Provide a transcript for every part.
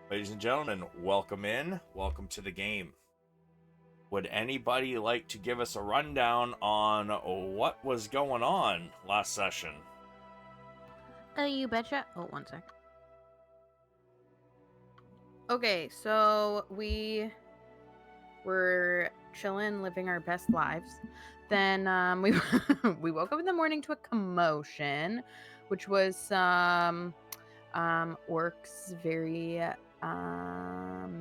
Ladies and gentlemen, welcome in. Welcome to the game. Would anybody like to give us a rundown on what was going on last session? You betcha. Oh, one sec. Okay, so we were chilling, living our best lives. Then we we woke up in the morning to a commotion, which was some orcs' very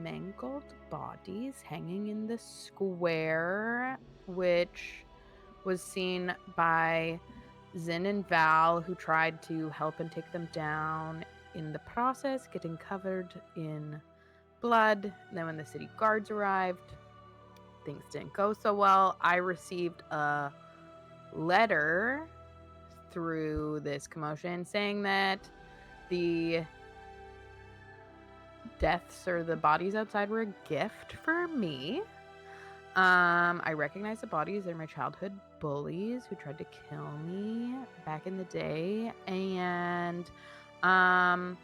mangled bodies hanging in the square, which was seen by Zynn and Val, who tried to help and take them down, in the process getting covered in blood. And then when the city guards arrived, things didn't go so well. I received a letter through this commotion saying that the deaths or the bodies outside were a gift for me. I recognize the bodies. They're my childhood bullies who tried to kill me back in the day. And to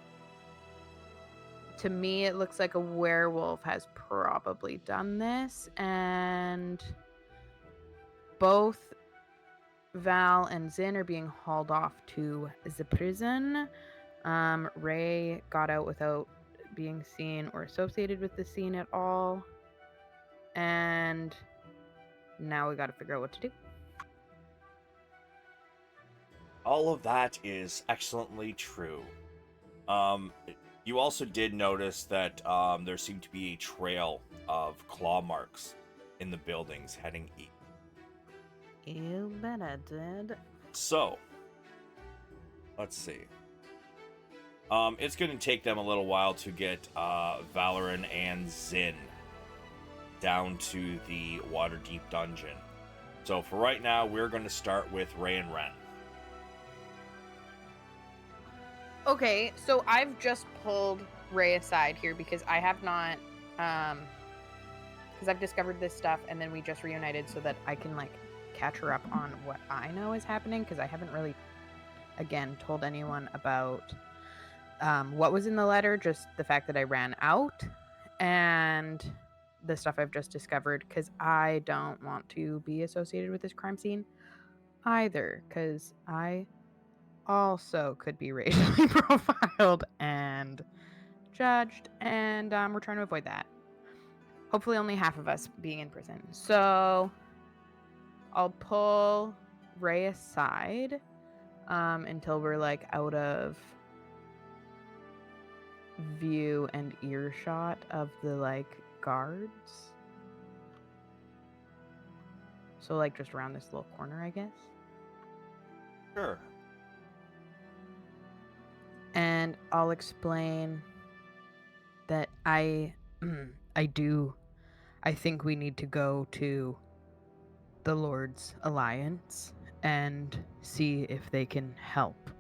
me, it looks like a werewolf has probably done this. And both Val and Zynn are being hauled off to the prison. Ray got out without being seen or associated with the scene at all. And now we got to figure out what to do. All of that is excellently true. You also did notice that there seemed to be a trail of claw marks in the buildings heading east. You bet I did. So, let's see. It's going to take them a little while to get Valeran and Zynn down to the Waterdeep dungeon. So for right now, we're going to start with Ray and Ren. Okay, so I've just pulled Ray aside here because I have not, because I've discovered this stuff and then we just reunited so that I can like catch her up on what I know is happening, because I haven't really, again, told anyone about what was in the letter, just the fact that I ran out and the stuff I've just discovered, because I don't want to be associated with this crime scene either, because I also could be racially profiled and judged, and we're trying to avoid that. Hopefully only half of us being in prison. So I'll pull Ray aside until we're like out of view and earshot of the like guards. So like just around this little corner, I guess. Sure. And I'll explain that I think we need to go to the Lord's Alliance and see if they can help.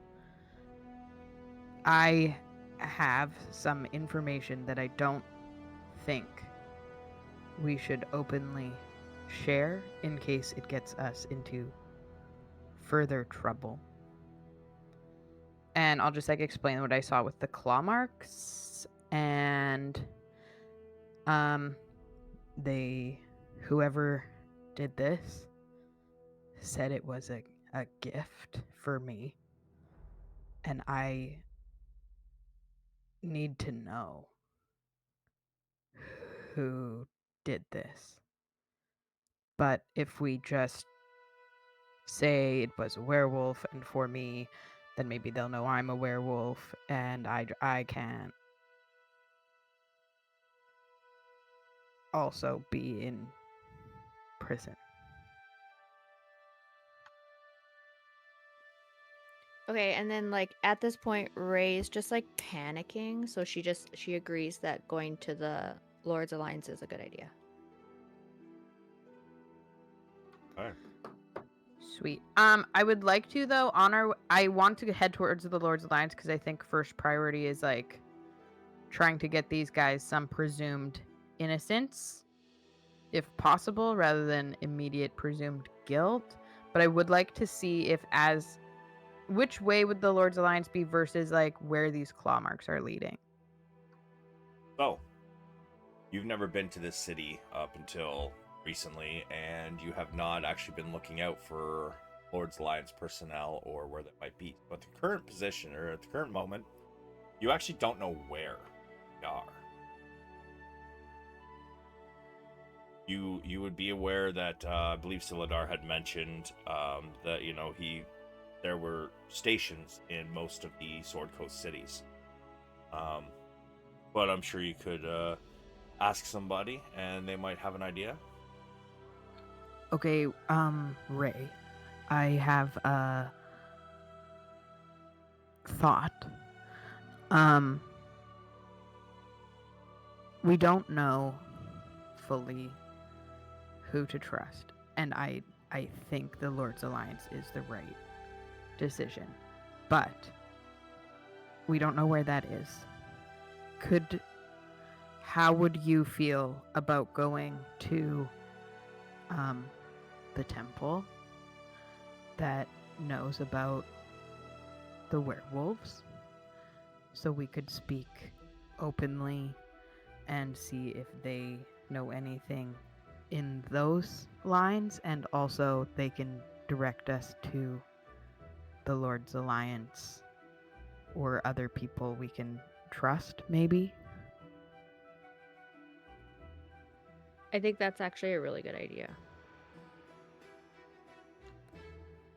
I have some information that I don't think we should openly share in case it gets us into further trouble. And I'll just like explain what I saw with the claw marks, and whoever did this said it was a gift for me, and I need to know who did this. But if we just say it was a werewolf and for me, then maybe they'll know I'm a werewolf and I can't also be in prison. Okay, and then like at this point, Ray's just like panicking, so she agrees that going to the Lord's Alliance is a good idea. Okay. Sweet. I would like to though I want to head towards the Lord's Alliance because I think first priority is like trying to get these guys some presumed innocence, if possible, rather than immediate presumed guilt. But I would like to see if which way would the Lord's Alliance be versus like where these claw marks are leading. So, you've never been to this city up until recently, and you have not actually been looking out for Lord's Alliance personnel or where they might be. But the current position, or at the current moment, you actually don't know where they are. You would be aware that I believe Siladar had mentioned that there were stations in most of the Sword Coast cities. But I'm sure you could ask somebody, and they might have an idea. Okay, Ray, I have a thought. We don't know fully who to trust, and I think the Lord's Alliance is the right decision, but we don't know where that is. How would you feel about going to the temple that knows about the werewolves, so we could speak openly and see if they know anything in those lines, and also they can direct us to the Lord's Alliance or other people we can trust, maybe? I think that's actually a really good idea.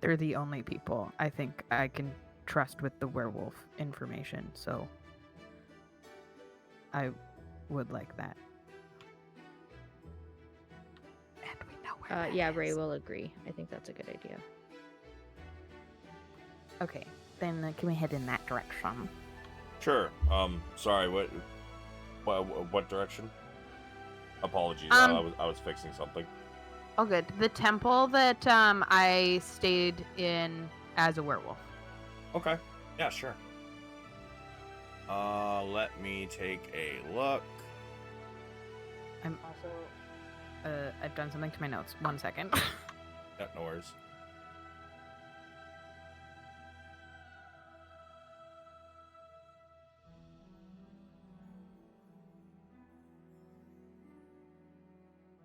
They're the only people I think I can trust with the werewolf information, so I would like that. And we know where that Yeah, Ray is. will agree. I think that's a good idea. Okay, then can we head in that direction? Sure. Sorry. What direction? Apologies. Um, I was fixing something. Oh, good. The temple that I stayed in as a werewolf. Okay. Yeah, sure. Let me take a look. I'm also I've done something to my notes. 1 second. Yeah, no worries.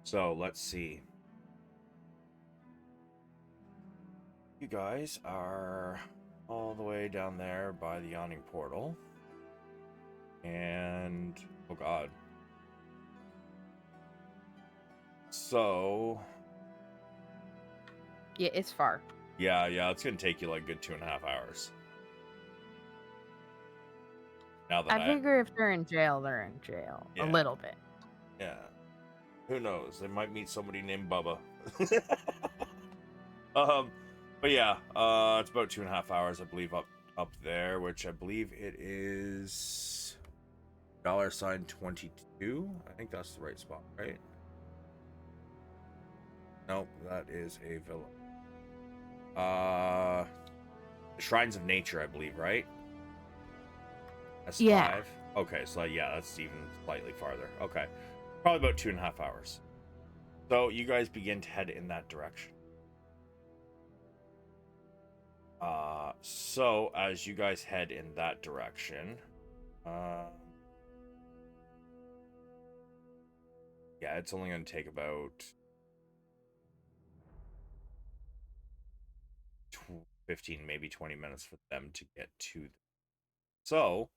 So, let's see. You guys are all the way down there by the Yawning Portal. And, oh god. So, Yeah, it's far. yeah, it's gonna take you like a good 2.5 hours. Now that I figure if they're in jail, they're in jail. A Yeah. little bit. Yeah. Who knows? They might meet somebody named Bubba. But yeah, it's about 2.5 hours, I believe, up there, which I believe it is $22. I think that's the right spot, right? Nope, that is a villa. Shrines of Nature, I believe, right? S5. Yeah. Okay, so yeah, that's even slightly farther. Okay, probably about 2.5 hours. So you guys begin to head in that direction. So as you guys head in that direction, yeah, it's only going to take about 15, maybe 20 minutes for them to get to them. So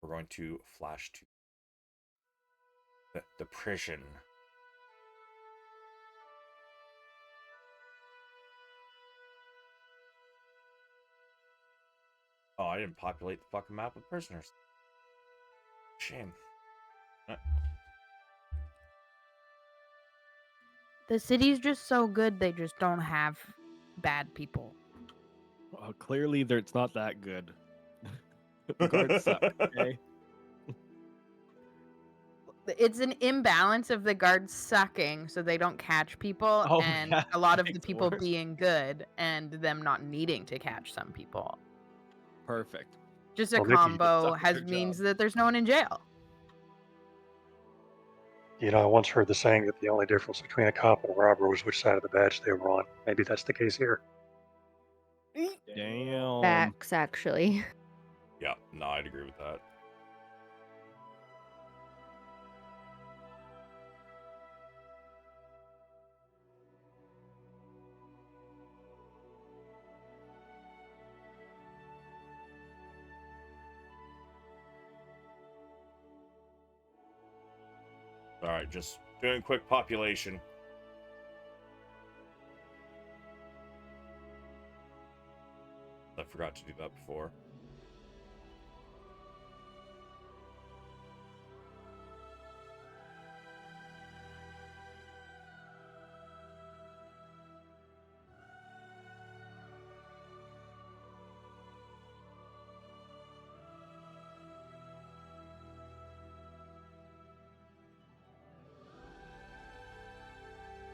we're going to flash to the prison. Oh, I didn't populate the fucking map with prisoners. Shame. The city's just so good, they just don't have bad people. Clearly, it's not that good. The guards suck, okay? It's an imbalance of the guards sucking, so they don't catch people, Oh, and yeah, a lot of makes the it people worse. being good, and them not needing to catch some people. Perfect. Just a Well, Nikki, combo suck at has their means job. that there's no one in jail. You know, I once heard the saying that the only difference between a cop and a robber was which side of the badge they were on. Maybe that's the case here. Damn. Facts, actually. Yeah, no, I'd agree with that. All right, just doing quick population. I forgot to do that before.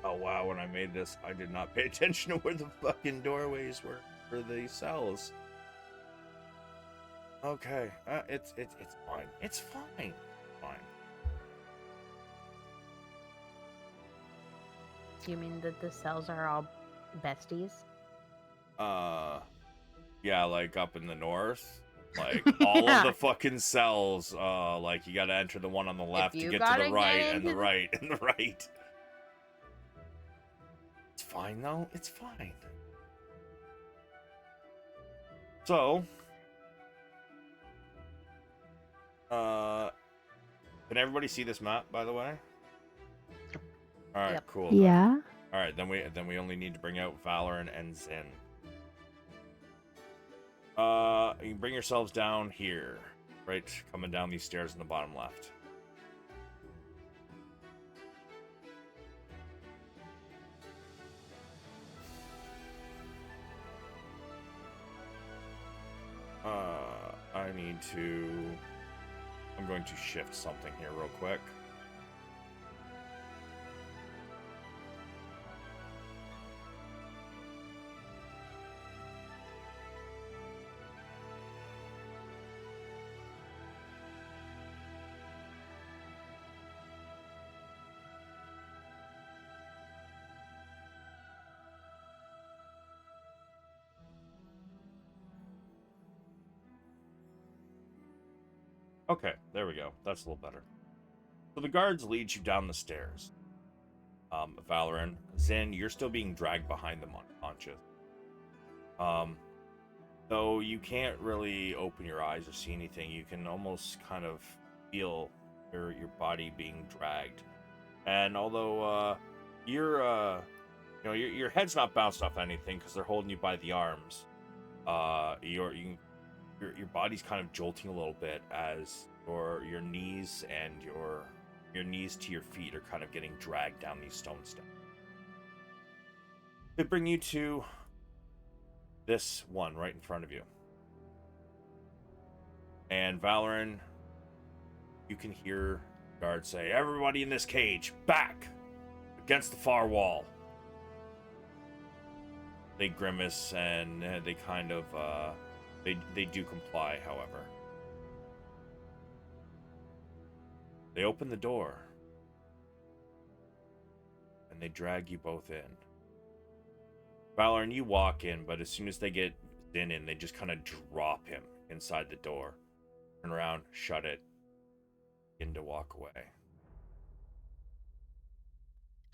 Oh wow, when I made this, I did not pay attention to where the fucking doorways were for the cells. Okay, it's fine. It's fine. Fine. You mean that the cells are all besties? Yeah, like up in the north. Like all of the fucking cells, like you gotta enter the one on the left to you get to gotta the get right and the into the- right and the right. It's fine though, it's fine. So, can everybody see this map, by the way? All right, Yep. cool. Then. Yeah. All right, then we only need to bring out Valeran and Zynn. You can bring yourselves down here, right? Coming down these stairs in the bottom left. I'm going to shift something here real quick. Okay, there we go. That's a little better. So the guards lead you down the stairs. Valeran, Zynn, you're still being dragged behind them unconscious. Though you can't really open your eyes or see anything, you can almost kind of feel your body being dragged. And although your head's not bounced off anything because they're holding you by the arms, your body's kind of jolting a little bit as your knees and your knees to your feet are kind of getting dragged down these stone steps. They bring you to this one right in front of you. And Valeran, you can hear guards say, "Everybody in this cage, back! Against the far wall." They grimace and they kind of, they do comply, however. They open the door. And they drag you both in. Valeran, you walk in, but as soon as they get Zynn in, they just kind of drop him inside the door. Turn around, shut it, begin to walk away.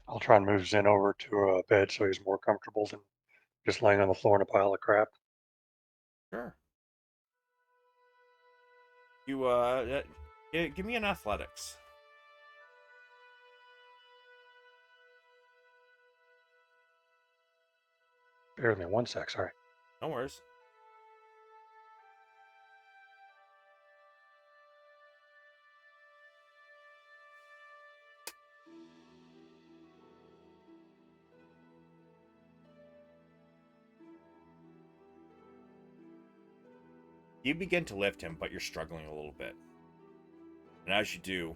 I'll try and move Zynn over to a bed so he's more comfortable than just laying on the floor in a pile of crap. Sure. You, give me an athletics. Bear with me 1 sec, sorry. No worries. You begin to lift him, but you're struggling a little bit. And as you do,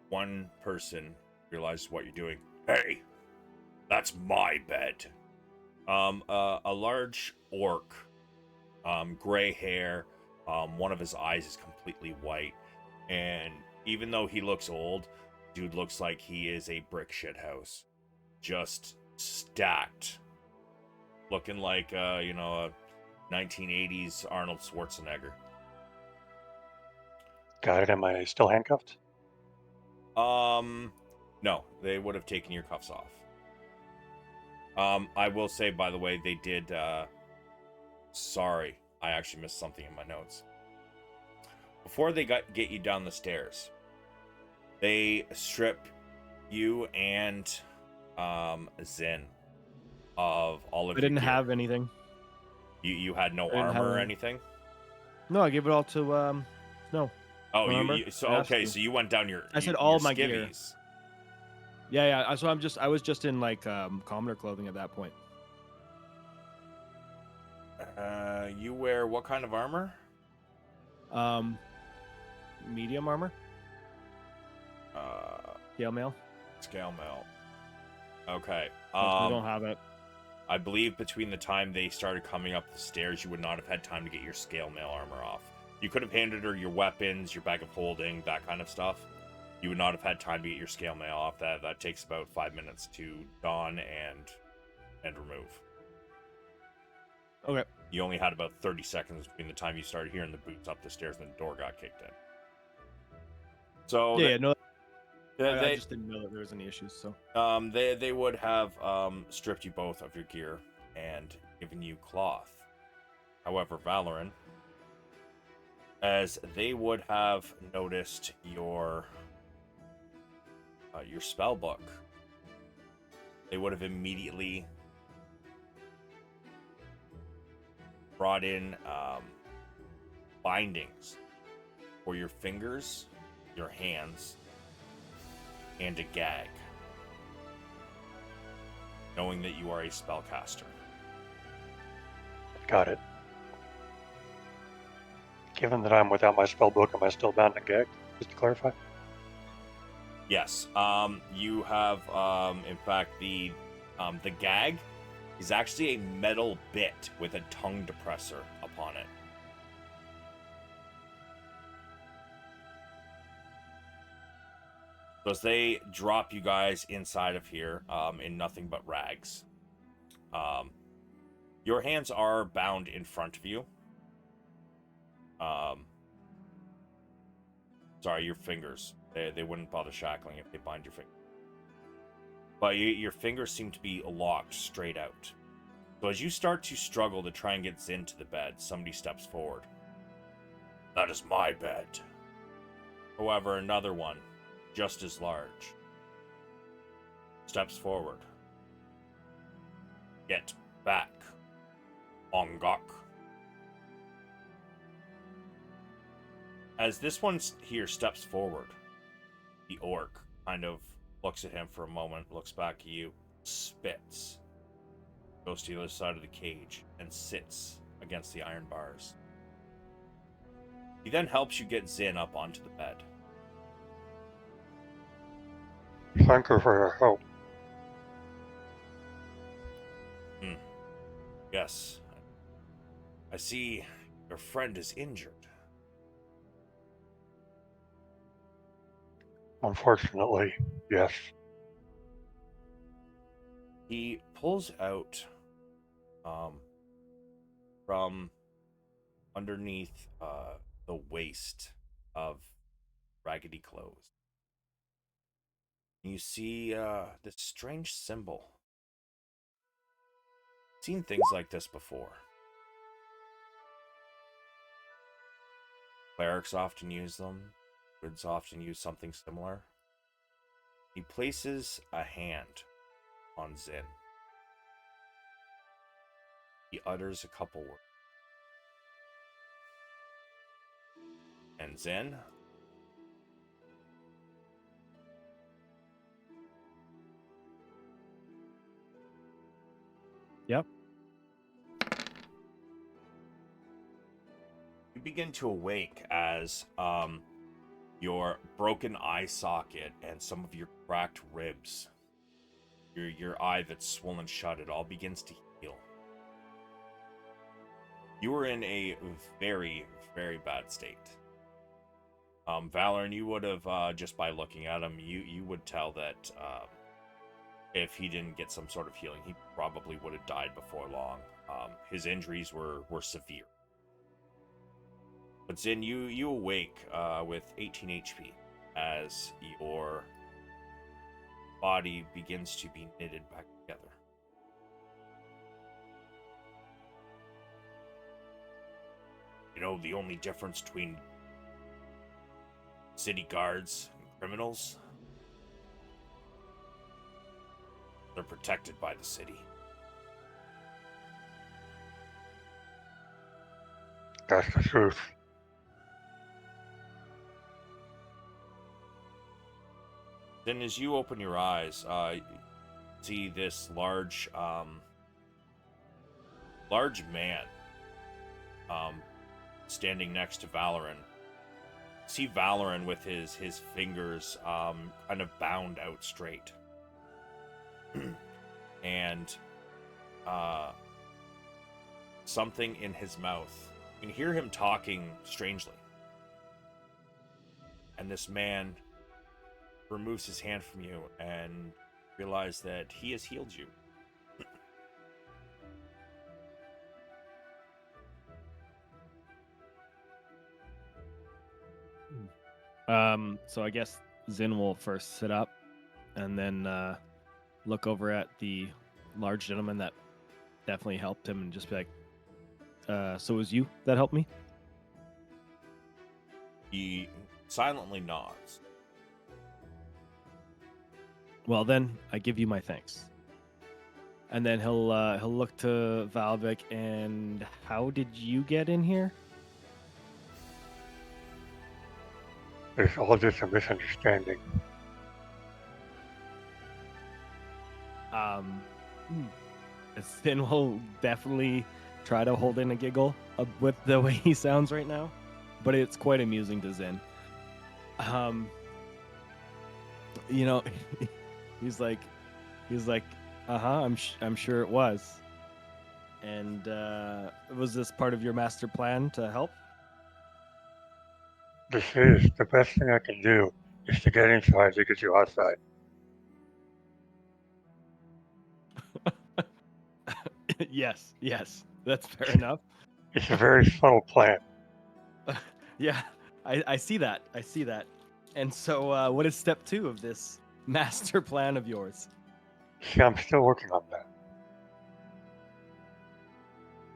one person realizes what you're doing. "Hey, that's my bed." A large orc, gray hair, one of his eyes is completely white, and even though he looks old, dude looks like he is a brick shit house, just stacked, looking like a 1980s Arnold Schwarzenegger. Got it. Am I still handcuffed? No, they would have taken your cuffs off. I will say, by the way, they did, sorry, I actually missed something in my notes. Before they get you down the stairs, They strip you and Zynn of all of I your didn't gear. have anything. You had no I didn't have armor or any. anything? No, I gave it all to Snow. Oh, Remember? so I asked okay, you. so you went down your I said your all my gear. skivvies. Yeah. So I was just in like commoner clothing at that point. You wear what kind of armor? Medium armor, scale mail. Scale mail. Okay. I don't have it. I believe between the time they started coming up the stairs, you would not have had time to get your scale mail armor off. You could have handed her your weapons, your bag of holding, that kind of stuff. You would not have had time to get your scale mail off. That takes about 5 minutes to don and remove. Okay. You only had about 30 seconds between the time you started hearing the boots up the stairs and the door got kicked in. So No. I they just didn't know that there was any issues. So they would have stripped you both of your gear and given you cloth. However, Valeran, as they would have noticed your spell book, they would have immediately brought in bindings for your fingers, your hands, and a gag, knowing that you are a spellcaster. Got it. Given that I'm without my spell book, am I still bound and gagged? Just to clarify. Yes. You have, in fact, the gag is actually a metal bit with a tongue depressor upon it. So as they drop you guys inside of here, in nothing but rags, your hands are bound in front of you. Sorry, your fingers. They wouldn't bother shackling if they bind your fingers. But your fingers seem to be locked straight out. So as you start to struggle to try and get Zynn to the bed, somebody steps forward. That is my bed. However, another one, just as large, steps forward. Get back, Ongok. As this one here steps forward, the orc kind of looks at him for a moment, looks back at you, spits, goes to the other side of the cage, and sits against the iron bars. He then helps you get Zynn up onto the bed. Thank you for your help. Yes. I see your friend is injured. Unfortunately, yes. He pulls out from underneath the waist of raggedy clothes. You see this strange symbol. Seen things like this before. Clerics often use them. Druids often use something similar. He places a hand on Zynn. He utters a couple words. And Zynn, Yep. you begin to awake as your broken eye socket and some of your cracked ribs, your eye that's swollen shut, it all begins to heal. You were in a very, very bad state. Valeran, you would have, just by looking at him, you would tell that if he didn't get some sort of healing, he probably would have died before long. His injuries were severe. But Zynn, you awake with 18 HP as your body begins to be knitted back together. You know, the only difference between city guards and Criminals, they're protected by the city. That's the truth. Then as you open your eyes, you see this large man standing next to Valeran. See Valeran with his fingers kind of bound out straight. And something in his mouth. You can hear him talking strangely. And this man removes his hand from you and realize that he has healed you. So I guess Zynn will first sit up and then look over at the large gentleman that definitely helped him and just be like, so it was you that helped me? He silently nods. Well, then I give you my thanks. And then he'll look to Valvik and how did you get in here? It's all just a misunderstanding. Zynn will definitely try to hold in a giggle with the way he sounds right now, but it's quite amusing to Zynn. You know, he's like, I'm sure it was. And was this part of your master plan to help? This is the best thing I can do is to get inside to get you outside. Yes, that's fair enough. It's a very subtle plan. Yeah, I see that. And so, what is step 2 of this master plan of yours? See, I'm still working on that.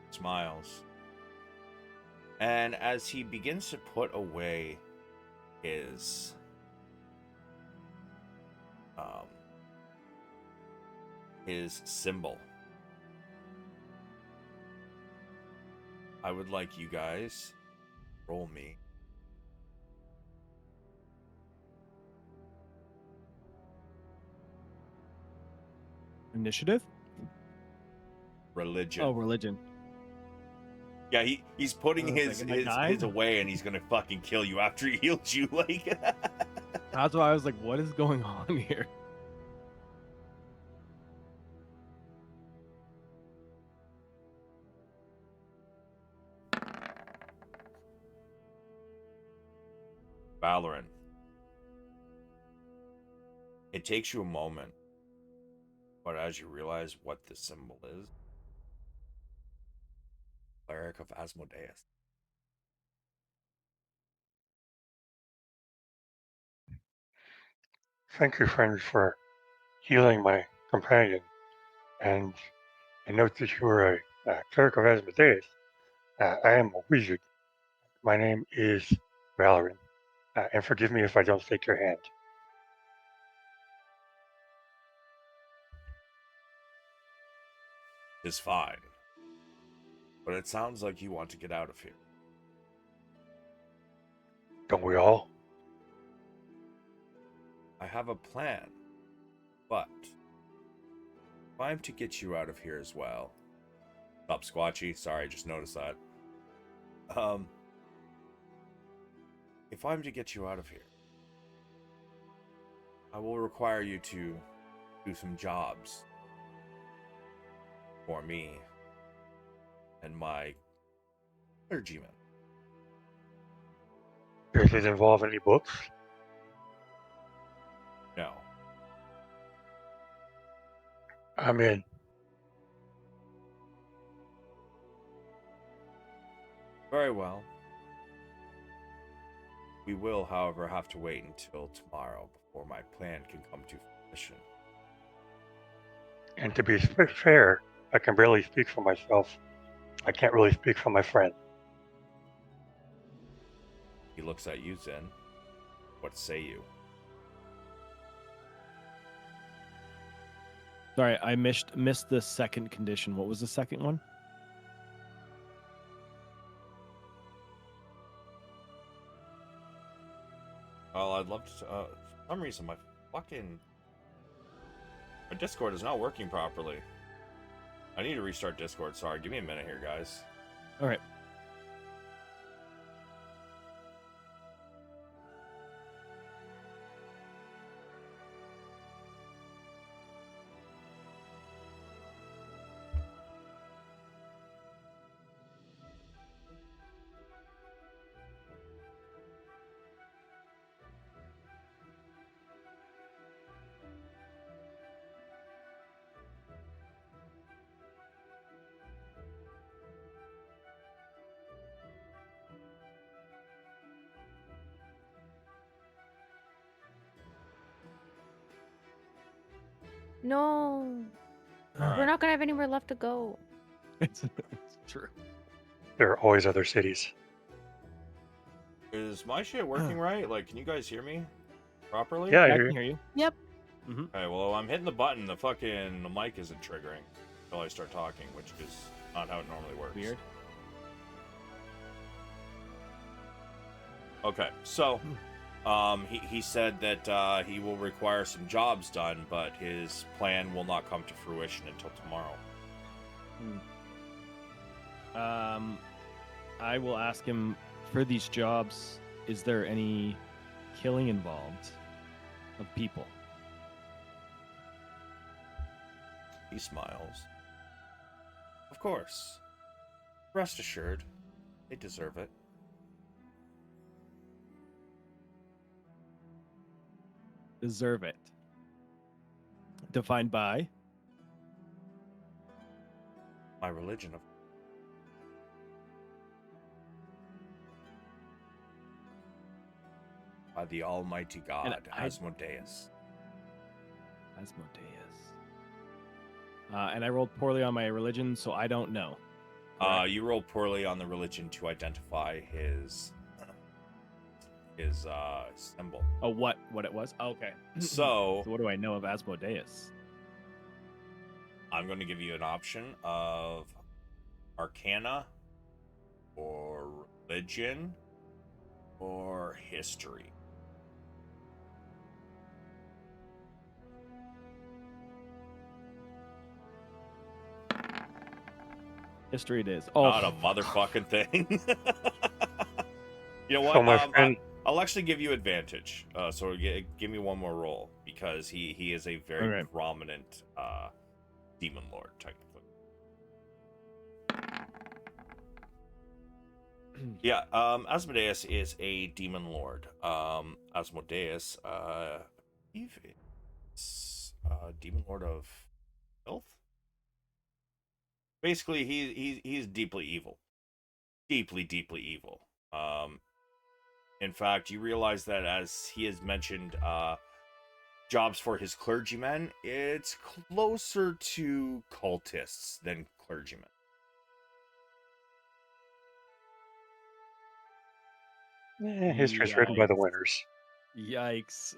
Smiles. And as he begins to put away his symbol, I would like you guys roll me Initiative? religion. Oh, religion. Yeah, he's putting I was his like, am I dying? his away, and he's gonna fucking kill you after he heals you. Like, That's why I was like, what is going on here? Valeran, it takes you a moment, but as you realize what the symbol is, Cleric of Asmodeus. Thank you, friends, for healing my companion. And I note that you are a cleric of Asmodeus. I am a wizard. My name is Valeran. And forgive me if I don't shake your hand. Is fine, but it sounds like you want to get out of here. Don't we all? I have a plan, but if I'm to get you out of here as well. Stop, Squatchy. Sorry, I just noticed that. If I'm to get you out of here, I will require you to do some jobs for me and my clergyman. Does it involve any books? No. I'm in. Very well. We will, however, have to wait until tomorrow before my plan can come to fruition. And to be fair, I can barely speak for myself. I can't really speak for my friend. He looks at you, Zynn. What say you? Sorry, I missed the second condition. What was the second one? Well, I'd love to. For some reason, my Discord is not working properly. I need to restart Discord. Sorry, give me a minute here, guys. All right. No, we're not gonna have anywhere left to go. It's true. There are always other cities. Is my shit working right? Like, can you guys hear me properly? Yeah, I I hear can you. hear you. Yep. Okay, well, I'm hitting the button. The mic isn't triggering until I start talking, which is not how it normally works. Weird. Okay, so he said that he will require some jobs done, but his plan will not come to fruition until tomorrow. I will ask him for these jobs. Is there any killing involved of people? He smiles. Of course. Rest assured, they deserve it. Deserve it. Defined by? My religion of by the Almighty God, Asmodeus. Asmodeus. And I rolled poorly on my religion, so I don't know. You rolled poorly on the religion to identify his symbol. Oh, what it was? Oh, okay. So So what do I know of Asmodeus? I'm going to give you an option of Arcana, or religion, or history. History it is. Not Oh, a motherfucking thing. You know what? So my friend, I'll actually give you advantage. So give me one more roll, because he is a very Okay. prominent demon lord, technically. Yeah, Asmodeus is a demon lord. Asmodeus, I believe it's demon lord of filth. Basically, he's deeply evil, deeply evil. In fact, you realize that as he has mentioned, jobs for his clergymen, it's closer to cultists than clergymen. history's written by the Yikes. winners. Yikes.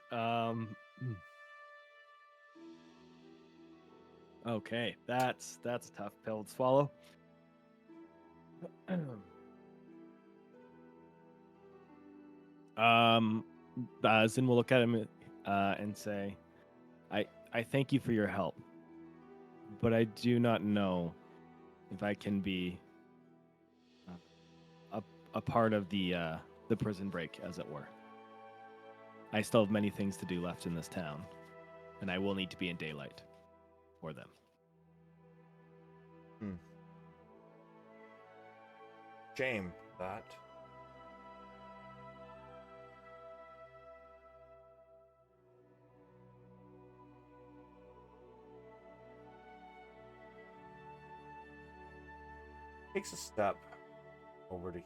Okay, that's a tough pill to swallow. Zynn will look at him and say, I thank you for your help, but I do not know if I can be a part of the prison break, as it were. I still have many things to do left in this town, and I will need to be in daylight for them. Shame that. Takes a step over to.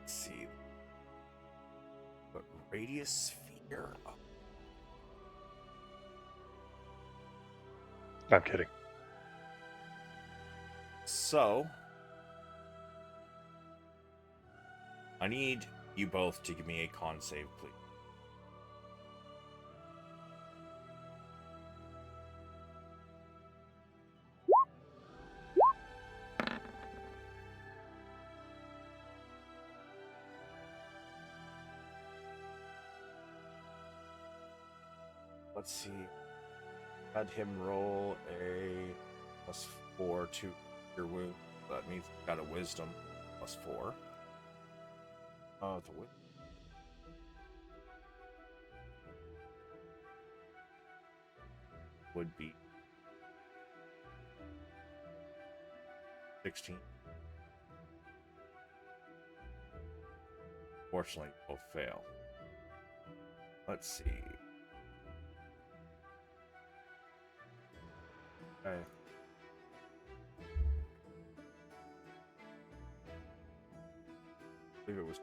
Let's see. But radius sphere. I'm kidding. So, I need you both to give me a con save, please. Let's see. Had him roll a +4 to your wound. That means he got a wisdom +4. The wisdom. Would be 16. Fortunately, both fail. Let's see. Okay. I believe it was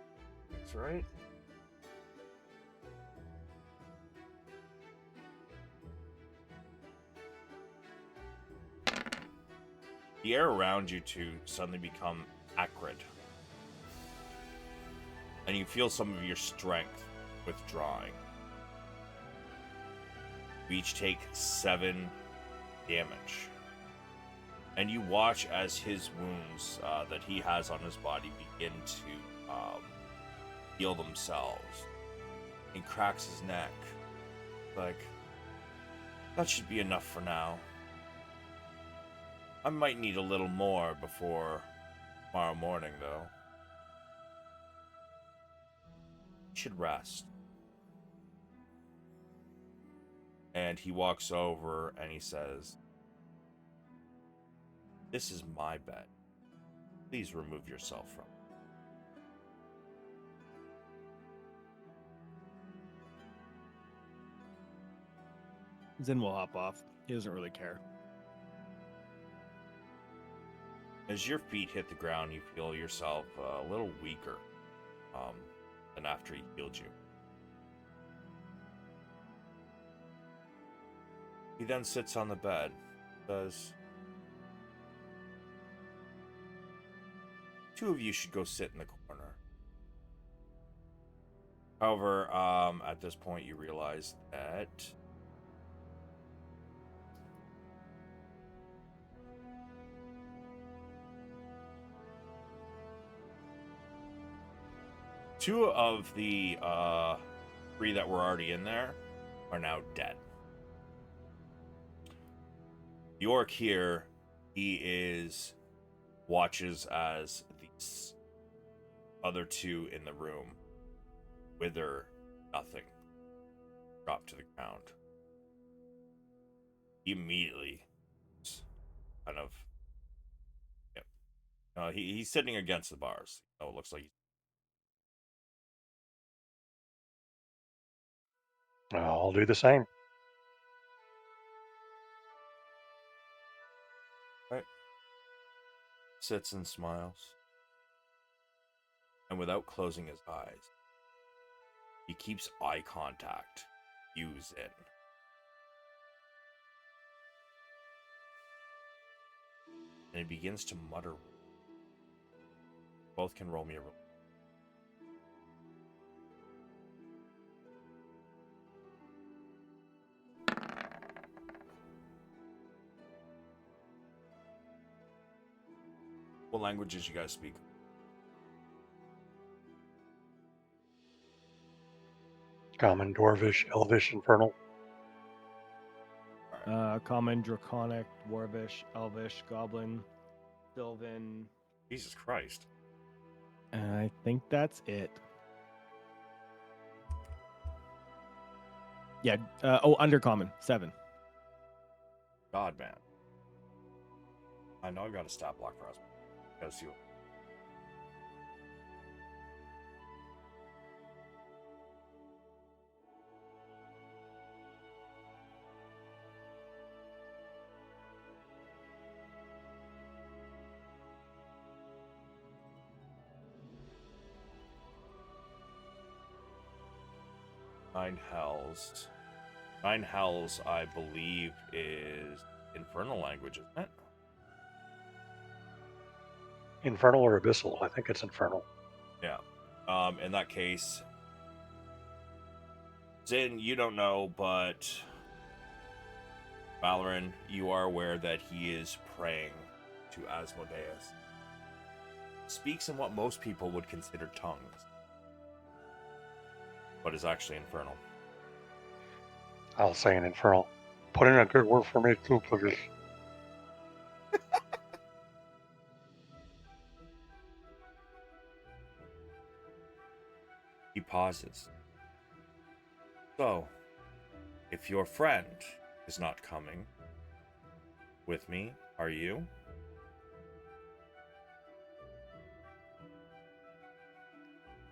6, right? The air around you two suddenly become acrid. And you feel some of your strength withdrawing. You each take 7 damage. And you watch as his wounds that he has on his body begin to heal themselves. He cracks his neck. Like, that should be enough for now. I might need a little more before tomorrow morning, though. You should rest. And he walks over and he says, "This is my bed. Please remove yourself from it." Zynn will hop off. He doesn't really care. As your feet hit the ground, you feel yourself a little weaker than after he healed you. He then sits on the bed, says, "Two of you should go sit in the corner." However, at this point, you realize that two of the 3 that were already in there are now dead. The orc here, he watches as these other 2 in the room wither nothing, drop to the ground. He immediately kind of, he's sitting against the bars. It looks like I'll do the same. sits and smiles. And without closing his eyes, he keeps eye contact. You, Zynn. And he begins to mutter. Both can roll me a roll. What languages you guys speak? Common, Dwarvish, Elvish, Infernal. Common, Draconic, Dwarvish, Elvish, Goblin, Sylvan. Jesus Christ. And I think that's it. Yeah. Undercommon, 7. God, man. I know I've got a stat block for us. Gotta see what. Nine Hells, I believe, is Infernal language, isn't it? Infernal or Abyssal? I think it's Infernal. Yeah. In that case, Zynn, you don't know, but Valeran, you are aware that he is praying to Asmodeus. Speaks in what most people would consider tongues, but is actually infernal. I'll say an infernal. Put in a good word for me too, please. He pauses. So, if your friend is not coming with me, are you?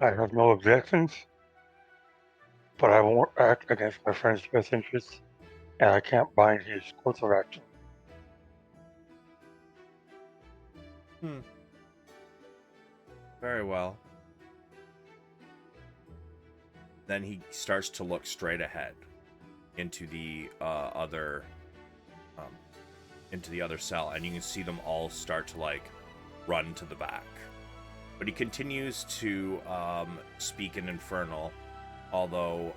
I have no objections, but I won't act against my friend's best interests, and I can't bind his course of action. Very well. Then he starts to look straight ahead into the other cell, and you can see them all start to like run to the back. But he continues to speak in Infernal, although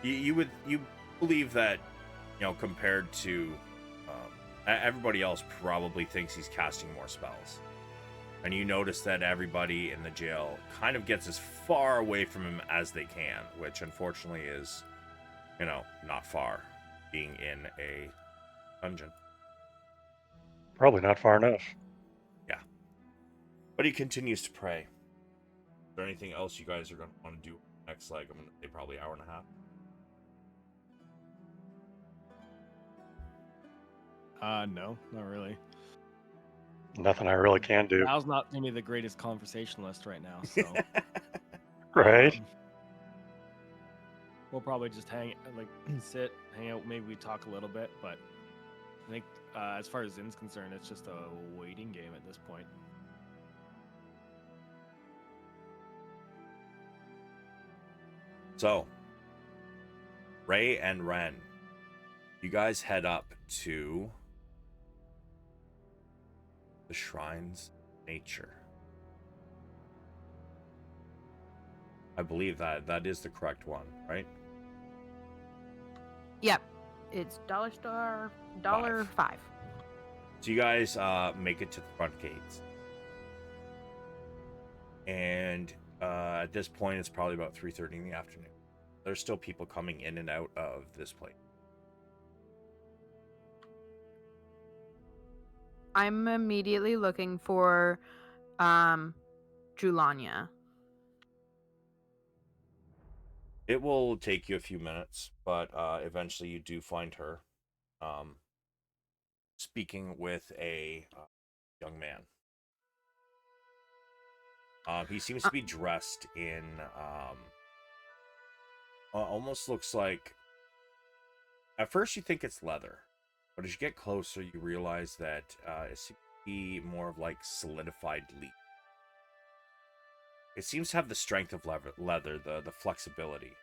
you believe that, you know, compared to everybody else probably thinks he's casting more spells. And you notice that everybody in the jail kind of gets as far away from him as they can, which unfortunately is, you know, not far, being in a dungeon. Probably not far enough. Yeah. But he continues to pray. Is there anything else you guys are going to want to do next leg? I'm going to say probably hour and a half. No, not really. Nothing I really can do. Al's not maybe the greatest conversationalist right now, so Right? we'll probably just sit, hang out. Maybe we talk a little bit, but I think as far as Zin's concerned, it's just a waiting game at this point. So, Ray and Ren, you guys head up to the Shrines of Nature. I believe that is the correct one, right? Yep. It's $5. So you guys make it to the front gates. And at this point, it's probably about 3:30 in the afternoon. There's still people coming in and out of this place. I'm immediately looking for Julania. It will take you a few minutes, but eventually you do find her speaking with a young man. He seems to be dressed in almost looks like, at first you think it's leather, but as you get closer you realize that it seems to be more of like solidified leaf. It seems to have the strength of leather, the flexibility.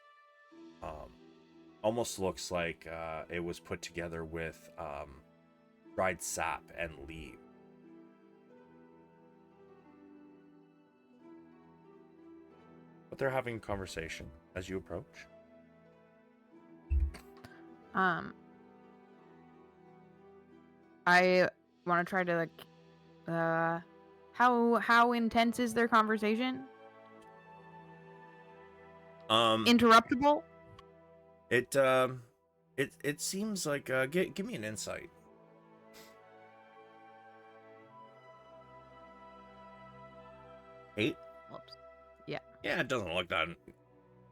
Almost looks like it was put together with dried sap and leaves. But they're having a conversation as you approach. I want to try to like how intense is their conversation? Interruptible? It seems like give me an insight. 8? Whoops. Yeah. Yeah, it doesn't look that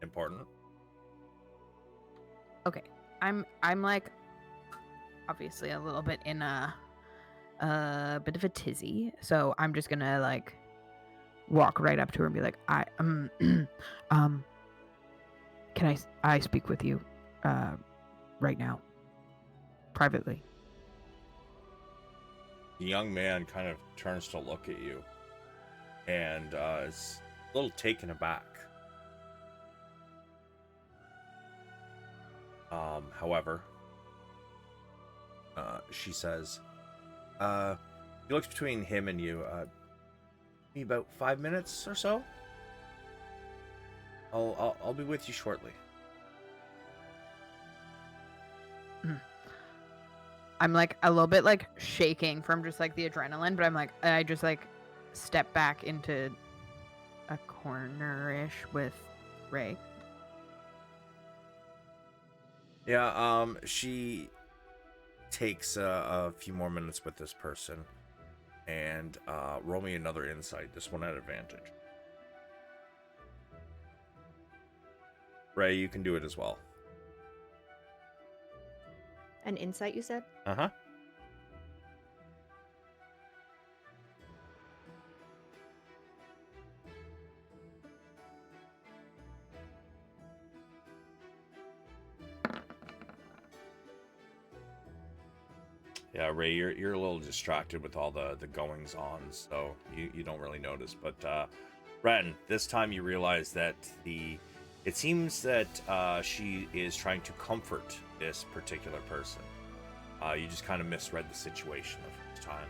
important. Okay. I'm like obviously a little bit in a bit of a tizzy, so I'm just gonna like walk right up to her and be like, can I speak with you right now privately? The young man kind of turns to look at you and is a little taken aback. However, she says, he looks between him and you. Be about 5 minutes or so. I'll be with you shortly. I'm like a little bit like shaking from just like the adrenaline, but I'm like I just like step back into a corner-ish with Ray. Yeah, she takes a few more minutes with this person, and roll me another insight. This one at advantage. Ray, you can do it as well. An insight, you said? Uh-huh. Yeah, Ray, you're a little distracted with all the goings on, so you don't really notice. But Ren, this time you realize that it seems that she is trying to comfort this particular person. You just kind of misread the situation the first time.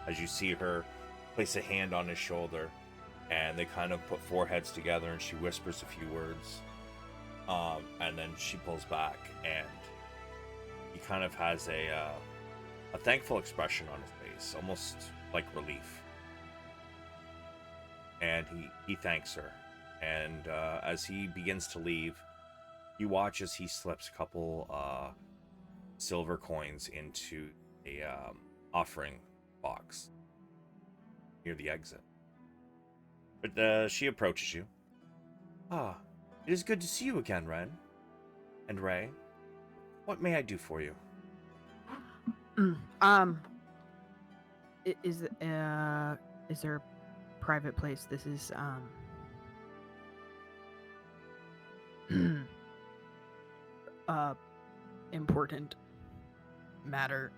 As you see her place a hand on his shoulder, and they kind of put foreheads together, and she whispers a few words, and then she pulls back, and he kind of has a thankful expression on his face, almost like relief. And he thanks her. And as he begins to leave, you watch as he slips a couple silver coins into a offering box near the exit. But she approaches you. Ah, it is good to see you again, Ren. And Ray, what may I do for you? Is there a private place? This is important matter.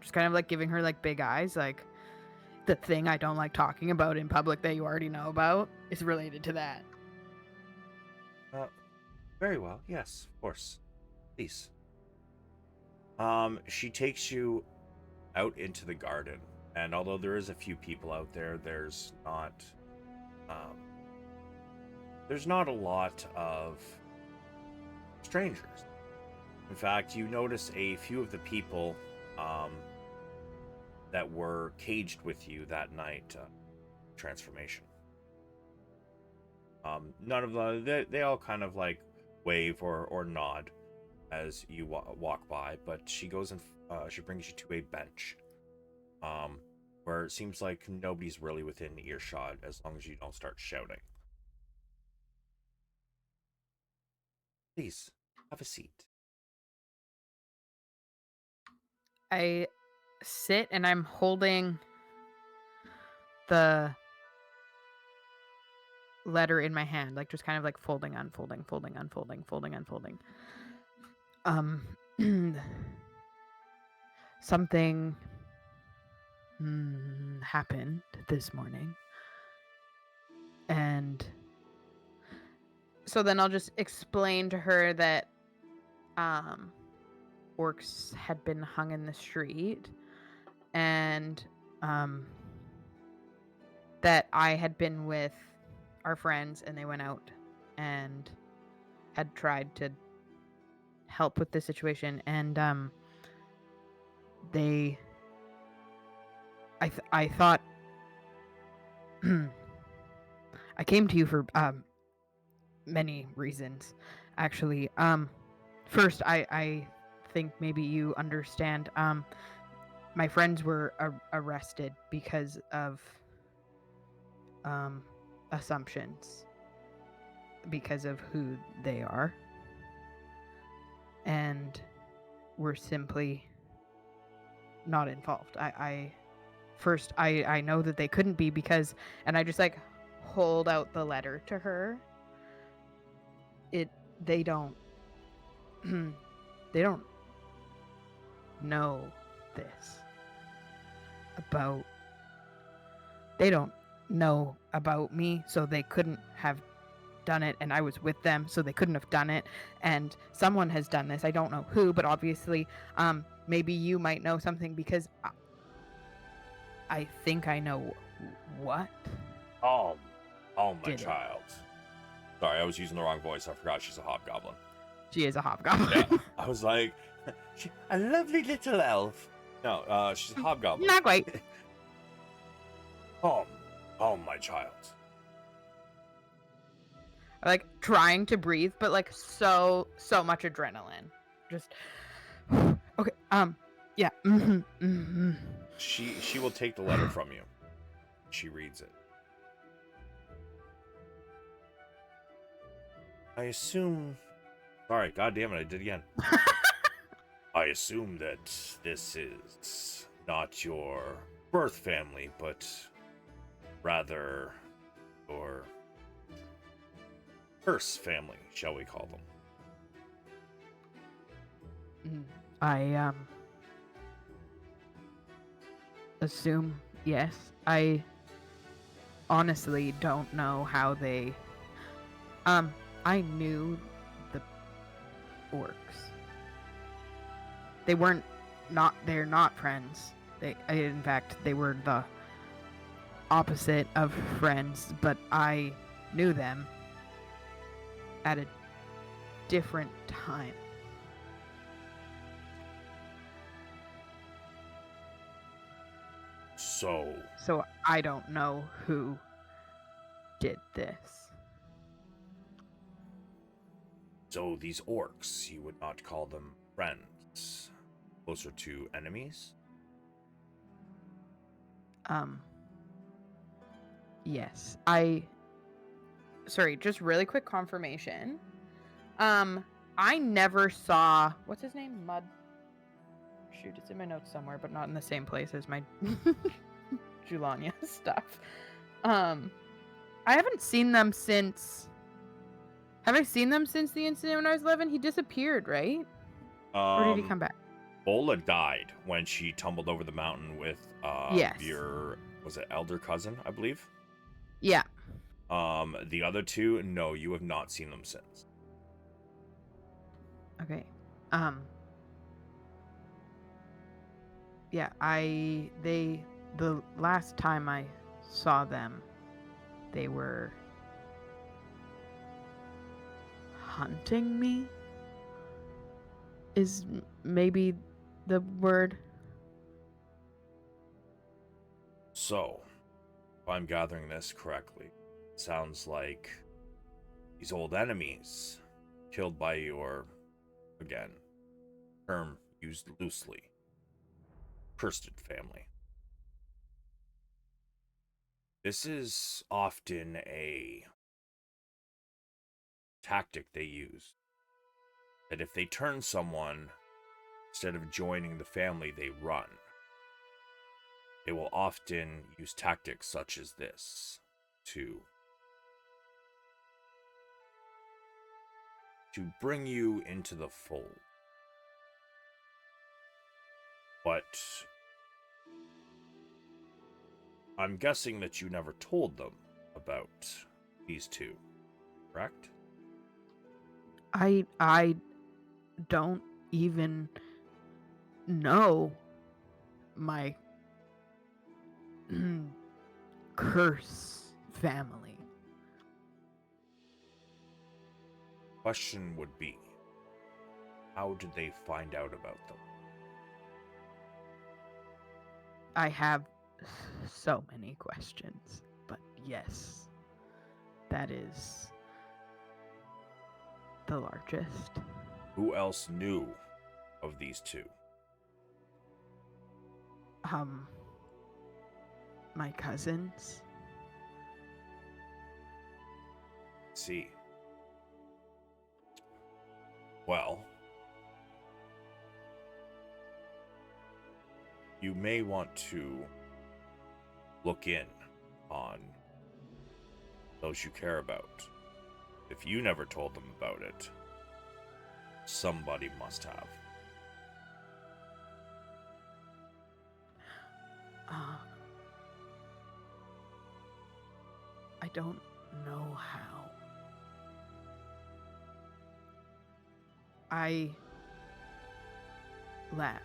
Just kind of like giving her like big eyes, like the thing I don't like talking about in public that you already know about is related to that. Very well. Yes, of course. Please. She takes you out into the garden, and although there is a few people out there, there's not a lot of strangers. In fact, you notice a few of the people that were caged with you that night, transformation. None of them, they all kind of like wave or nod as you walk by, but she goes and she brings you to a bench, where it seems like nobody's really within earshot as long as you don't start shouting. Please, have a seat. I sit and I'm holding the letter in my hand, like just kind of like folding, unfolding, folding, unfolding, folding, unfolding. Something happened this morning, and so then I'll just explain to her that orcs had been hung in the street, and that I had been with our friends and they went out and had tried to help with the situation, and I thought I came to you for many reasons, actually. First, I think maybe you understand. My friends were arrested because of assumptions, because of who they are, and we're simply not involved. I know that they couldn't be because, and I just like hold out the letter to her. They don't they don't know this about, they don't know about me, so they couldn't have done it, and I was with them, so they couldn't have done it, and someone has done this. I don't know who, but obviously maybe you might know something, because I think I know what. Oh, my Did it. child. Sorry, I was using the wrong voice. I forgot she's a hobgoblin. She is a hobgoblin. Yeah, I was like, a lovely little elf. No, she's a hobgoblin. Not quite. Oh, my child. Like trying to breathe, but like so much adrenaline. Just okay. Yeah. She will take the letter from you. She reads it. I assume. Sorry, God damn it, I did it again. I assume that this is not your birth family, but rather your curse family, shall we call them? I assume yes. I honestly don't know how they. I knew the orcs. They weren't not. They're not friends. In fact, they were the opposite of friends. But I knew them at a different time. So I don't know who did this. So these orcs, you would not call them friends, closer to enemies? Yes. Sorry, just really quick confirmation. I never saw what's his name? Mud. Shoot, it's in my notes somewhere, but not in the same place as my Julania stuff. I haven't seen them since. Have I seen them since the incident when I was 11? He disappeared, right? Or did he come back? Bola died when she tumbled over the mountain with Yes. your, was it elder cousin, I believe? Yeah. The other two, no, you have not seen them since. Okay. Yeah, the last time I saw them, they were hunting me is maybe the word. So, if I'm gathering this correctly, it sounds like these old enemies killed by your, again, term used loosely, cursed family. This is often a tactic they use. That if they turn someone, instead of joining the family, they run. They will often use tactics such as this to bring you into the fold. But I'm guessing that you never told them about these two, correct? I don't even know my curse family. Question would be, how did they find out about them? I have so many questions, but yes, that is the largest. Who else knew of these two? My cousins. See. Well, you may want to look in on those you care about. If you never told them about it, somebody must have. I don't know how. I left.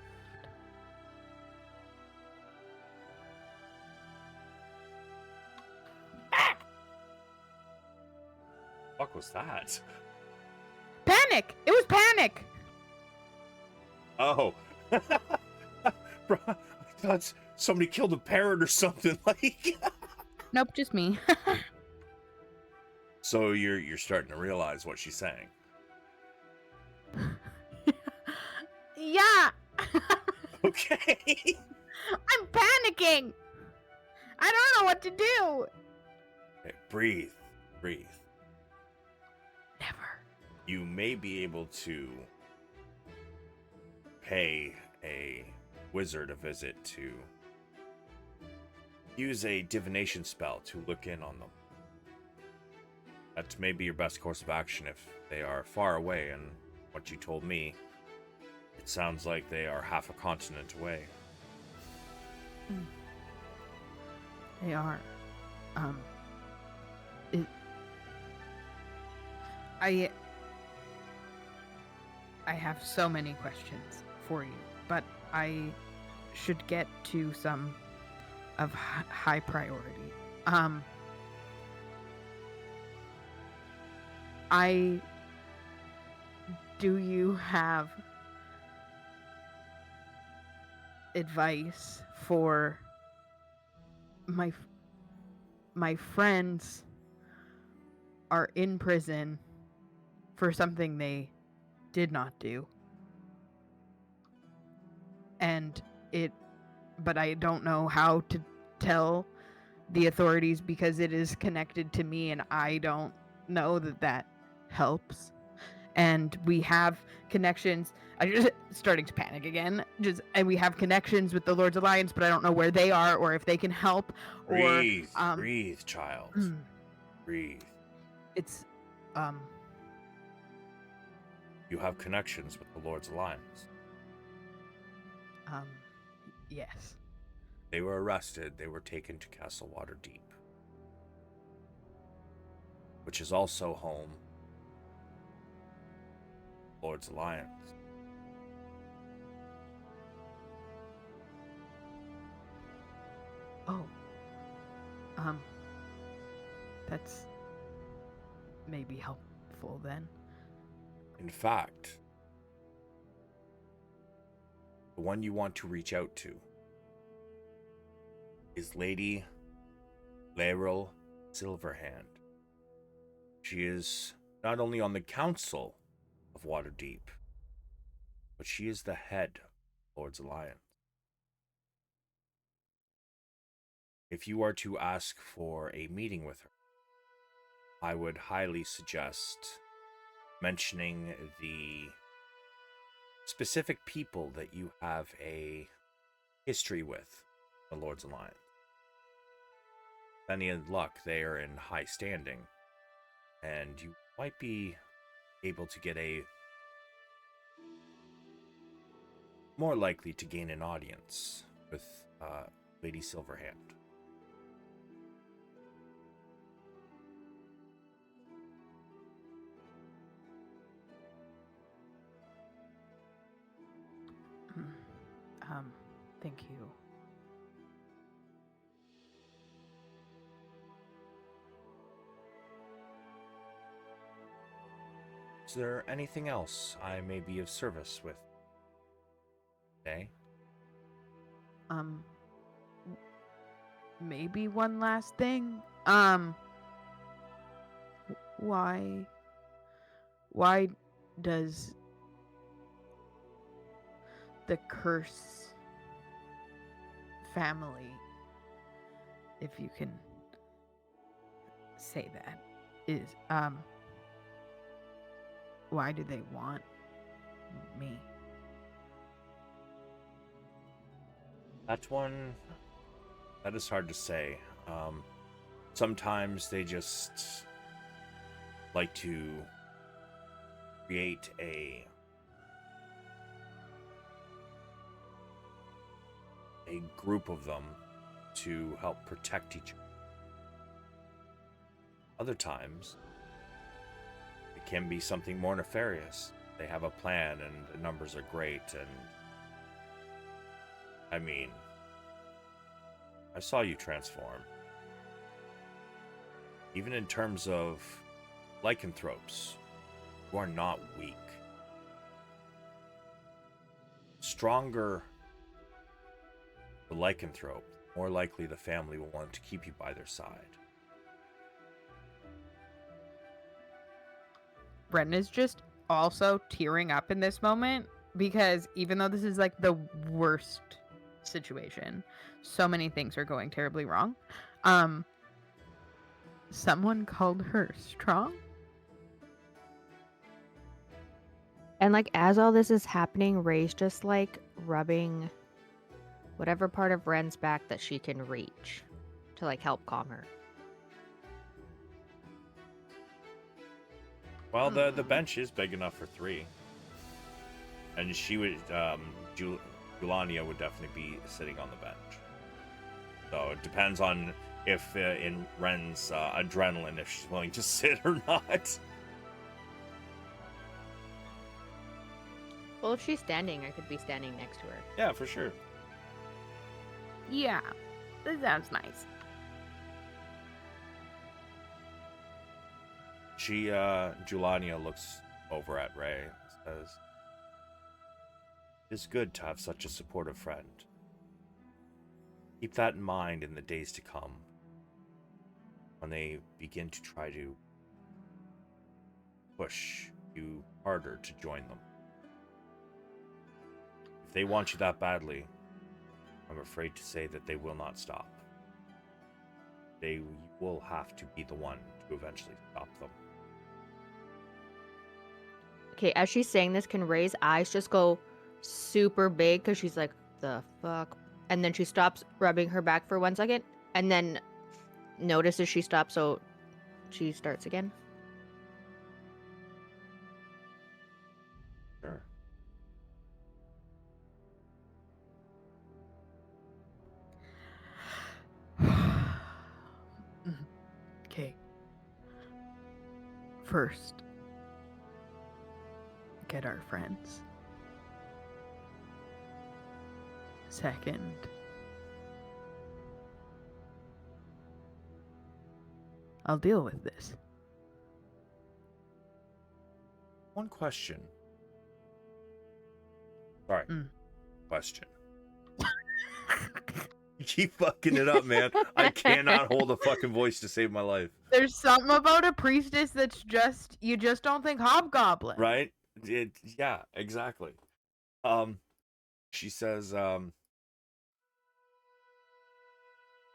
fuck was that? Panic! It was panic! Oh. Bro, I thought somebody killed a parrot or something. Like. Nope, just me. So you're starting to realize what she's saying. Yeah! Okay. I'm panicking! I don't know what to do! Okay, breathe. Never. You may be able to pay a wizard a visit to use a divination spell to look in on them. That may be your best course of action if they are far away, and what you told me, it sounds like they are half a continent away. They are. I have so many questions for you, but I should get to some of high priority. Do you have advice for my friends are in prison for something they did not do, but I don't know how to tell the authorities because it is connected to me, and I don't know that helps. And we have connections. I just starting to panic again. And we have connections with the Lord's Alliance, but I don't know where they are or if they can help. Breathe, child. Breathe. It's You have connections with the Lord's Alliance. Yes. They were arrested. They were taken to Castle Waterdeep, which is also home Lord's Alliance. Oh. That's maybe helpful then. In fact, the one you want to reach out to is Lady Laeral Silverhand. She is not only on the council of Waterdeep, but she is the head of Lord's Alliance. If you are to ask for a meeting with her, I would highly suggest mentioning the specific people that you have a history with the Lord's Alliance. With any luck, they are in high standing, and you might be able to get more likely to gain an audience with Lady Silverhand. Thank you. Is there anything else I may be of service with today? Maybe one last thing. Why does the curse family, if you can say that, is why do they want me? That is hard to say. Sometimes they just like to create a group of them to help protect each other. Other times, it can be something more nefarious. They have a plan and the numbers are great, and I mean, I saw you transform. Even in terms of lycanthropes who are not weak. Stronger the lycanthrope, more likely the family will want to keep you by their side. Bren is just also tearing up in this moment because even though this is like the worst situation, so many things are going terribly wrong. Someone called her strong. And like as all this is happening, Ray's just like rubbing whatever part of Ren's back that she can reach to like help calm her. Well, the bench is big enough for 3. And she would, Julania would definitely be sitting on the bench. So it depends on if in Ren's adrenaline, if she's willing to sit or not. Well, if she's standing, I could be standing next to her. Yeah, for sure. Yeah, that sounds nice. She, Julania looks over at Ray and says, "It is good to have such a supportive friend. Keep that in mind in the days to come, when they begin to try to push you harder to join them. If they want you that badly, I'm afraid to say that they will not stop. They will have to be the one to eventually stop them." Okay, as she's saying this, can Ray's eyes just go super big because she's like, the fuck? And then she stops rubbing her back for 1 second and then notices she stops, so she starts again. Sure. Okay. First, get our friends. Second, I'll deal with this. One question. Sorry. Mm. Question. You keep fucking it up, man. I cannot hold a fucking voice to save my life. There's something about a priestess that's just, you just don't think hobgoblin. Right? Yeah, exactly. She says,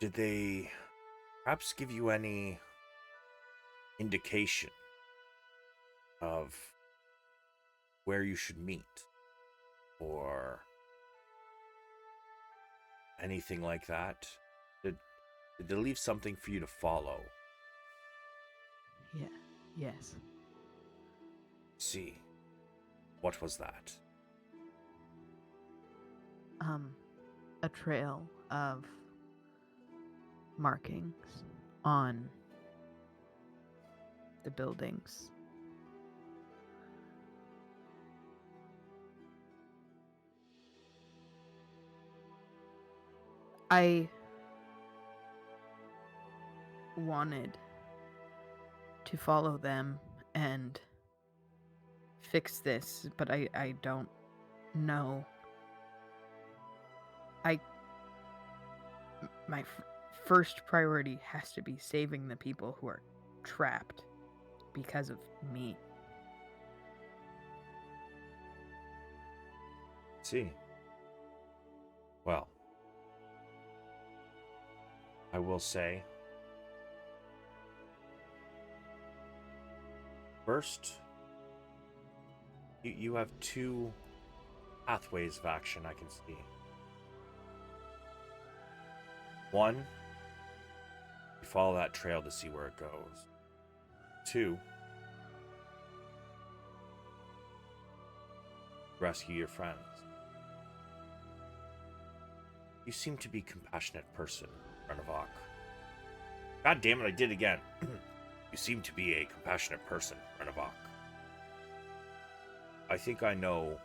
did they perhaps give you any indication of where you should meet? Or anything like that? Did they leave something for you to follow? Yeah. Yes. See. What was that? A trail of markings on the buildings. I wanted to follow them and fix this, but I don't know. My first priority has to be saving the people who are trapped because of me. See. Well, I will say, first, you have 2 pathways of action I can see. One, you follow that trail to see where it goes. 2, rescue your friends. You seem to be a compassionate person, Renavok. God damn it, I did again. You seem to be a compassionate person, Renavok. I think I know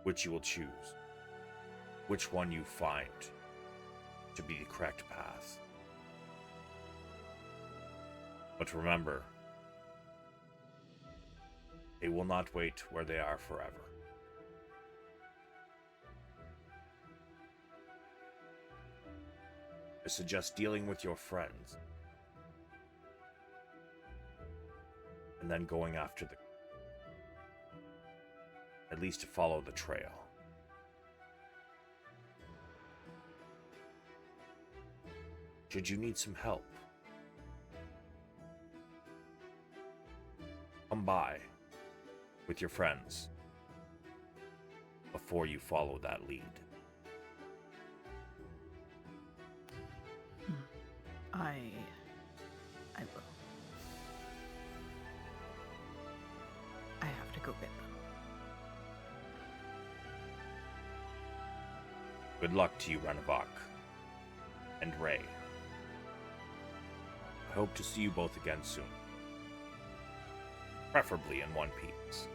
which you will choose. Which one you find to be the correct path. But remember, They will not wait where they are forever. I suggest dealing with your friends. And then going after the... At least to follow the trail. Should you need some help, come by with your friends before you follow that lead. I will. I have to go get them. Good luck to you, Renavok and Ray. I hope to see you both again soon. Preferably in one piece.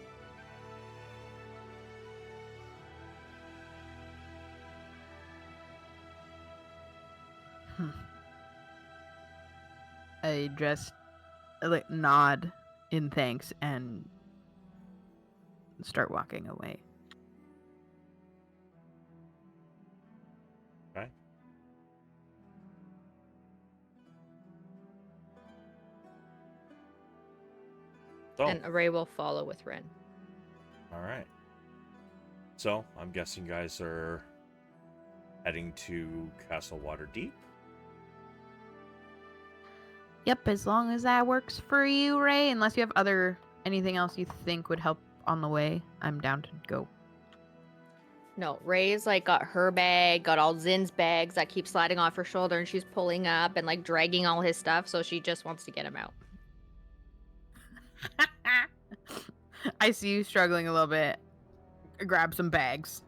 I just nod in thanks and start walking away. Okay. So, And Ray will follow with Ren. all right. So, I'm guessing you guys are heading to Castle Waterdeep. Yep, as long as that works for you, Ray. Unless you have anything else you think would help on the way, I'm down to go. No, Ray's like got her bag, got all Zynn's bags that keep sliding off her shoulder, and she's pulling up and like dragging all his stuff, so she just wants to get him out. I see you struggling a little bit. Grab some bags.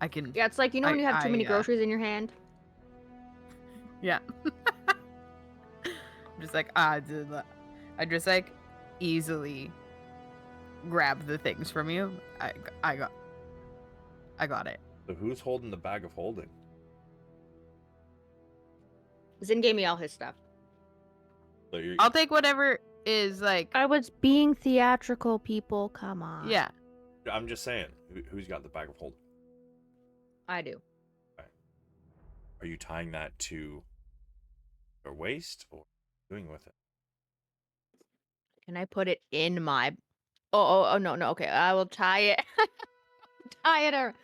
I can. Yeah, it's like, you know when you have too many groceries in your hand? Yeah. I'm just like, I just like easily grab the things from you. I got it. So who's holding the bag of holding? Zynn gave me all his stuff. So you're... I'll take whatever is like. I was being theatrical, people. Come on. Yeah. I'm just saying, who's got the bag of holding? I do. Are you tying that to your waist or doing with it? Can I put it in my... Oh, no. Okay, I will tie it. Tie it or...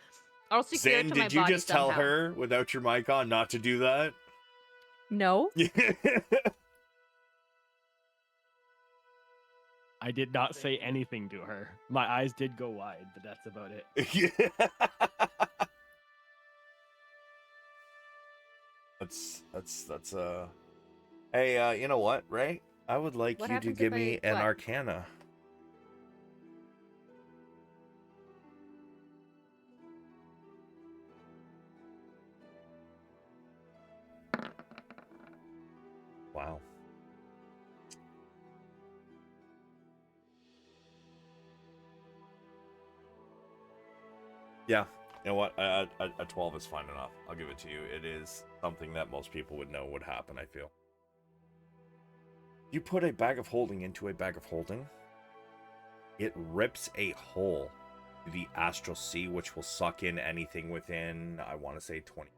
I'll secure it Zynn, to my did you body just tell somehow. her without your mic on not to do that? No. I did not say anything to her. My eyes did go wide, but that's about it. That's Hey, you know what, Ray? I would like What you to happens give if me I- an what? Arcana. Wow. Yeah, you know what? A 12 is fine enough. I'll give it to you. It is something that most people would know would happen, I feel. You put a bag of holding into a bag of holding, it rips a hole to the astral sea, which will suck in anything within, I want to say, 20.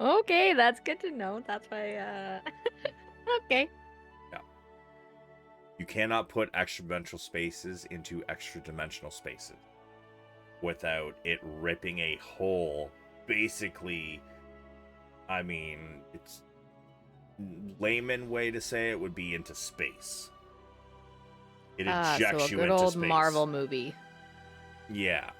Okay, that's good to know. That's why, Okay. You cannot put extra-dimensional spaces into extra-dimensional spaces without it ripping a hole. Basically, I mean, it's layman way to say it would be into space. It ejects so a you good into old space. Marvel movie. Yeah.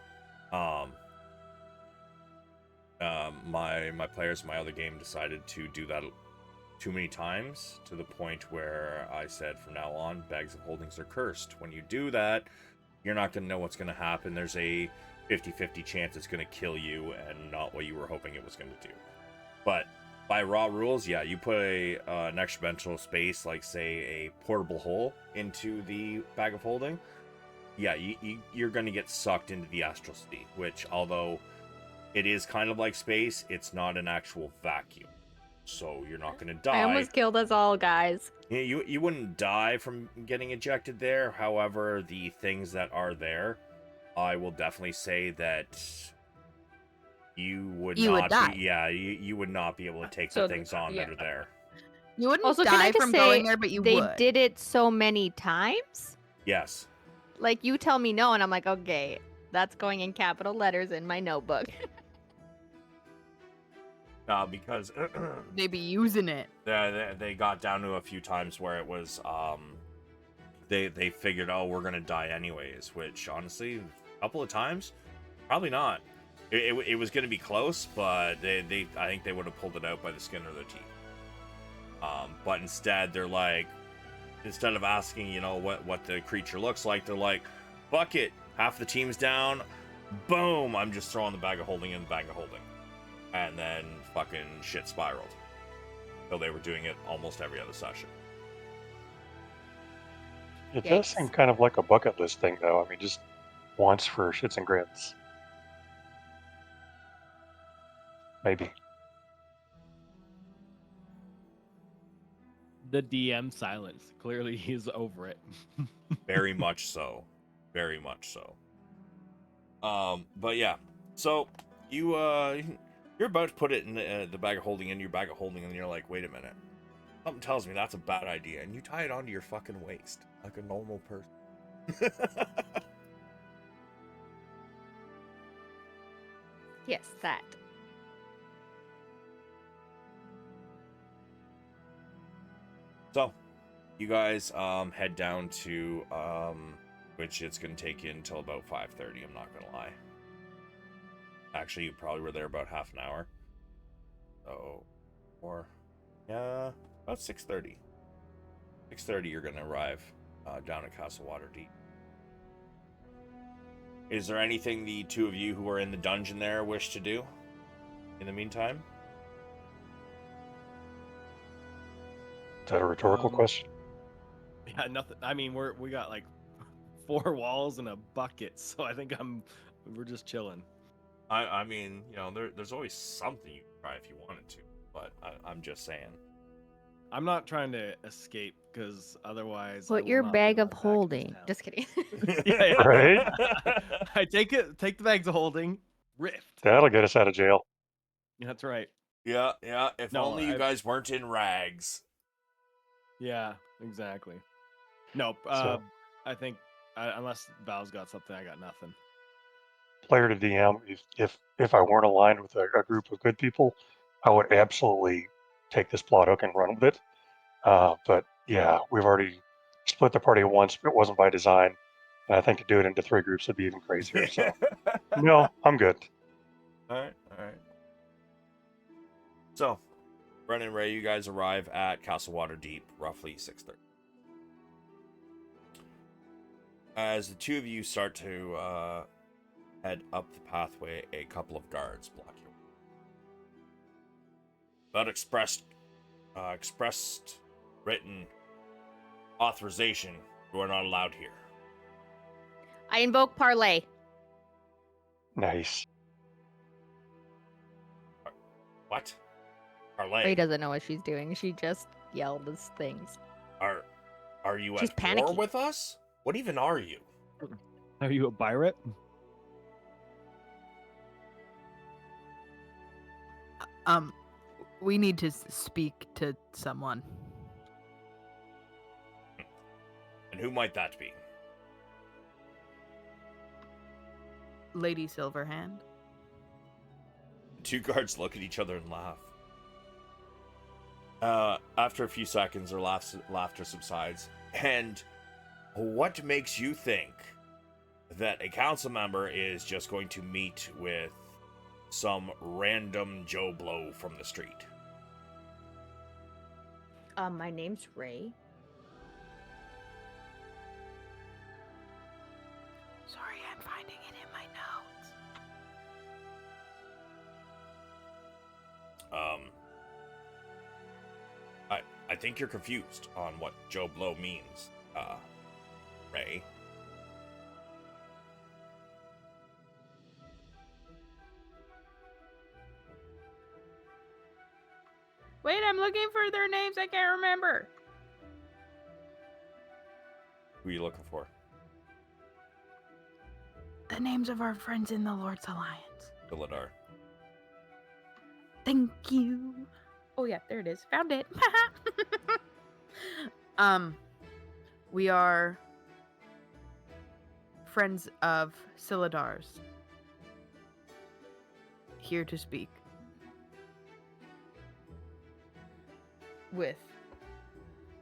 My players in my other game decided to do that too many times to the point where I said from now on, bags of holdings are cursed. When you do that, you're not going to know what's going to happen. There's a 50-50 chance it's going to kill you and not what you were hoping it was going to do. But by raw rules, yeah, you put an extra-dimensional space, like say a portable hole into the bag of holding, yeah, you're going to get sucked into the astral sea, which although it is kind of like space, it's not an actual vacuum. so you're not gonna die. I almost killed us all, guys. Yeah, you wouldn't die from getting ejected there. However, the things that are there, I will definitely say that you would You would not die. be. Yeah, you would not be able to take So, the things on yeah. that are there. You wouldn't Also, can I die just from say going there, but you they would. did it so many times? Yes. Like, you tell me no, and I'm like, okay, that's going in capital letters in my notebook. Because They be using it. they got down to a few times where it was they figured, oh, we're gonna die anyways, which honestly, a couple of times, probably not. It was gonna be close, but they I think they would have pulled it out by the skin of their teeth. But instead they're like, instead of asking, you know, what the creature looks like, they're like, fuck it, half the team's down, boom, I'm just throwing the bag of holding in the bag of holding. And then fucking shit spiraled. So they were doing it almost every other session. It does Yikes. seem kind of like a bucket list thing, though. I mean, just once for shits and grins. Maybe. The DM silence. Clearly, he's over it. Very much so. Very much so. But yeah. So you you're about to put it in the bag of holding in your bag of holding, and you're like, wait a minute. Something tells me that's a bad idea, and you tie it onto your fucking waist like a normal person. Yes, that. So, you guys head down to which it's gonna take you until about 5:30. I'm not gonna lie. Actually, you probably were there about half an hour. So, or yeah, about 6:30. 6:30, you're gonna arrive down at Castle Waterdeep. Is there anything the two of you who are in the dungeon there wish to do in the meantime? Is that a rhetorical question? Yeah, nothing. I mean, we got like 4 walls and a bucket, so I think we're just chilling. I mean, you know, there's always something you can try if you wanted to, but I'm just saying. I'm not trying to escape because otherwise. I Put will your not be bag allowed of back in this holding. town. Just kidding. Yeah. Right? I take the bags of holding. Rift. That'll get us out of jail. That's right. Yeah. If No, only you guys weren't in rags. Yeah, exactly. Nope. So- I think unless Val's got something, I got nothing. Player to DM, if I weren't aligned with a group of good people, I would absolutely take this plot hook and run with it. But yeah, we've already split the party once. It wasn't by design. And I think to do it into 3 groups would be even crazier. So no, I'm good. All right. So, Brennan and Ray, you guys arrive at Castle Waterdeep roughly 6:30. As the two of you start to head up the pathway, a couple of guards block you. Without expressed written authorization, you are not allowed here. I invoke parlay. Nice. What? Ray Parlay? doesn't know what she's doing. She just yelled as things. Are you She's at panicky. war with us? What even are you? Are you a pirate? We need to speak to someone. And who might that be? Lady Silverhand. The two guards look at each other and laugh. After a few seconds, their laughter subsides. And what makes you think that a council member is just going to meet with some random Joe Blow from the street? My name's Ray. Sorry, I'm finding it in my notes. I think you're confused on what Joe Blow means, Ray. Wait, I'm looking for their names. I can't remember. Who are you looking for? The names of our friends in the Lord's Alliance. Villadar. Thank you. Oh yeah, there it is. Found it. We are friends of Siladar's. Here to speak with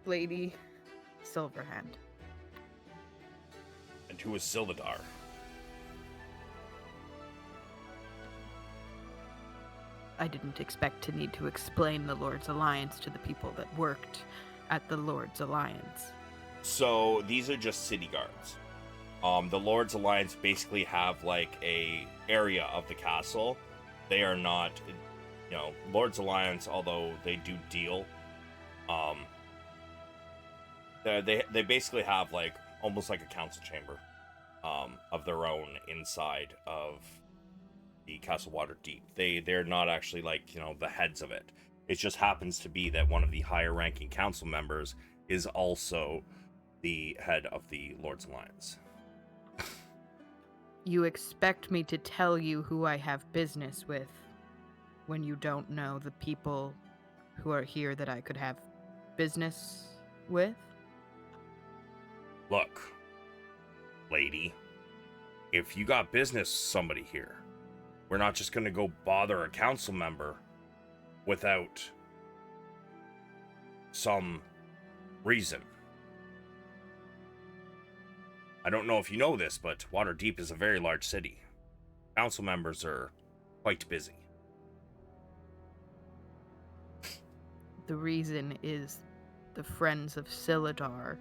Lady Silverhand. And who is Sildar? I didn't expect to need to explain the Lord's Alliance to the people that worked at the Lord's Alliance. So these are just city guards. The Lord's Alliance basically have like a area of the castle. They are not, Lord's Alliance, although they do deal. They basically have like almost like a council chamber, of their own inside of the Castle Waterdeep. They're not actually like the heads of it. It just happens to be that one of the higher ranking council members is also the head of the Lord's Alliance. You expect me to tell you who I have business with when you don't know the people who are here that I could have business with? Look, lady, if you got business with somebody here, we're not just going to go bother a council member without some reason. I don't know if you know this, but Waterdeep is a very large city. Council members are quite busy. The reason is the Friends of Siladar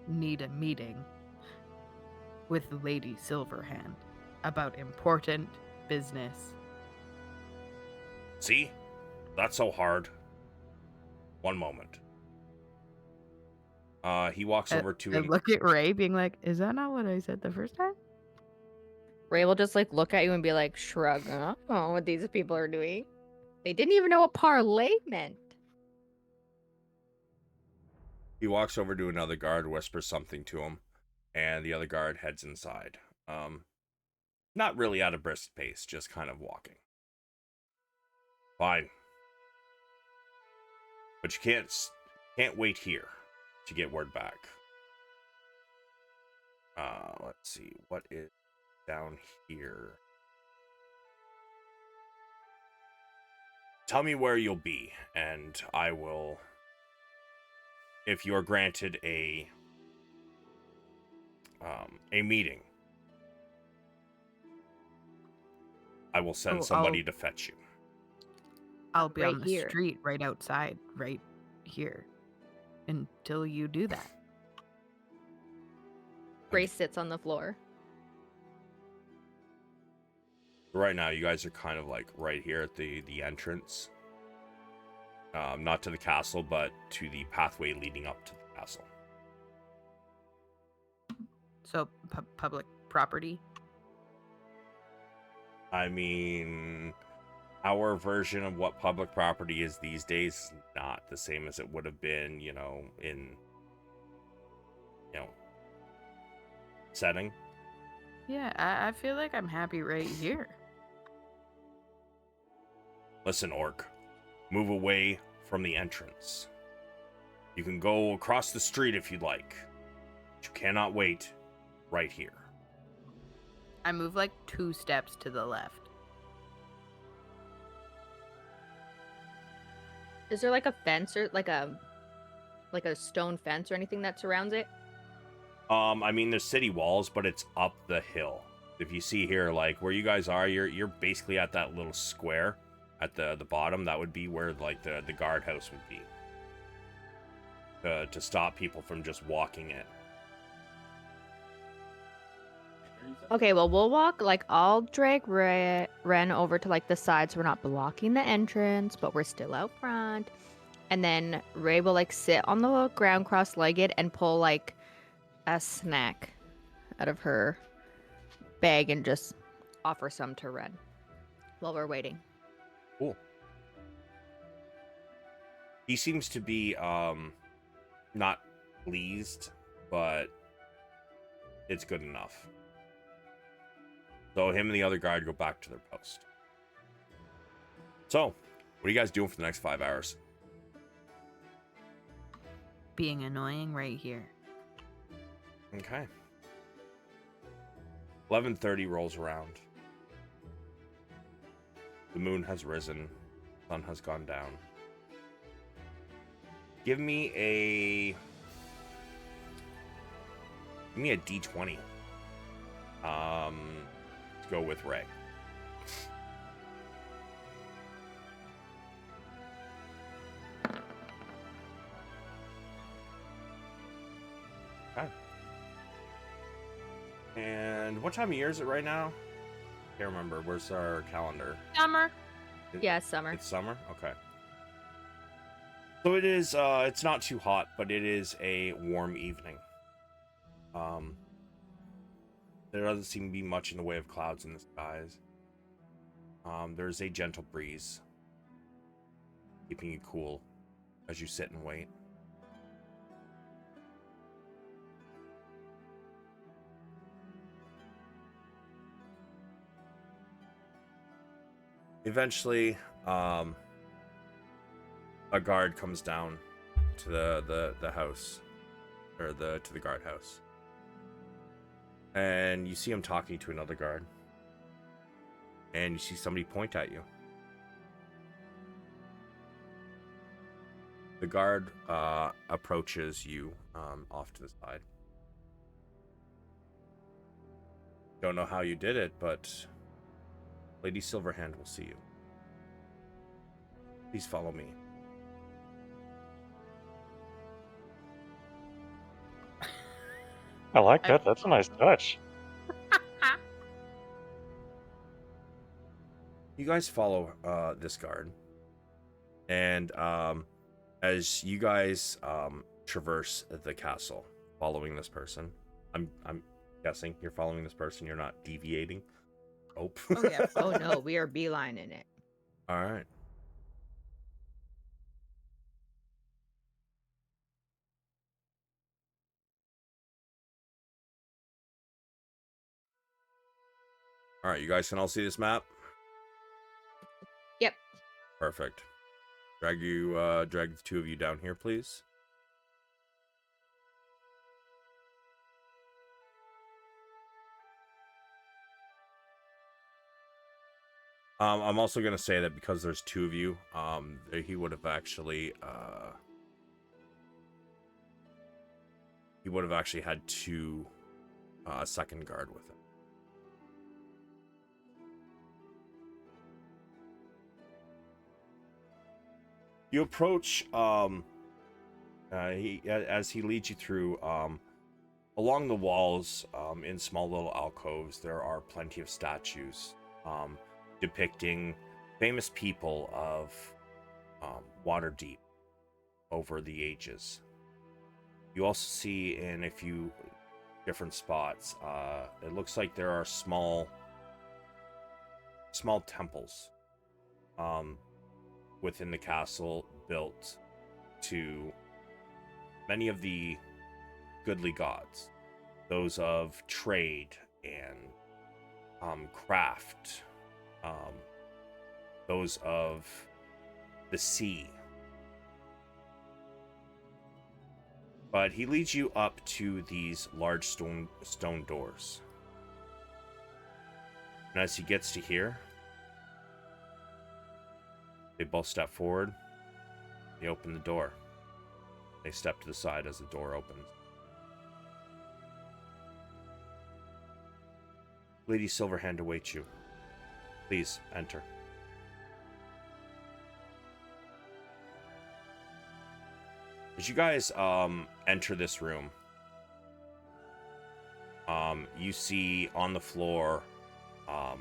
need a meeting with Lady Silverhand about important business. See? That's so hard. One moment. He walks over to I an... look at Ray being like, is that not what I said the first time? Ray will just like look at you and be like, shrug. I don't know what these people are doing. They didn't even know what parlay meant. He walks over to another guard, whispers something to him, and the other guard heads inside. Not really at a brisk pace, just kind of walking. Fine. But you can't wait here to get word back. Let's see, what is down here? Tell me where you'll be, and I will, if you are granted a meeting, I will send somebody to fetch you. I'll be Right on the here. street right outside, right here, until you do that. Ray sits on the floor. Right now, you guys are kind of like right here at the entrance. Not to the castle, but to the pathway leading up to the castle. So, public property? I mean, our version of what public property is these days is not the same as it would have been, in, setting. Yeah, I feel like I'm happy right here. Listen, Orc, move away from the entrance. You can go across the street if you'd like, but you cannot wait right here. I move like 2 steps to the left. Is there like a fence or like a stone fence or anything that surrounds it? I mean, there's city walls, but it's up the hill. If you see here, like where you guys are, you're basically at that little square at the bottom. That would be where like the guardhouse would be, to stop people from just walking in. Okay, well, we'll walk, like, I'll drag Ren over to, like, the side so we're not blocking the entrance, but we're still out front. And then Ray will, like, sit on the ground cross-legged and pull, like, a snack out of her bag and just offer some to Ren while we're waiting. Cool. He seems to be not pleased, but it's good enough. So him and the other guard go back to their post. So, what are you guys doing for the next 5 hours? Being annoying right here. Okay. 11:30 rolls around. The moon has risen. Sun has gone down. Give me a D20. Let's go with Ray. Okay. And what time of year is it right now? Can't remember. Where's our calendar? Summer. Yeah, summer. It's summer? Okay. So it is, it's not too hot, but it is a warm evening. There doesn't seem to be much in the way of clouds in the skies. There's a gentle breeze, keeping you cool as you sit and wait. Eventually, a guard comes down to the house, or to the guardhouse, and you see him talking to another guard, and you see somebody point at you. The guard approaches you off to the side. Don't know how you did it, but Lady Silverhand will see you. Please follow me. I like that. That's a nice touch. You guys follow this guard, and as you guys traverse the castle, following this person, I'm guessing you're following this person. You're not deviating. Oh. Oh yeah. Oh no, we are beelining it. All right. All right, you guys can all see this map? Yep. Perfect. Drag the two of you down here, please. I'm also going to say that because there's two of you, he would have actually had two second guard with him. You approach as he leads you through along the walls, in small little alcoves. There are plenty of statues depicting famous people of Waterdeep over the ages. You also see in a few different spots, it looks like there are small temples within the castle, built to many of the goodly gods, those of trade and craft, those of the sea. But he leads you up to these large stone doors. And as he gets to here, they both step forward. They open the door. They step to the side as the door opens. Lady Silverhand awaits you. Please enter. As you guys enter this room, you see on the floor a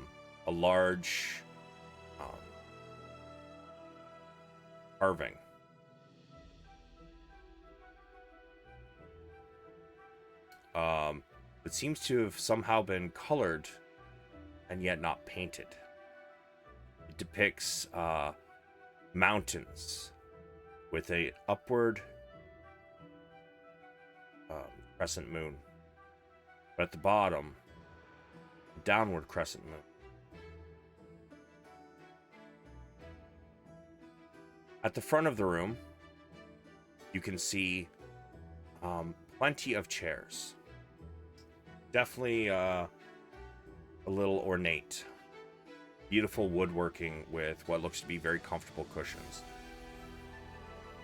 large carving. It seems to have somehow been colored and yet not painted. It depicts mountains with a upward crescent moon. But at the bottom, a downward crescent moon. At the front of the room, you can see plenty of chairs. Definitely a little ornate. Beautiful woodworking with what looks to be very comfortable cushions.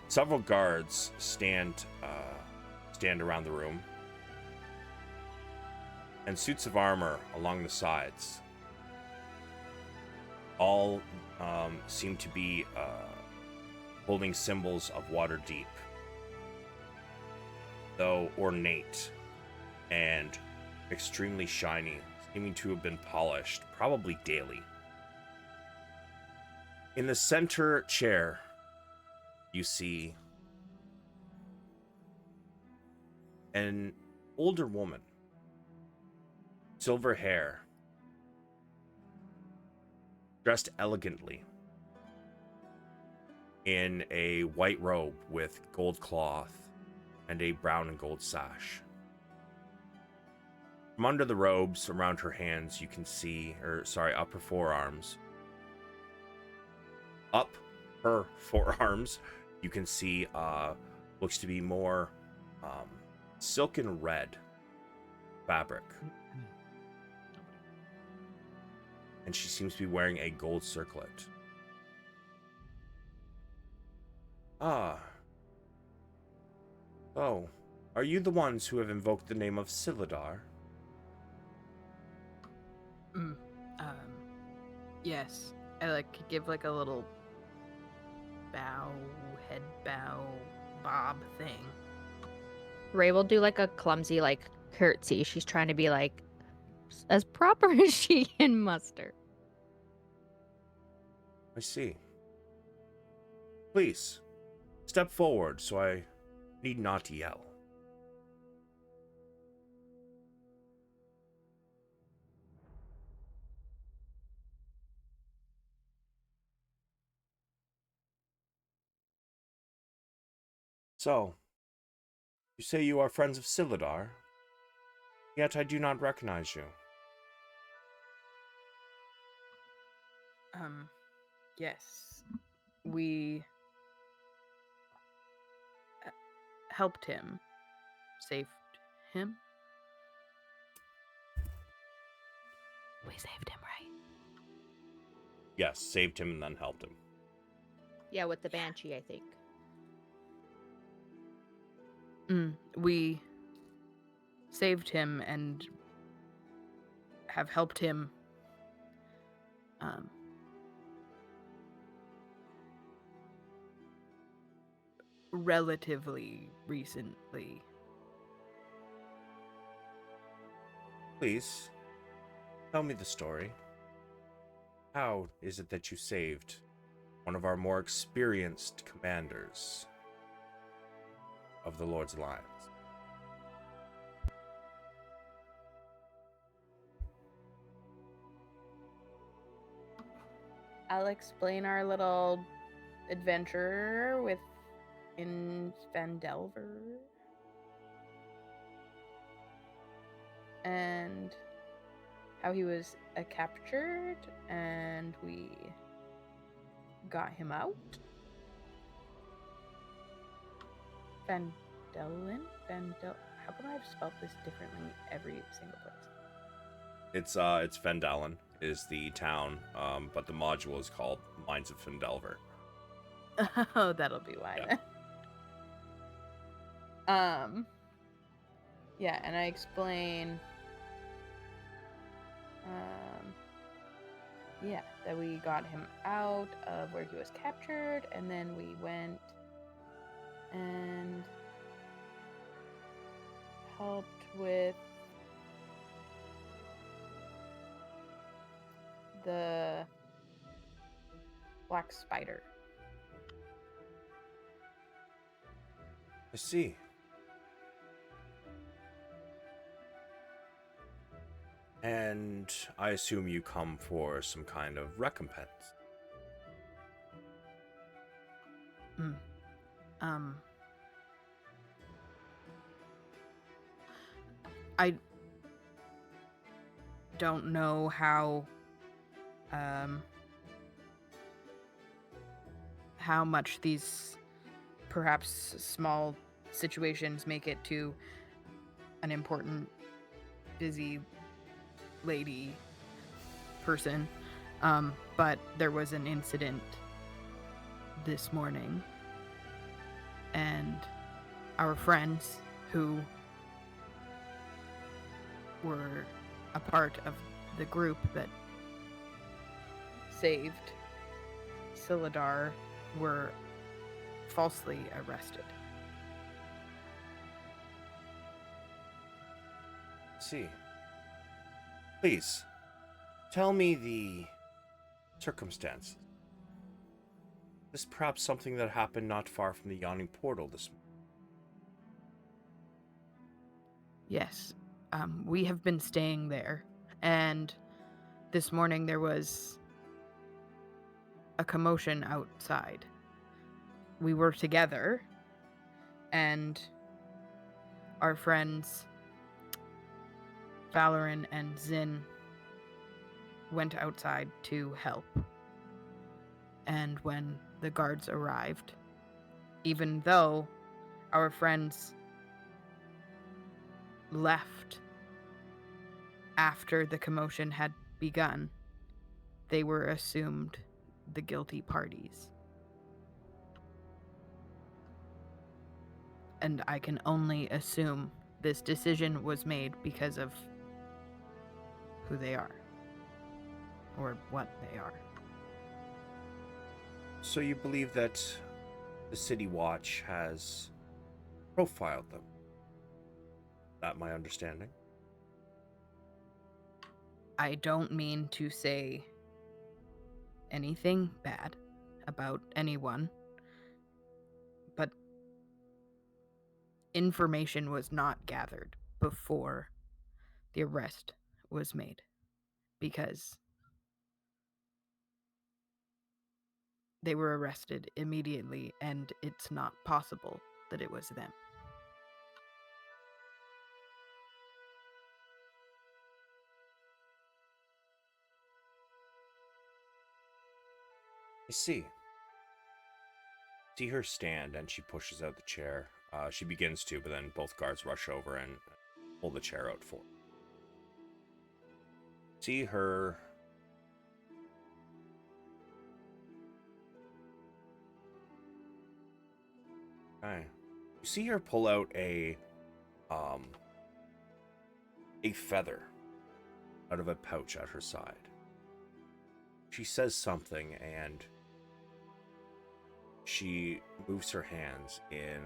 Several guards stand around the room, and suits of armor along the sides. All seem to be holding symbols of Waterdeep, though ornate and extremely shiny, seeming to have been polished, probably daily. In the center chair, you see an older woman, silver hair, dressed elegantly in a white robe with gold cloth and a brown and gold sash. From under the robes, around her hands, you can see, up her forearms. Up her forearms, you can see, looks to be more silken red fabric. And she seems to be wearing a gold circlet. Ah. Oh, are you the ones who have invoked the name of Silidar? Yes. I give a little bow, head bow, bob thing. Ray will do a clumsy curtsy. She's trying to be as proper as she can muster. I see. Please, step forward so I need not yell. So, you say you are friends of Silidar, yet I do not recognize you. Yes. We helped him. Saved him. We saved him, right? Yes, saved him and then helped him. Yeah, with the Banshee, I think. We saved him and have helped him relatively recently. Please, tell me the story. How is it that you saved one of our more experienced commanders of the Lord's Alliance? I'll explain our little adventure in Vandelver. And how he was captured and we got him out. Vandelin? How come I've spelled this differently every single place? It's Vandalen is the town, but the module is called Mines of Vandelver. Oh, that'll be why Yeah. then. Yeah, and I explain that we got him out of where he was captured, and then we went and helped with the black spider. I see. And I assume you come for some kind of recompense. Um, I don't know how much these perhaps small situations make it to an important, busy lady person. But there was an incident this morning, and our friends who were a part of the group that saved Silidar were falsely arrested. See. Please, tell me the circumstances. This is perhaps something that happened not far from the Yawning Portal this morning. Yes, we have been staying there, and this morning there was a commotion outside. We were together, and our friends Valeran and Zynn went outside to help. And when the guards arrived, even though our friends left after the commotion had begun, they were assumed the guilty parties. And I can only assume this decision was made because of who they are, or what they are. So you believe that the City Watch has profiled them? That my understanding? I don't mean to say anything bad about anyone, but information was not gathered before the arrest was made, because they were arrested immediately, and it's not possible that it was them. I see. See her stand, and she pushes out the chair. She begins to, but then both guards rush over and pull the chair out for her. See her okay. You see her pull out a feather out of a pouch at her side. She says something, and she moves her hands in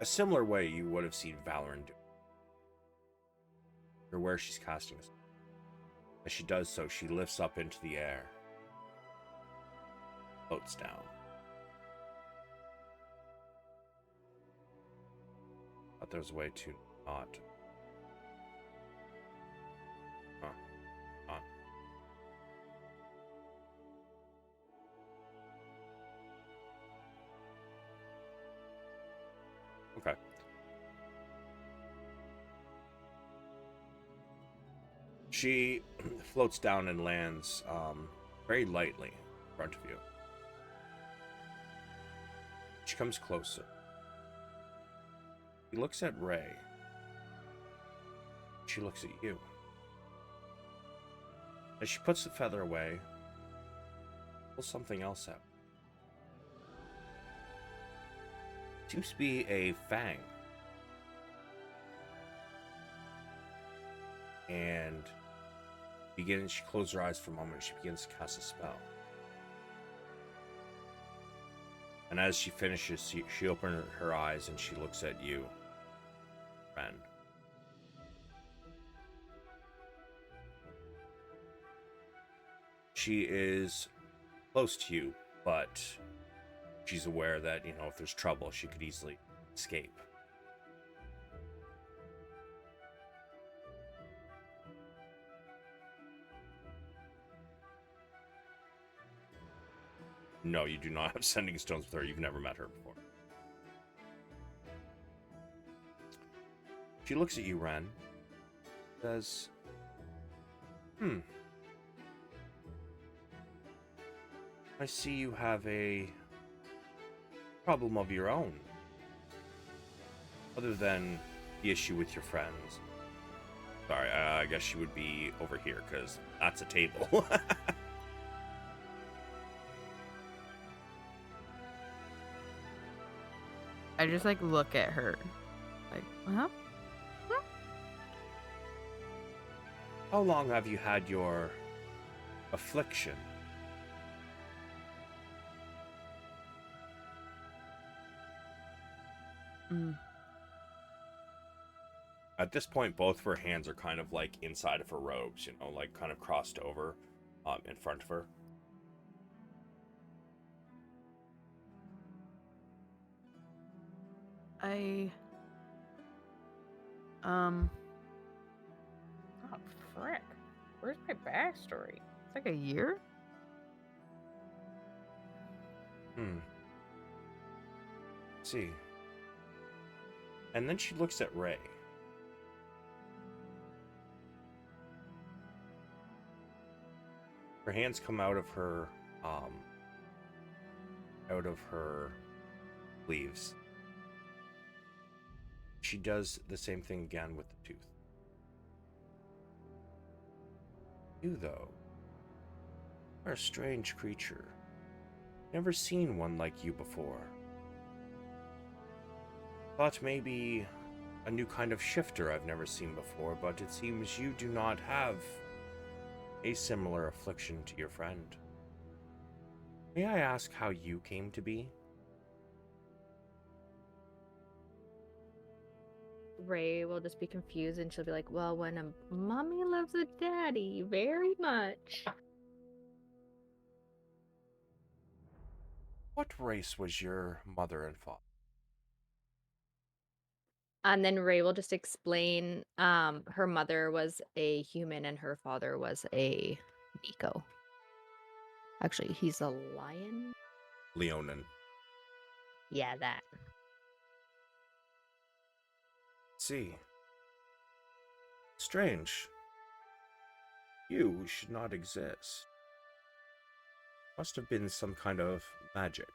a similar way you would have seen Valeran do. Or where she's casting a spell. As she does so, she lifts up into the air, floats down. But there's a way to not. Okay. She floats down and lands very lightly in front of you. She comes closer. She looks at Ray. She looks at you. As she puts the feather away, pulls something else out. Seems to be a fang. And she closes her eyes for a moment. She begins to cast a spell. And as she finishes, she opens her eyes and she looks at you, friend. She is close to you, but she's aware that, if there's trouble, she could easily escape. No, you do not have sending stones with her. You've never met her before. She looks at you, Ren. Says, I see you have a problem of your own. Other than the issue with your friends. Sorry, I guess she would be over here, because that's a table. I just like look at her, like, huh? How long have you had your affliction? At this point, both of her hands are kind of like inside of her robes, you know, like kind of crossed over in front of her. Oh, frick. Where's my backstory? It's like a year? See. And then she looks at Ray. Her hands come out of her sleeves. She does the same thing again with the tooth. You, though, are a strange creature. Never seen one like you before. Thought maybe a new kind of shifter I've never seen before, but it seems you do not have a similar affliction to your friend. May I ask how you came to be? Ray will just be confused and she'll be like, well, when a mommy loves a daddy very much. What race was your mother and father? And then Ray will just explain her mother was a human and her father was a Nico. Actually, he's a lion. Leonin. Yeah, that. See. Strange. You should not exist. Must have been some kind of magic.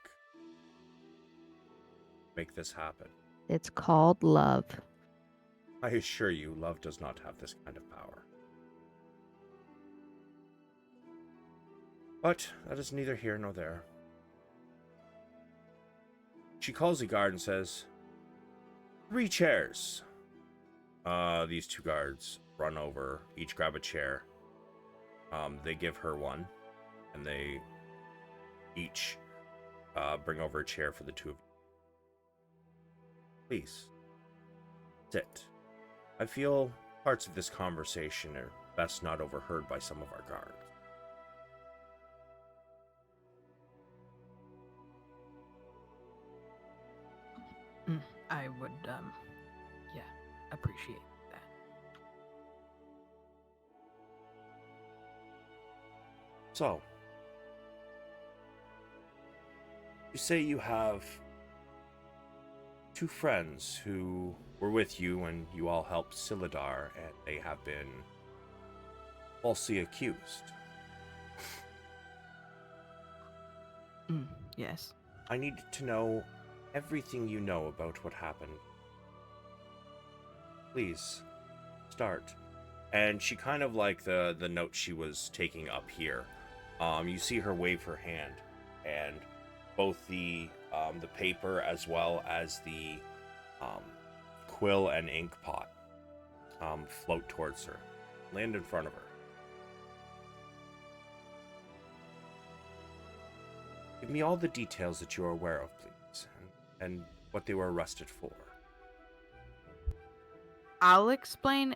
Make this happen. It's called love. I assure you, love does not have this kind of power. But that is neither here nor there. She calls the guard and says, 3 chairs. These 2 guards run over, each grab a chair. They give her one, and they each bring over a chair for the 2 of you. Please, sit. I feel parts of this conversation are best not overheard by some of our guards. I would, yeah, appreciate that. So, you say you have 2 friends who were with you when you all helped Silidar, and they have been falsely accused. Yes. I need to know everything you know about what happened. Please, start. And she kind of like the note she was taking up here. You see her wave her hand, and both the paper as well as the quill and ink pot float towards her, land in front of her. Give me all the details that you are aware of, please, and what they were arrested for. I'll explain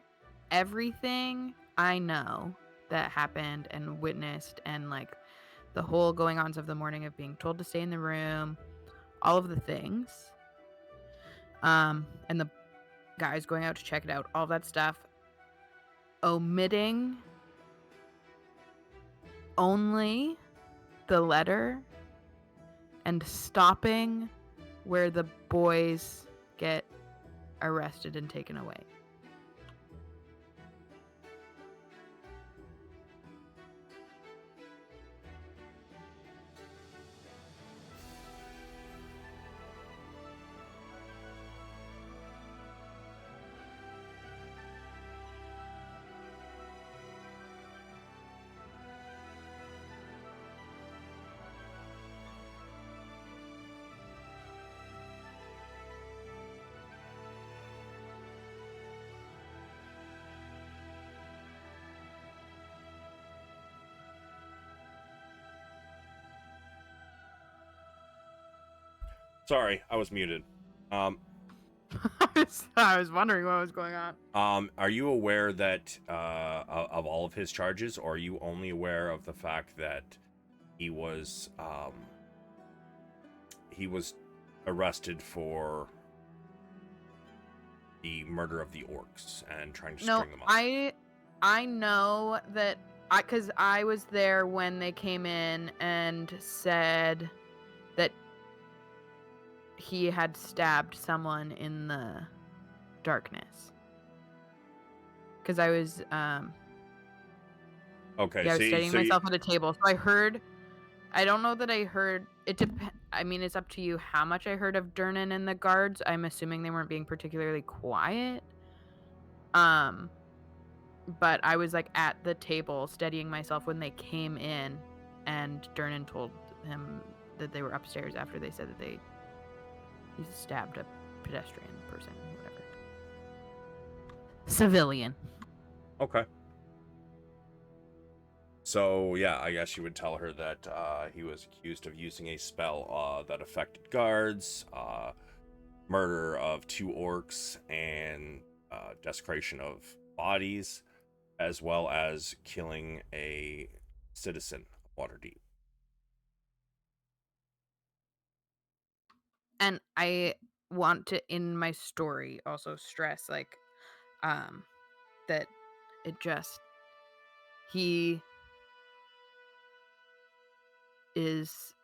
everything I know that happened and witnessed, and like the whole going ons of the morning of being told to stay in the room, all of the things. And the guys going out to check it out, all that stuff. Omitting only the letter and stopping where the boys get arrested and taken away. Sorry, I was muted. I was wondering what was going on. Are you aware that of all of his charges, or are you only aware of the fact that he was arrested for the murder of the orcs and trying to string them up? I know that because I was there when they came in and said that he had stabbed someone in the darkness. Because I was Okay, I was so, studying so you- myself at a table, so I heard. I don't know that I heard it. I mean, it's up to you how much I heard of Durnan and the guards. I'm assuming they weren't being particularly quiet. But I was like at the table studying myself when they came in, and Durnan told him that they were upstairs after they said that he stabbed a pedestrian person, whatever. Civilian. Okay. So, yeah, I guess you would tell her that he was accused of using a spell that affected guards, murder of 2 orcs, and desecration of bodies, as well as killing a citizen of Waterdeep. And I want to, in my story, also stress, like, that it just, he is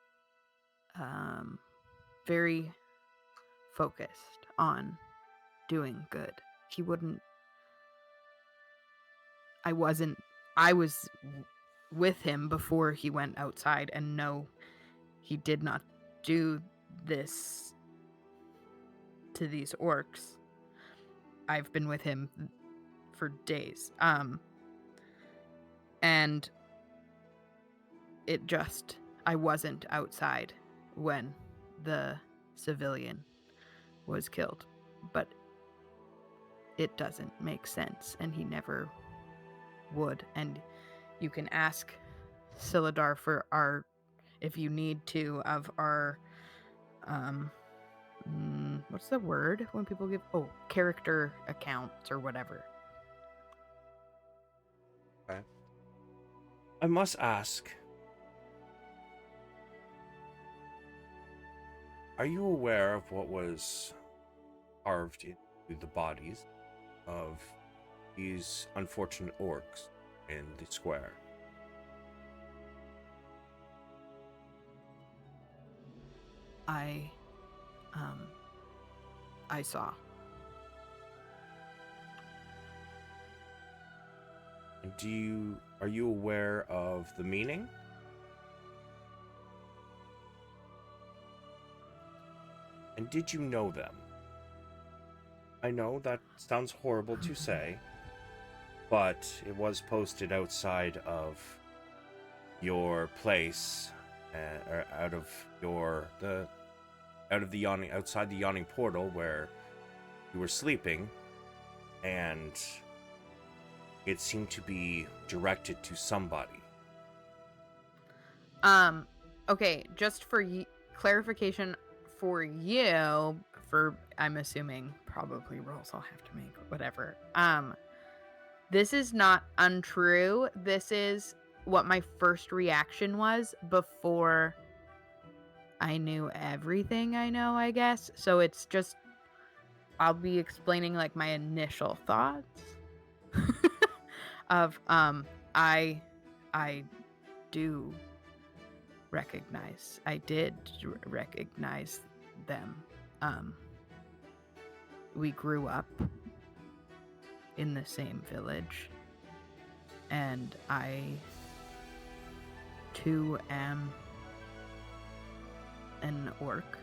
very focused on doing good. He wouldn't, I was with him before he went outside, and no, he did not do this to these orcs. I've been with him for days. And it just, I wasn't outside when the civilian was killed, but it doesn't make sense, and he never would. And you can ask Silidar for our, if you need to, of our, what's the word when people give, character accounts or whatever. Okay. I must ask, are you aware of what was carved into the bodies of these unfortunate orcs in the square? I saw. And are you aware of the meaning? And did you know them? I know that sounds horrible to say, but it was posted outside of your place, or outside the yawning portal where you were sleeping, and it seemed to be directed to somebody. Okay, just for clarification for you, I'm assuming probably rolls I'll have to make, whatever. This is not untrue. This is what my first reaction was before I knew everything I know, I guess. So it's just, I'll be explaining like my initial thoughts of I do recognize. I did recognize them. We grew up in the same village, and I too am an orc,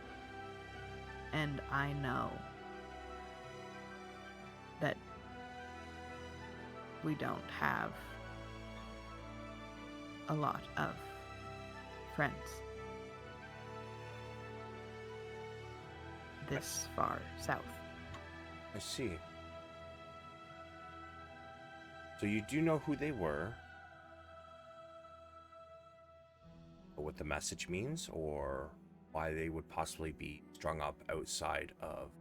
and I know that we don't have a lot of friends this far south. I see. So you do know who they were, what the message means, or why they would possibly be strung up outside of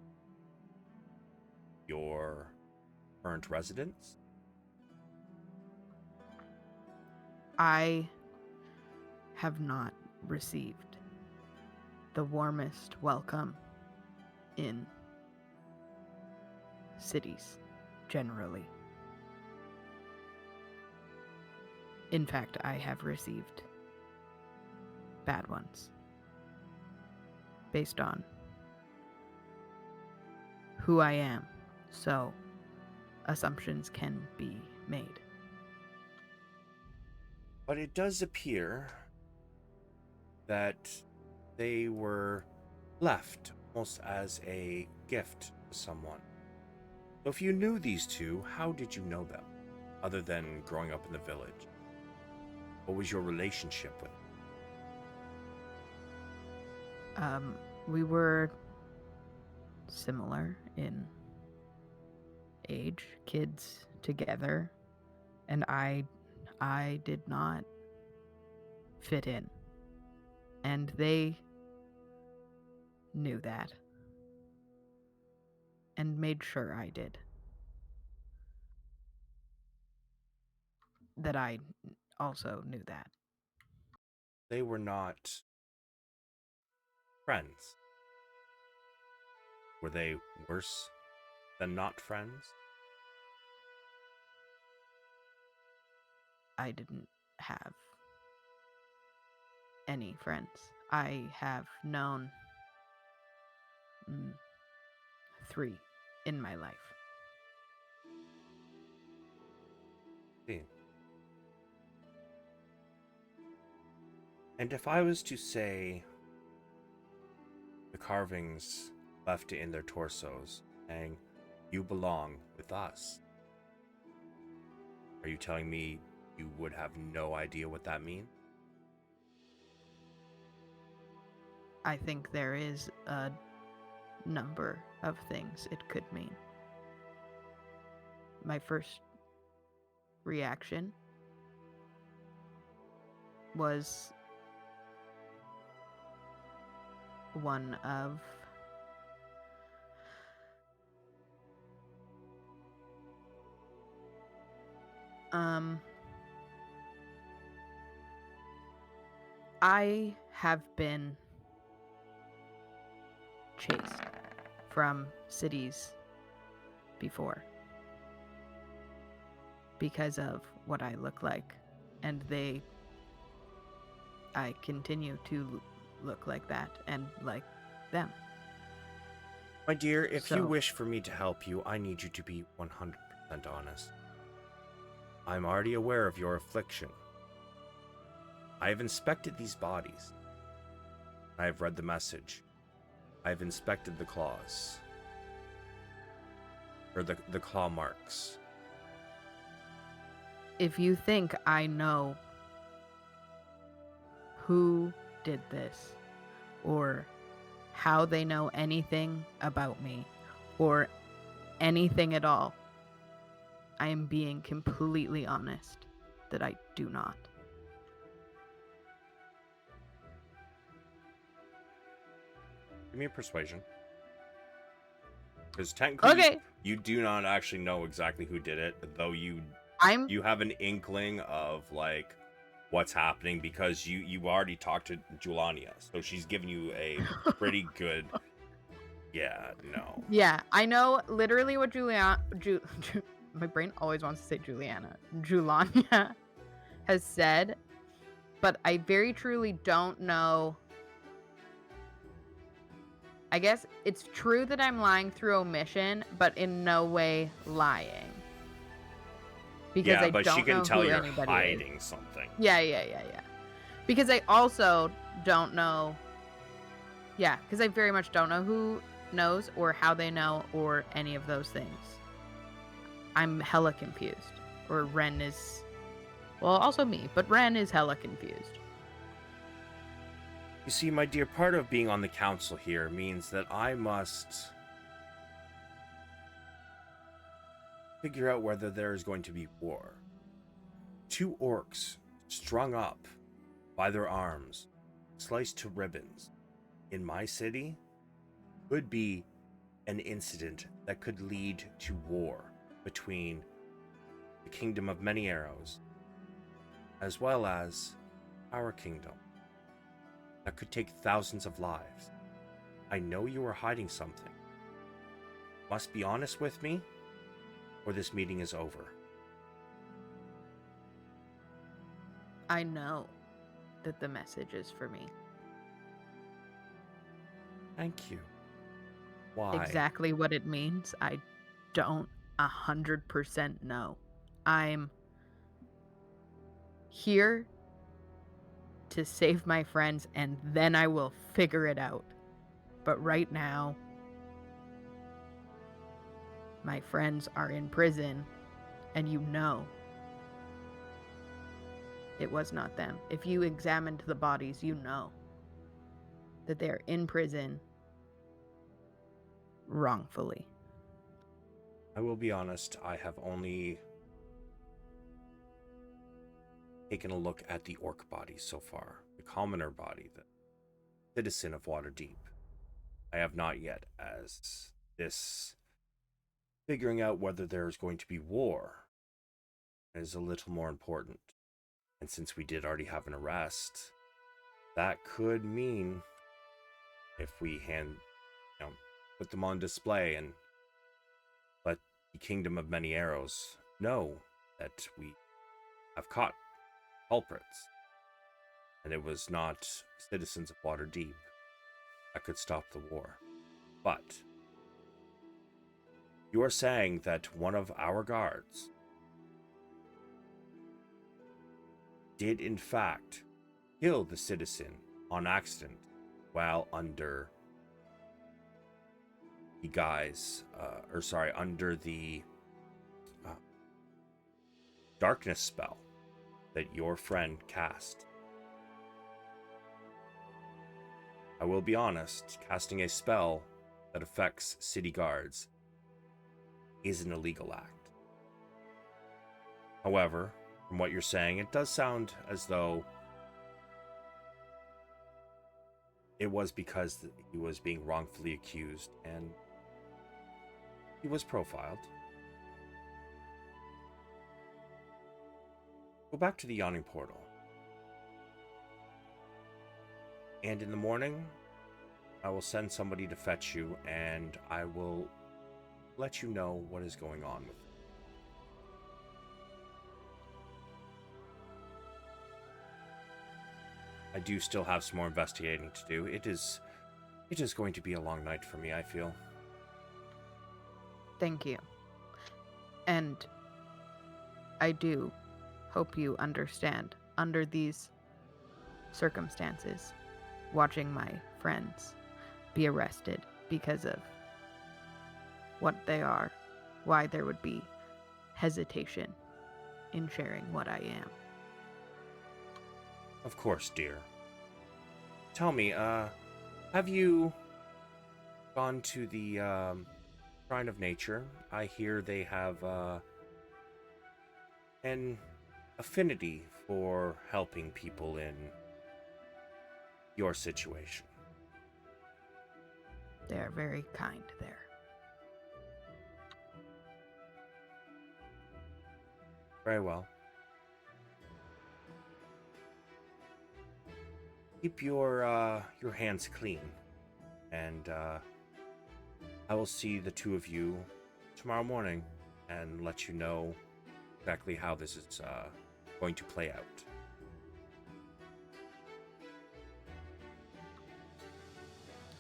your current residence? I have not received the warmest welcome in cities generally. In fact, I have received bad ones based on who I am, so assumptions can be made. But it does appear that they were left almost as a gift to someone. So if you knew these two, how did you know them, other than growing up in the village? What was your relationship with them? We were similar in age, kids together, and I did not fit in. And they knew that and made sure I did. That I also knew that. They were not friends. Were they worse than not friends? I didn't have any friends. I have known 3 in my life. See. And if I was to say the carvings left in their torsos saying, "You belong with us," are you telling me you would have no idea what that means? I think there is a number of things it could mean. My first reaction was one of I have been chased from cities before because of what I look like, and I continue to look like that and like them. My dear, if you So- wish for me to help you, I need you to be 100% honest. I'm already aware of your affliction. I have inspected these bodies. I have read the message. I have inspected the claws. Or the claw marks. If you think I know who did this, or how they know anything about me, or anything at all, I am being completely honest that I do not. Give me a persuasion. Because technically, Okay, you do not actually know exactly who did it, though you have an inkling of like what's happening because you already talked to Julania, so she's given you a pretty good. Yeah, no. Yeah, I know literally what my brain always wants to say Julania has said, but I very truly don't know. I guess it's true that I'm lying through omission, but in no way lying. Because Yeah, I but don't she can know tell who you're anybody hiding is. something. Yeah. Because I also don't know. Yeah, because I very much don't know who knows or how they know or any of those things. I'm hella confused. Or Ren is... Well, also me, but Ren is hella confused. You see, my dear, part of being on the council here means that I must figure out whether there is going to be war. 2 orcs strung up by their arms, sliced to ribbons, in my city could be an incident that could lead to war between the Kingdom of Many Arrows as well as our kingdom. That could take thousands of lives. I know you are hiding something. Must be honest with me, or this meeting is over. I know that the message is for me. Thank you. Why? Exactly what it means, I don't 100% know. I'm here to save my friends, and then I will figure it out. But right now, my friends are in prison, and you know it was not them. If you examined the bodies, you know that they're in prison wrongfully. I will be honest, I have only taken a look at the orc body so far. The commoner body, the citizen of Waterdeep. I have not yet, as this figuring out whether there is going to be war is a little more important. And since we did already have an arrest, that could mean if we put them on display and let the Kingdom of Many Arrows know that we have caught culprits and it was not citizens of Waterdeep, that could stop the war. But you are saying that one of our guards did in fact kill the citizen on accident while under the guise, under the darkness spell that your friend cast. I will be honest, casting a spell that affects city guards is an illegal act. However, from what you're saying, it does sound as though it was because he was being wrongfully accused and he was profiled. Go back to the yawning portal. And in the morning, I will send somebody to fetch you and I will let you know what is going on with it. I do still have some more investigating to do. It is going to be a long night for me, I feel. Thank you. And I do hope you understand, under these circumstances, watching my friends be arrested because of what they are, why there would be hesitation in sharing what I am. Of course, dear. Tell me, have you gone to the Shrine of Nature? I hear they have an affinity for helping people in your situation. They are very kind there. Very well. Keep your hands clean, and I will see the two of you tomorrow morning and let you know exactly how this is going to play out.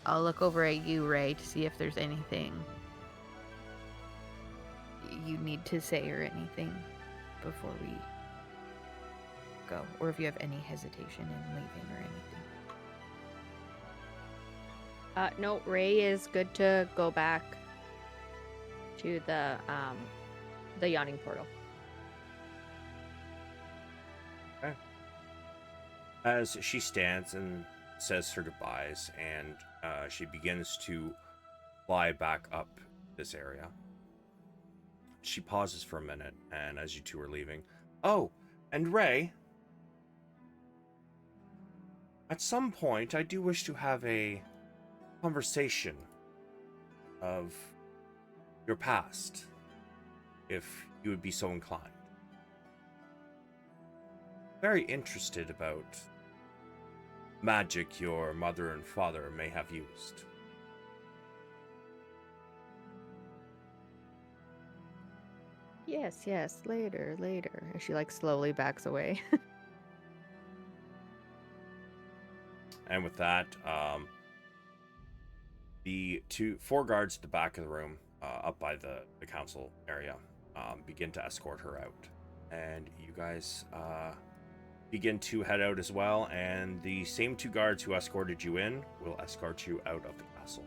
I'll look over at you, Ray, to see if there's anything you need to say or anything before we go, or if you have any hesitation in leaving or anything. No, Ray is good to go back to the yawning portal. As she stands and says her goodbyes, and she begins to fly back up this area. She pauses for a minute, and as you two are leaving, oh, and Ray, at some point, I do wish to have a conversation of your past, if you would be so inclined. Very interested about magic your mother and father may have used. Yes, later. And she like slowly backs away. And with that, the four guards at the back of the room, up by the council area, begin to escort her out. And you guys begin to head out as well, and the same two guards who escorted you in will escort you out of the castle.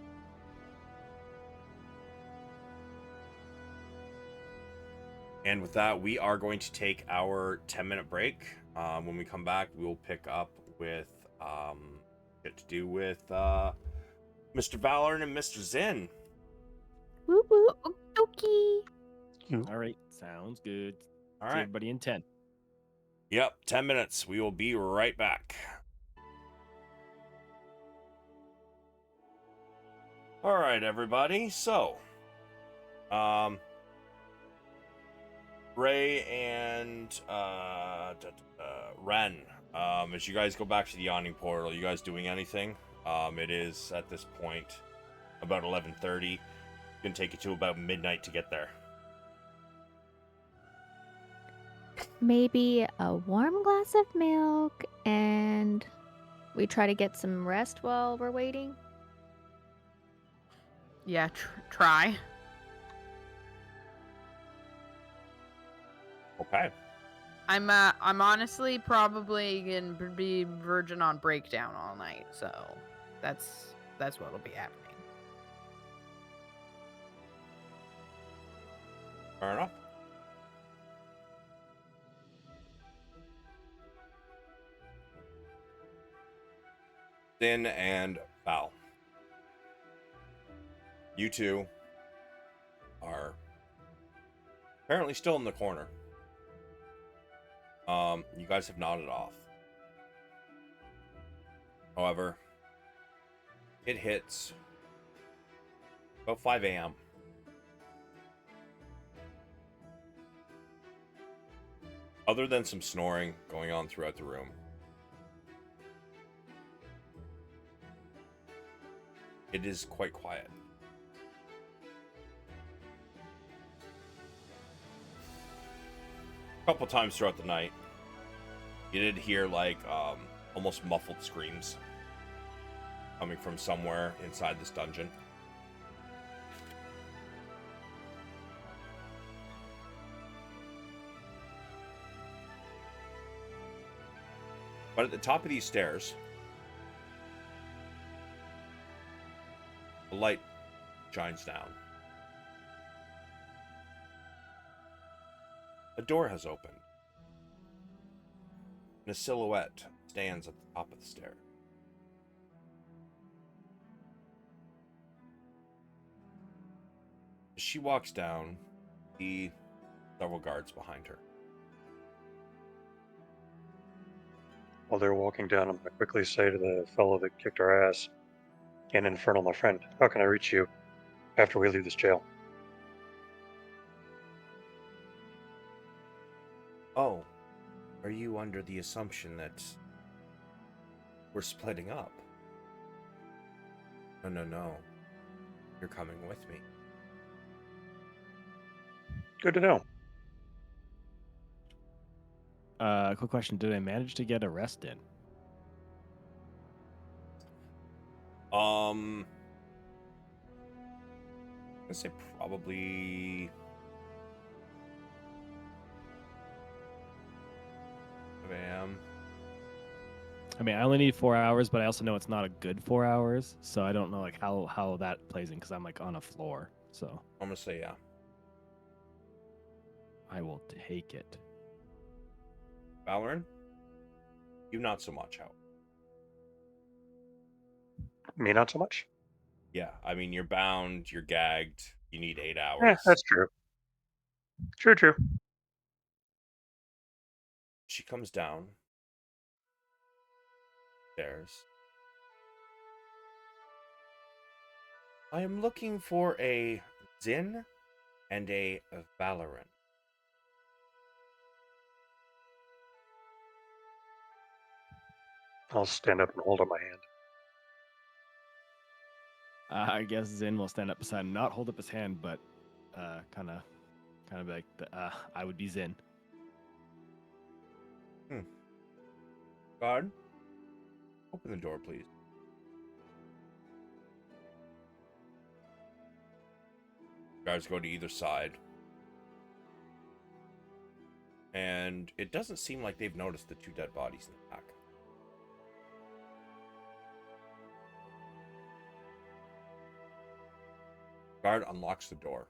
And with that, we are going to take our 10-minute break. When we come back, we will pick up with to do with Mr. Valeran and Mr. Zynn. Woo woo, okie All right, sounds good. All See right. everybody in 10. Yep, 10 minutes. We will be right back. All right, everybody. So, Ray and Ren, as you guys go back to the yawning portal, you guys doing anything? It is at this point about 11:30. It's gonna take you to about midnight to get there. Maybe a warm glass of milk, and we try to get some rest while we're waiting. Yeah, try. Okay. I'm honestly probably gonna be virgin on breakdown all night, so that's what'll be happening. Fair enough. Zynn and Val, you two are apparently still in the corner. You guys have nodded off. However, it hits about 5 a.m. Other than some snoring going on throughout the room, it is quite quiet. A couple times throughout the night, you did hear like almost muffled screams coming from somewhere inside this dungeon. But at the top of these stairs, the light shines down. A door has opened, and a silhouette stands at the top of the stair. As she walks down, see several guards behind her. While they're walking down, I'm going to quickly say to the fellow that kicked our ass, "And Infernal, my friend, how can I reach you after we leave this jail?" Oh, are you under the assumption that we're splitting up? No. You're coming with me. Good to know. Quick question. Did I manage to get a rest in? I'd say probably 5 a.m. I mean, I only need 4 hours, but I also know it's not a good 4 hours, so I don't know like how that plays in because I'm like on a floor. So I'm gonna say yeah. I will take it. Valeran, you not so much out. Me, not so much. Yeah, I mean you're bound, you're gagged. You need 8 Yeah, hours. that's true. True. She comes down stairs. I am looking for a Zynn and a Valeran. I'll stand up and hold up my hand. I guess Zinn will stand up beside him, not hold up his hand, but kind of like I would be Zinn. Guard, open the door, please. Guards go to either side. And it doesn't seem like they've noticed the 2 dead bodies in the back. Guard unlocks the door.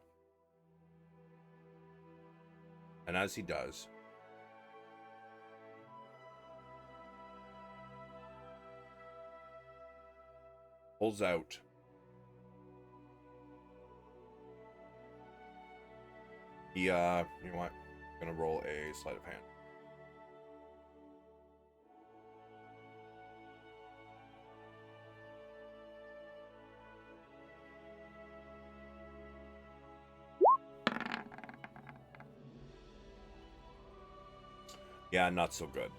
And as he does, pulls out you know what? I'm gonna roll a sleight of hand. Yeah, not so good.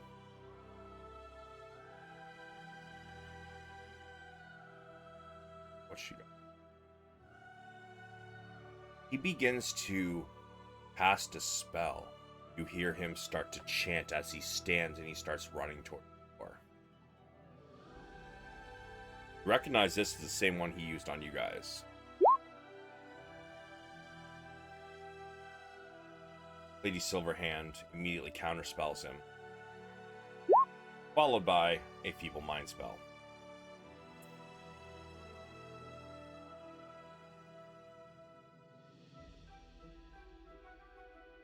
What's she got? He begins to cast a spell. You hear him start to chant as he stands and he starts running toward the door. You recognize this is the same one he used on you guys. Lady Silverhand immediately counterspells him, followed by a feeble mind spell.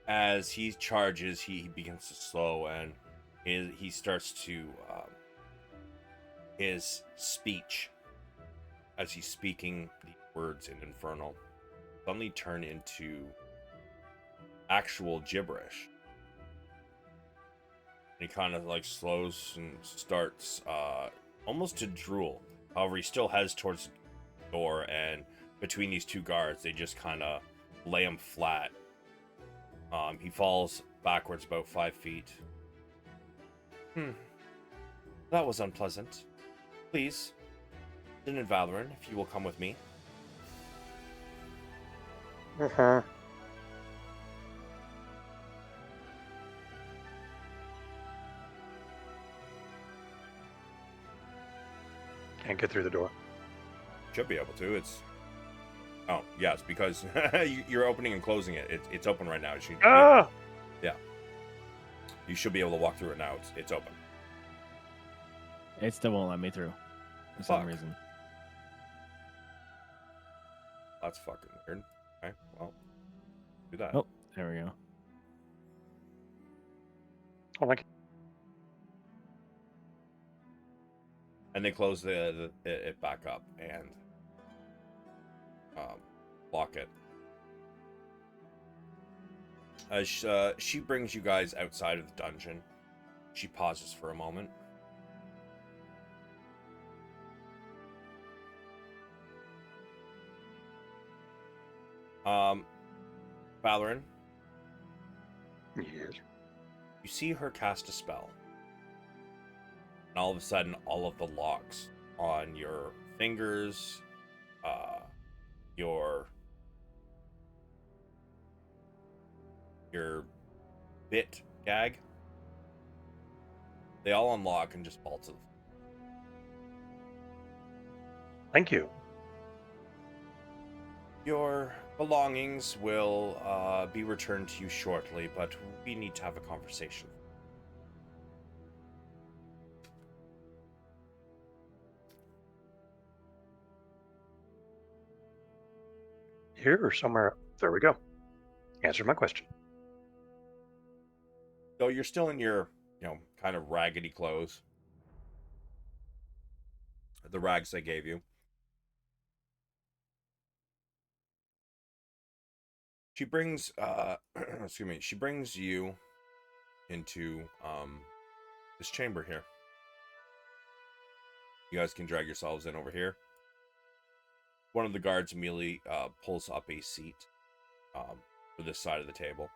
As he charges, he begins to slow, and he starts to his speech, as he's speaking the words in Infernal, suddenly turn into actual gibberish. He kind of like slows and starts almost to drool. However, he still heads towards the door, and between these 2 guards, they just kind of lay him flat. He falls backwards about 5 feet. That was unpleasant. Please, Zynn and Valeran, if you will come with me. Uh-huh. Can't get through the door. Should be able to. It's oh yes, because you're opening and closing it. It's open right now. Ah! Yeah. You should be able to walk through it now. It's open. It still won't let me through for some reason. That's fucking weird. Okay, well, do that. Oh, there we go. Oh my. And they close it back up and lock it. As she brings you guys outside of the dungeon, she pauses for a moment. Valeran, Yes. you see her cast a spell. And all of a sudden, all of the locks on your fingers, your bit gag, they all unlock and just fall to the floor. Thank you. Your belongings will be returned to you shortly, but we need to have a conversation. Here or somewhere. There we go. Answer my question. So you're still in your, kind of raggedy clothes. The rags I gave you. She brings, excuse me, she brings you into, this chamber here. You guys can drag yourselves in over here. One of the guards immediately pulls up a seat for this side of the table.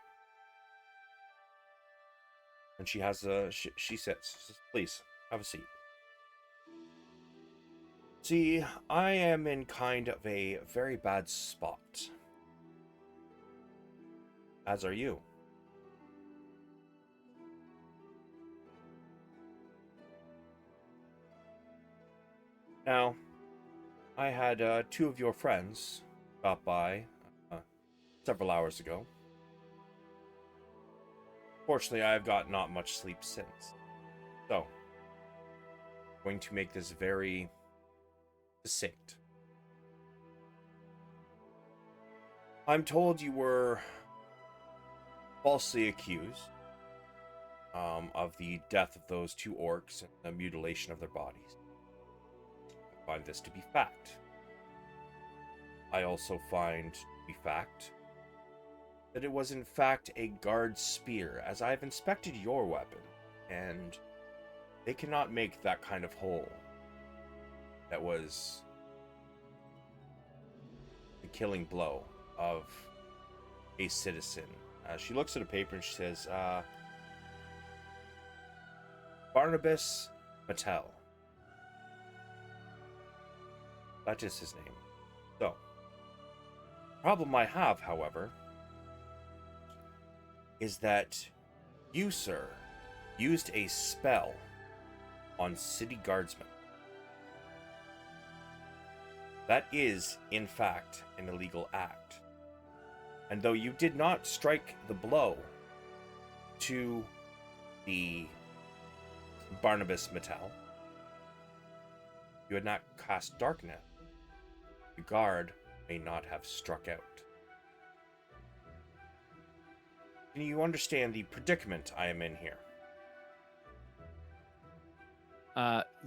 And she has she sits. She says, please, have a seat. See, I am in kind of a very bad spot. As are you. Now, I had two of your friends stop by several hours ago. Fortunately, I have got not much sleep since. So, I'm going to make this very succinct. I'm told you were falsely accused of the death of those two orcs and the mutilation of their bodies. I find this to be fact. I also find to be fact that it was in fact a guard's spear, as I have inspected your weapon, and they cannot make that kind of hole. That was the killing blow of a citizen. She looks at a paper and she says, Barnabas Mattel. That is his name. So, the problem I have, however, is that you, sir, used a spell on city guardsmen. That is, in fact, an illegal act. And though you did not strike the blow to the Barnabas Mattel, you had not cast darkness. The guard may not have struck out. Can you understand the predicament I am in here?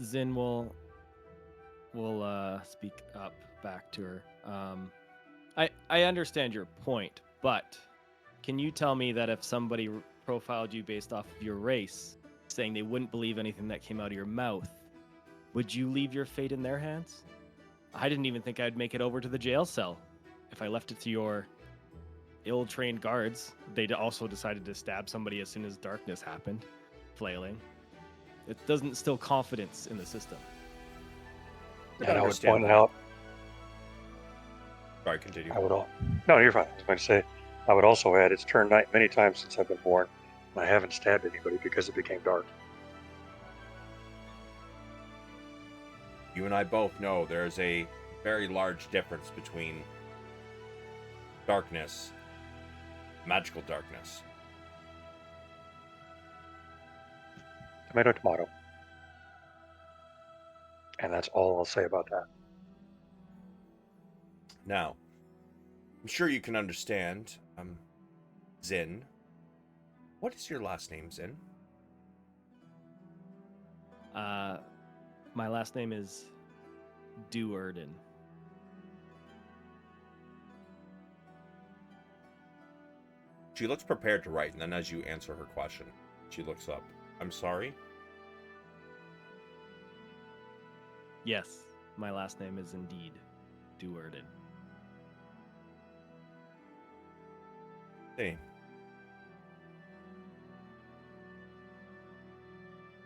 Zynn will speak up back to her. I understand your point, but can you tell me that if somebody profiled you based off of your race, saying they wouldn't believe anything that came out of your mouth, would you leave your fate in their hands? I didn't even think I'd make it over to the jail cell. If I left it to your ill-trained guards, they'd also decided to stab somebody as soon as darkness happened, flailing. It doesn't instill confidence in the system. And I would point out. Sorry, continue. No, you're fine. I was going to say, I would also add, it's turned night many times since I've been born, and I haven't stabbed anybody because it became dark. You and I both know there's a very large difference between darkness, magical darkness. Tomato, tomato. And that's all I'll say about that. Now, I'm sure you can understand, Zynn. What is your last name, Zynn? My last name is Duerden. She looks prepared to write, and then as you answer her question, she looks up. I'm sorry? Yes, my last name is indeed Duerden. Hey.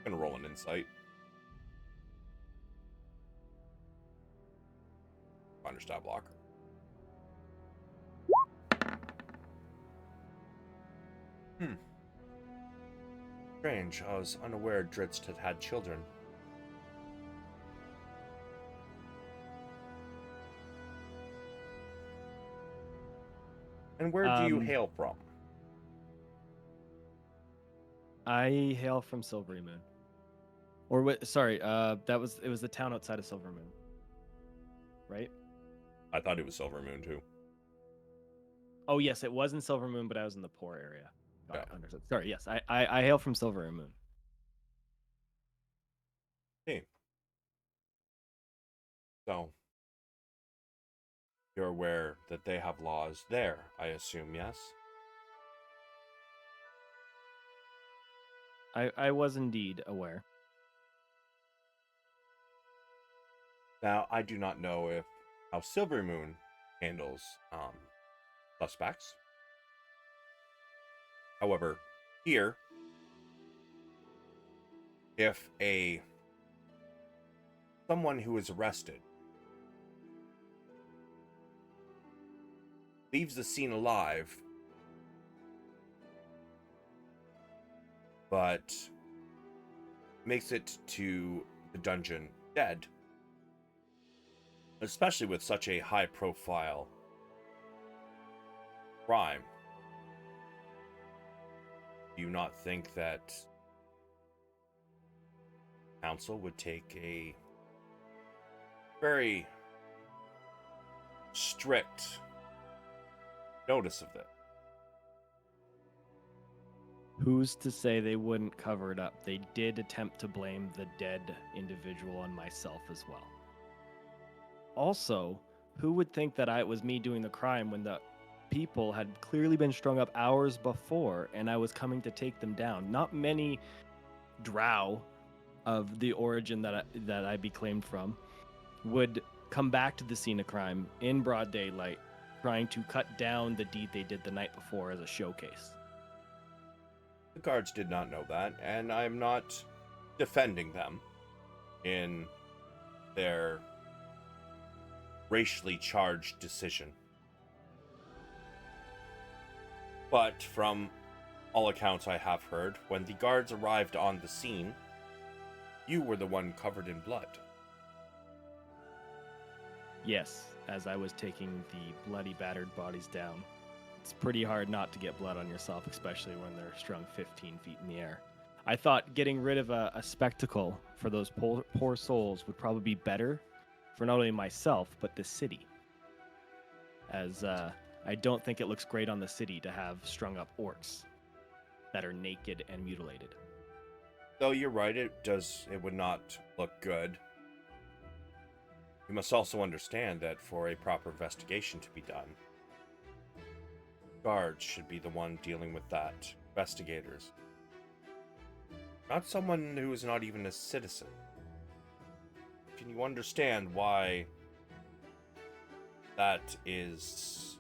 I'm gonna roll an insight. Find your stat block. Strange. I was unaware Dritz had children. And where do you hail from? I hail from Silvery Moon. Or what? Sorry, it was the town outside of Silver Moon, right? I thought it was Silver Moon too. Oh yes, it was in Silver Moon, but I was in the poor area. Got it, Yeah. understood. Sorry, yes, I hail from Silver Moon. Hey. So, you're aware that they have laws there, I assume, yes? I was indeed aware. Now, I do not know if how Silver Moon handles suspects. However, here, if someone who is arrested leaves the scene alive, but makes it to the dungeon dead, especially with such a high-profile crime, do you not think that council would take a very strict notice of that? Who's to say they wouldn't cover it up? They did attempt to blame the dead individual and myself as well. Also, who would think that it was me doing the crime when the people had clearly been strung up hours before and I was coming to take them down? Not many drow of the origin that I be claimed from would come back to the scene of crime in broad daylight, trying to cut down the deed they did the night before as a showcase. The guards did not know that, and I'm not defending them in their racially charged decision. But from all accounts I have heard, when the guards arrived on the scene, you were the one covered in blood. Yes, as I was taking the bloody, battered bodies down. It's pretty hard not to get blood on yourself, especially when they're strung 15 feet in the air. I thought getting rid of a spectacle for those poor souls would probably be better for not only myself, but the city. As I don't think it looks great on the city to have strung up orcs that are naked and mutilated. Though you're right, it would not look good. You must also understand that for a proper investigation to be done, guards should be the one dealing with that. Investigators. Not someone who is not even a citizen. Can you understand why that is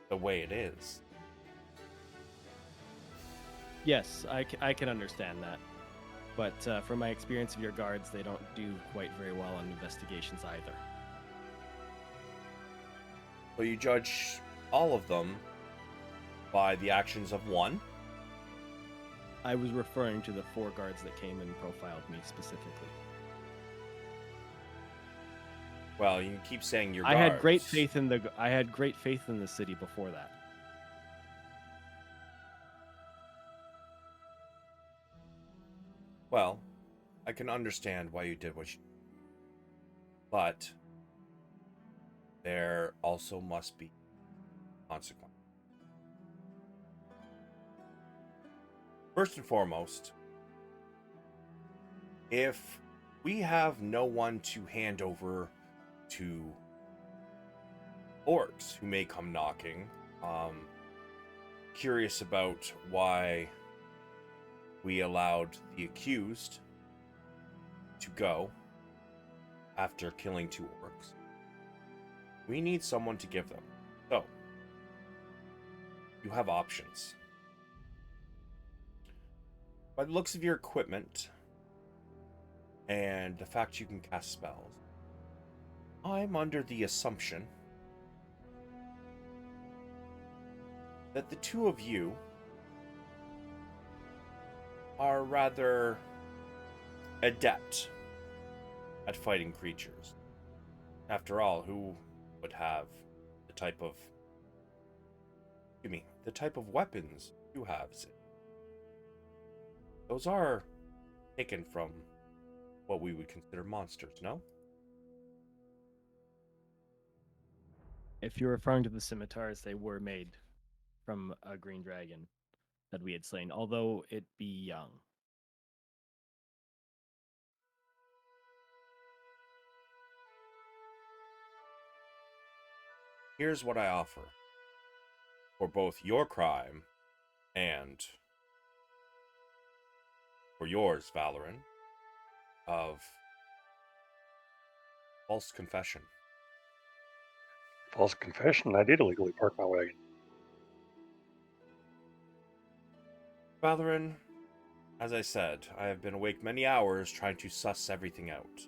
the way it is? Yes, I can understand that. But from my experience of your guards, they don't do quite very well on investigations either. So you judge all of them by the actions of one? I was referring to the 4 guards that came and profiled me specifically. Well, you keep saying your I guards. had great faith in the city before that. Well, I can understand why you did what you... But there also must be consequence. First and foremost, if we have no one to hand over to orcs who may come knocking, curious about why we allowed the accused to go after killing 2 orcs. We need someone to give them. So, you have options. By the looks of your equipment and the fact you can cast spells, I'm under the assumption that the 2 of you are rather adept at fighting creatures. After all, who would have the type of Excuse me, the type of weapons you have, Zynn. Those are taken from what we would consider monsters, no? If you're referring to the scimitars, they were made from a green dragon that we had slain, although it be young. Here's what I offer. For both your crime and for yours, Valeran, of false confession. False confession, I did illegally park my wagon. Valeran, as I said, I have been awake many hours trying to suss everything out.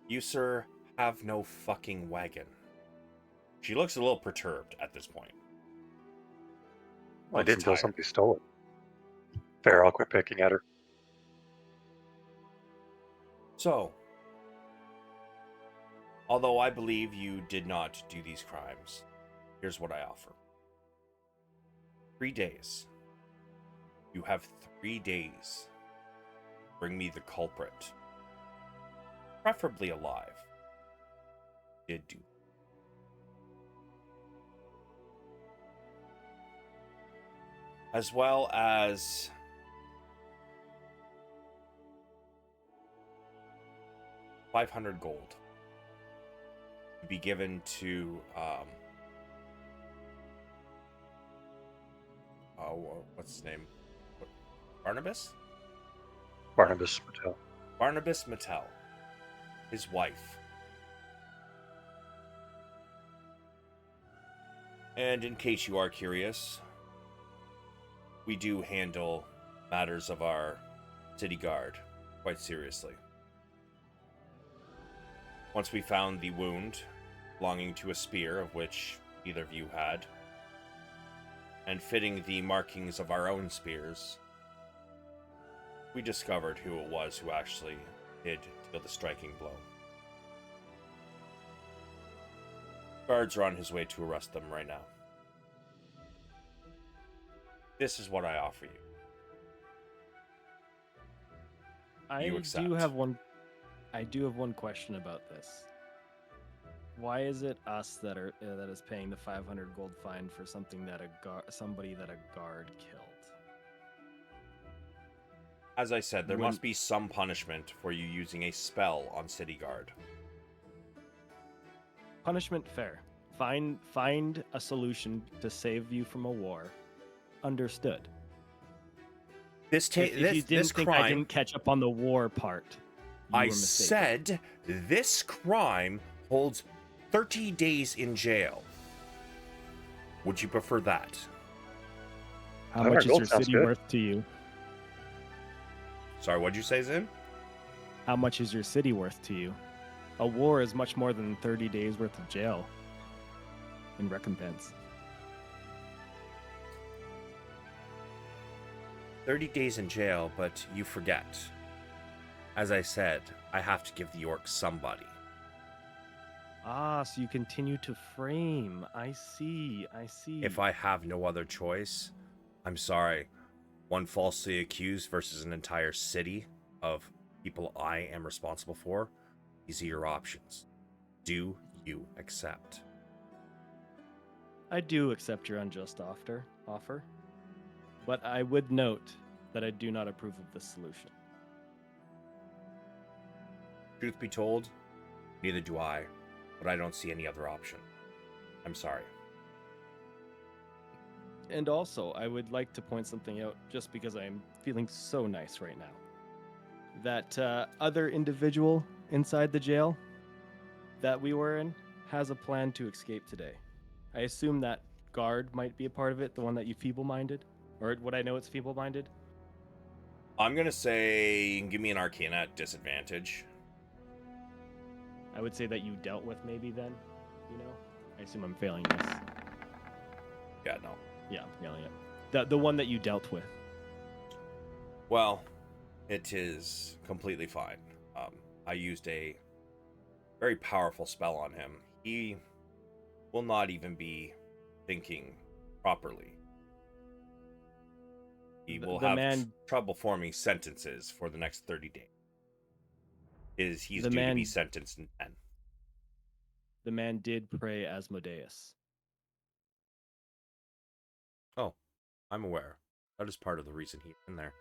You, sir, have no fucking wagon. She looks a little perturbed at this point. I did until tired. somebody stole it. Fair, I'll quit picking at her. So, although I believe you did not do these crimes, here's what I offer. 3 days. You have 3 days. Bring me the culprit. Preferably alive. Did do. As well as 500 gold to be given to what's his name? Barnabas? Barnabas Mattel. Barnabas Mattel, his wife. And in case you are curious, we do handle matters of our city guard quite seriously. Once we found the wound belonging to a spear, of which neither of you had, and fitting the markings of our own spears, we discovered who it was who actually did deal the striking blow. Guards are on his way to arrest them right now. This is what I offer you. I You do accept. have one. I do have one question about this. Why is it us that is paying the 500 gold fine for something that somebody that a guard killed? As I said, there When- must be some punishment for you using a spell on City Guard. Punishment fair. Find a solution to save you from a war. Understood. If you didn't think I didn't catch up on the war part, you I were mistaken. said this crime holds 30 days in jail. Would you prefer that? How 500 much is gold your sounds city good. worth to you? Sorry, what'd you say, Zynn? How much is your city worth to you? A war is much more than 30 days worth of jail in recompense. 30 days in jail, but you forget. As I said, I have to give the orcs somebody. Ah, so you continue to frame. I see. If I have no other choice, I'm sorry. One falsely accused versus an entire city of people I am responsible for. These are your options. Do you accept? I do accept your unjust offer, but I would note that I do not approve of this solution. Truth be told, neither do I, but I don't see any other option. I'm sorry. And also, I would like to point something out just because I'm feeling so nice right now. That other individual inside the jail that we were in has a plan to escape today. I assume that guard might be a part of it, the one that you feeble-minded? Or would I know it's feeble-minded? I'm gonna say you can give me an Arcana at disadvantage. I would say that you dealt with maybe then, you know? I assume I'm failing this. Yeah, no. Yeah, I'm failing it. The one that you dealt with. Well, it is completely fine. I used a very powerful spell on him. He will not even be thinking properly, he will The have man- trouble forming sentences for the next 30 days. He's The due to man- be sentenced in 10. The man did pray Asmodeus. Oh, I'm aware. That is part of the reason he's in there.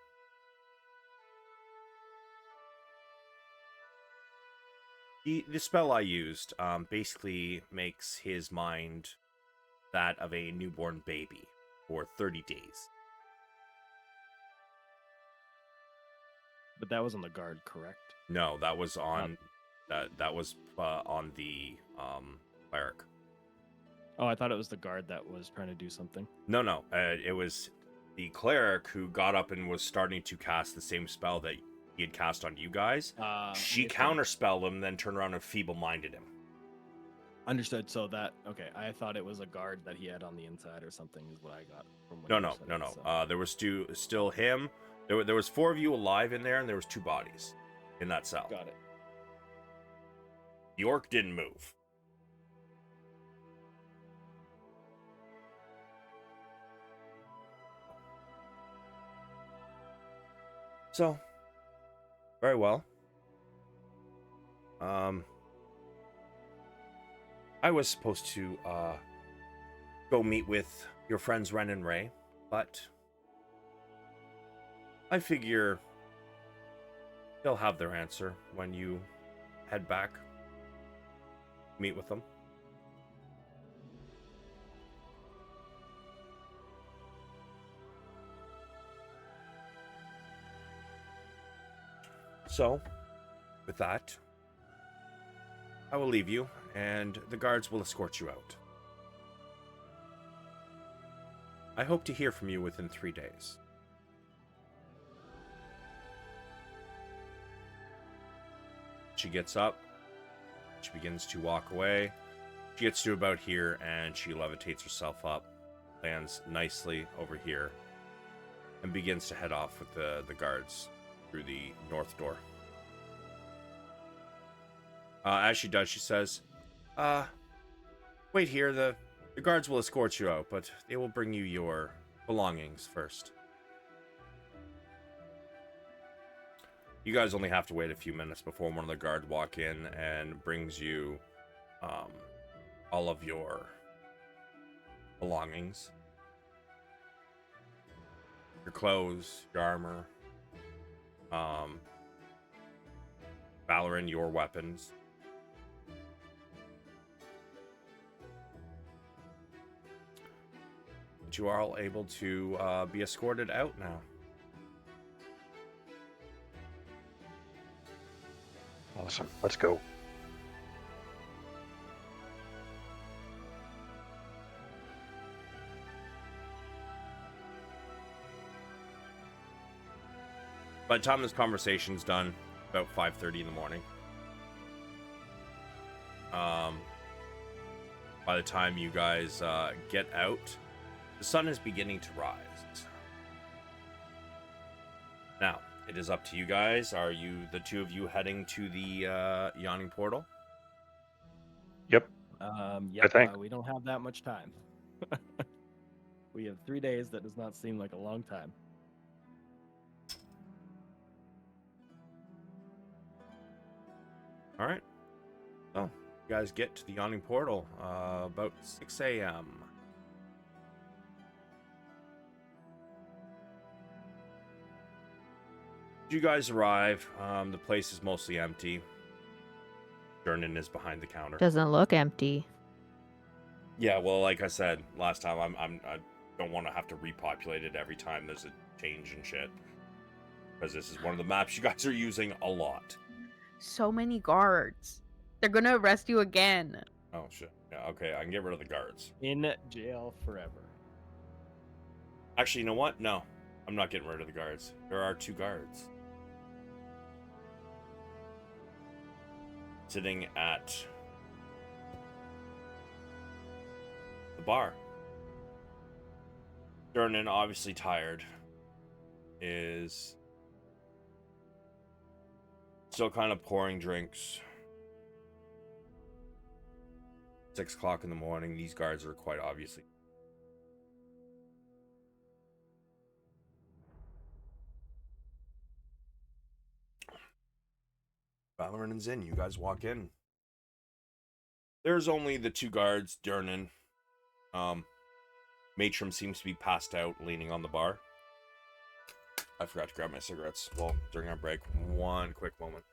The spell I used basically makes his mind that of a newborn baby for 30 days. But that was on the guard, correct? No, that was on that was on the cleric. Oh, I thought it was the guard that was trying to do something. No, it was the cleric who got up and was starting to cast the same spell that he had cast on you guys. She counterspelled him, then turned around and feeble-minded him. Understood. So that I thought it was a guard that he had on the inside or something. Is what I got from. No. There was still him. There was 4 of you alive in there, and there was 2 bodies in that cell. Got it. The orc didn't move. So, very well. I was supposed to go meet with your friends Ren and Ray, but I figure they'll have their answer when you head back. Meet with them. So, with that, I will leave you, and the guards will escort you out. I hope to hear from you within 3 days. She gets up. She begins to walk away. She gets to about here, and she levitates herself up, lands nicely over here, and begins to head off with the guards through the north door. As she does, she says, wait here, the guards will escort you out, but they will bring you your belongings first. You guys only have to wait a few minutes before one of the guards walk in and brings you all of your belongings. Your clothes, your armor, Valeran, your weapons. But you are all able to be escorted out now. Awesome. Let's go. By the time this conversation's done, about 5:30 in the morning. By the time you guys get out, the sun is beginning to rise. Now, it is up to you guys. Are you, the 2 of you, heading to the yawning portal? Yep. Yeah, I think. we don't have that much time. We have 3 days. That does not seem like a long time. All right. So, you guys get to the yawning portal about 6 a.m. You guys arrive. The place is mostly empty. Jernan is behind the counter. Doesn't look empty. Yeah, well, like I said last time, I don't want to have to repopulate it every time there's a change and shit, because this is one of the maps you guys are using a lot. So many guards. They're gonna arrest you again. Oh shit. Yeah. Okay, I can get rid of the guards. In jail forever. Actually, you know what? No, I'm not getting rid of the guards. There are 2 guards sitting at the bar. Jernan, obviously tired, is still kind of pouring drinks. 6 o'clock in the morning. These guards are quite obviously. Valeran and Zynn, you guys walk in. There's only the two guards, Durnan. Matrim seems to be passed out, leaning on the bar. I forgot to grab my cigarettes. Well, during our break. One quick moment.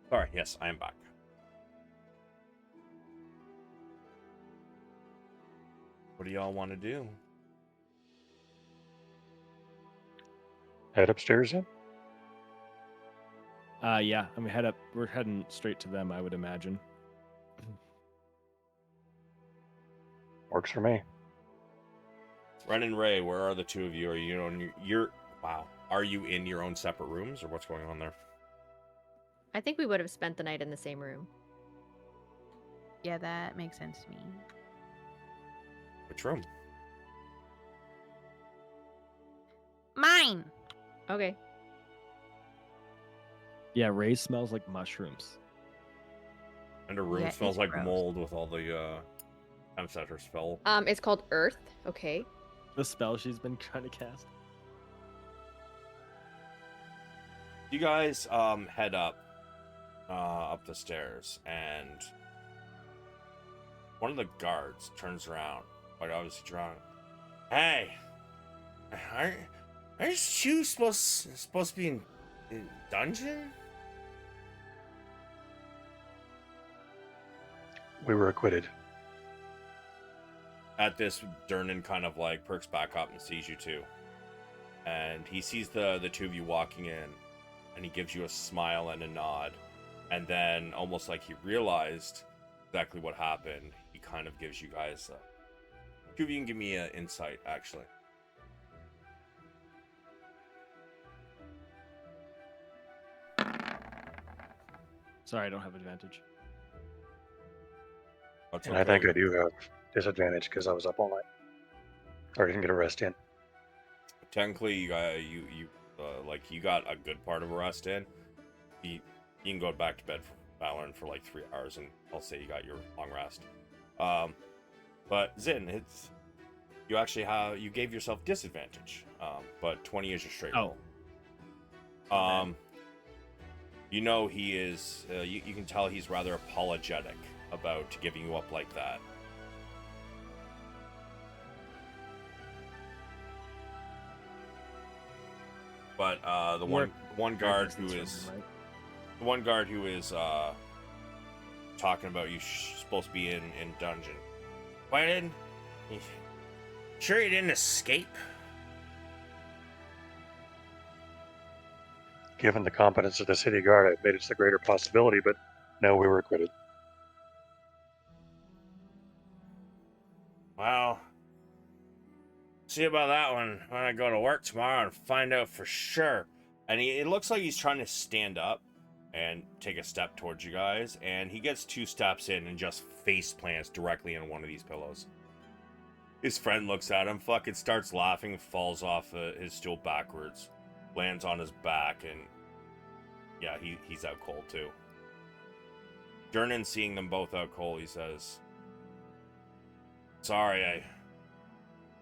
Sorry, yes, I am back. What do y'all want to do? Head upstairs then? Yeah, I mean, we're heading straight to them, I would imagine. Works for me. Ren and Ray, where are the two of you? Are you on your wow? Are you in your own separate rooms, or what's going on there? I think we would have spent the night in the same room. Yeah, that makes sense to me. Which room? Mine. Okay. Yeah, Ray smells like mushrooms. And her room Yeah, smells it's like gross. mold with all the ancestor spell. It's called Earth. Okay. The spell she's been trying to cast. You guys head up the stairs, and one of the guards turns around, like obviously trying. Hey, aren't you supposed to be in dungeon? We were acquitted. At this, Durnan kind of like perks back up and sees you two, and he sees the two of you walking in, and he gives you a smile and a nod, and then almost like he realized exactly what happened, he kind of gives you guys two of you can give me an insight actually. Sorry, I don't have advantage. That's And I okay. think I do have disadvantage because I was up all night. Or didn't get a rest in. Technically, you got a good part of a rest in. You can go back to bed for Valeran for like 3 hours, and I'll say you got your long rest. But Zynn, you gave yourself disadvantage. But 20 is your straight roll. You know he is. You can tell he's rather apologetic about giving you up like that. But the one guard who is talking about you supposed to be in dungeon. Why didn't? Sure you didn't escape? Given the competence of the city guard, I made it the greater possibility, but no, we were acquitted. Well, see about that one when I go to work tomorrow and find out for sure. And it looks like he's trying to stand up and take a step towards you guys, and he gets 2 steps in and just face plants directly in one of these pillows. His friend looks at him, fucking starts laughing, falls off his stool backwards, lands on his back, and yeah, he's out cold too. Durnan, seeing them both out cold, he says, "Sorry, I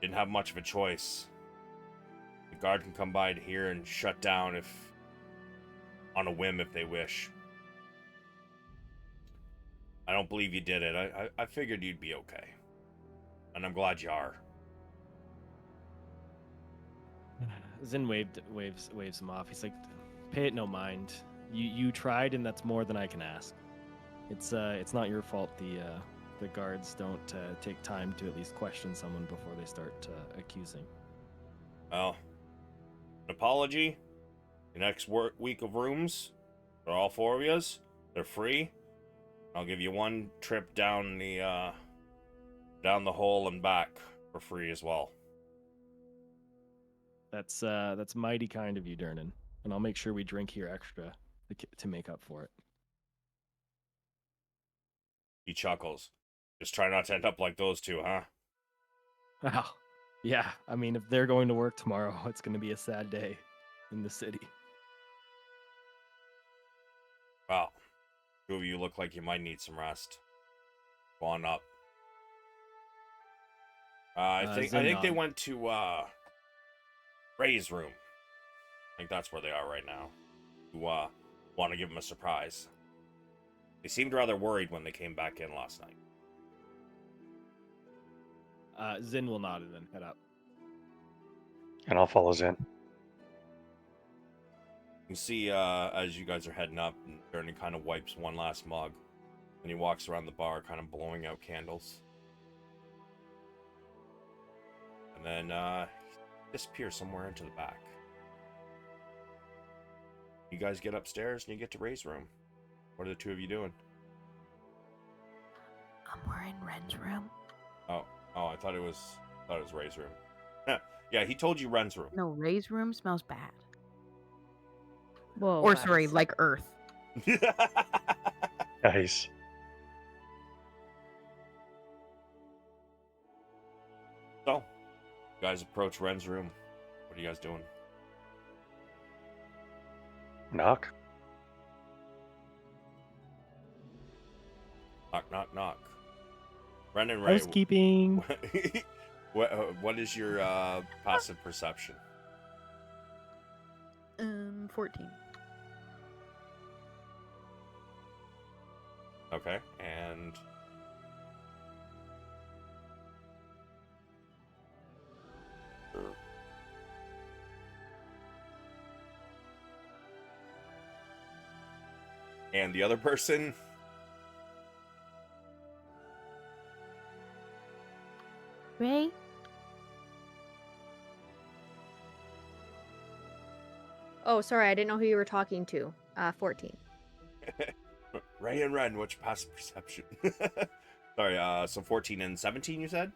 didn't have much of a choice. The guard can come by here and shut down on a whim if they wish. I don't believe you did it. I figured you'd be okay. And I'm glad you are." Zynn waves him off. He's like, "Pay it no mind. You tried, and that's more than I can ask. It's not your fault. The guards don't take time to at least question someone before they start accusing." Well, an apology. The next week of rooms for all 4 of yous. They're free. I'll give you 1 trip down the hole and back for free as well. That's mighty kind of you, Durnan, and I'll make sure we drink here extra to make up for it. He chuckles. Just try not to end up like those two, huh? Wow. Yeah, I mean, if they're going to work tomorrow, it's going to be a sad day in the city. Well, two of you look like you might need some rest. Go on up. I think Zynn they nod. went to Ray's room. I think that's where they are right now. You want to give them a surprise. They seemed rather worried when they came back in last night. Zynn will nod and then head up. And I'll follow Zynn. You see, as you guys are heading up, and Ernie kind of wipes one last mug, and he walks around the bar, kind of blowing out candles. And then he disappears somewhere into the back. You guys get upstairs and you get to Ray's room. What are the two of you doing? We're in Ren's room. Oh, I thought it was Ray's room. Yeah, he told you Ren's room. No, Ray's room smells bad. Whoa. Or sorry, guys. like Earth. Nice. So, you guys approach Ren's room. What are you guys doing? Knock. Knock, knock, knock. Ren and Ray. Housekeeping. What is your passive perception? 14. Okay, and the other person. Ray? Oh, sorry, I didn't know who you were talking to. 14. Ray and Ren, what's your passive perception? Sorry, so 14 and 17 you said?